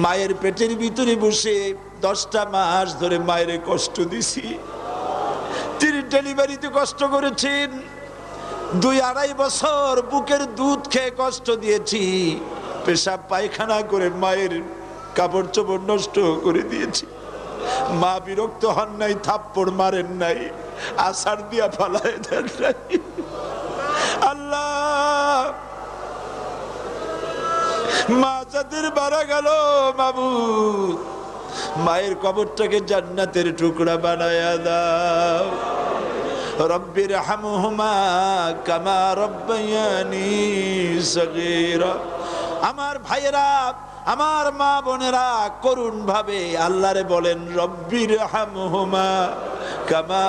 Speaker 1: মায়ের পেটের ভিতরে বসে 10টা মাস ধরে মায়ের কষ্ট দিছি। তিনি ডেলিভারিতে কষ্ট করেছেন, 2-2.5 বছর বুকের দুধ খেয়ে কষ্ট দিয়েছি, পেশাব পায়খানা করে মায়ের কাপড় চোপড় নষ্ট করে দিয়েছি। মা বিরক্ত হন নাই, থাপ্পড় মারেন নাই, আছাড় দিয়া ফালায় দেন নাই। আল্লাহ মা যাদের মারা গেল মাবুদ, মায়ের কবরটাকে জান্নাতের টুকরা বানায়া দাও। রব্বির হামহুমা কামা রব্বায়ানি সগীরা। আমার ভাইয়েরা, আমার মা বোনেরা করুণ ভাবে আল্লাহরে বলেন রব্বির হামহুমা কামা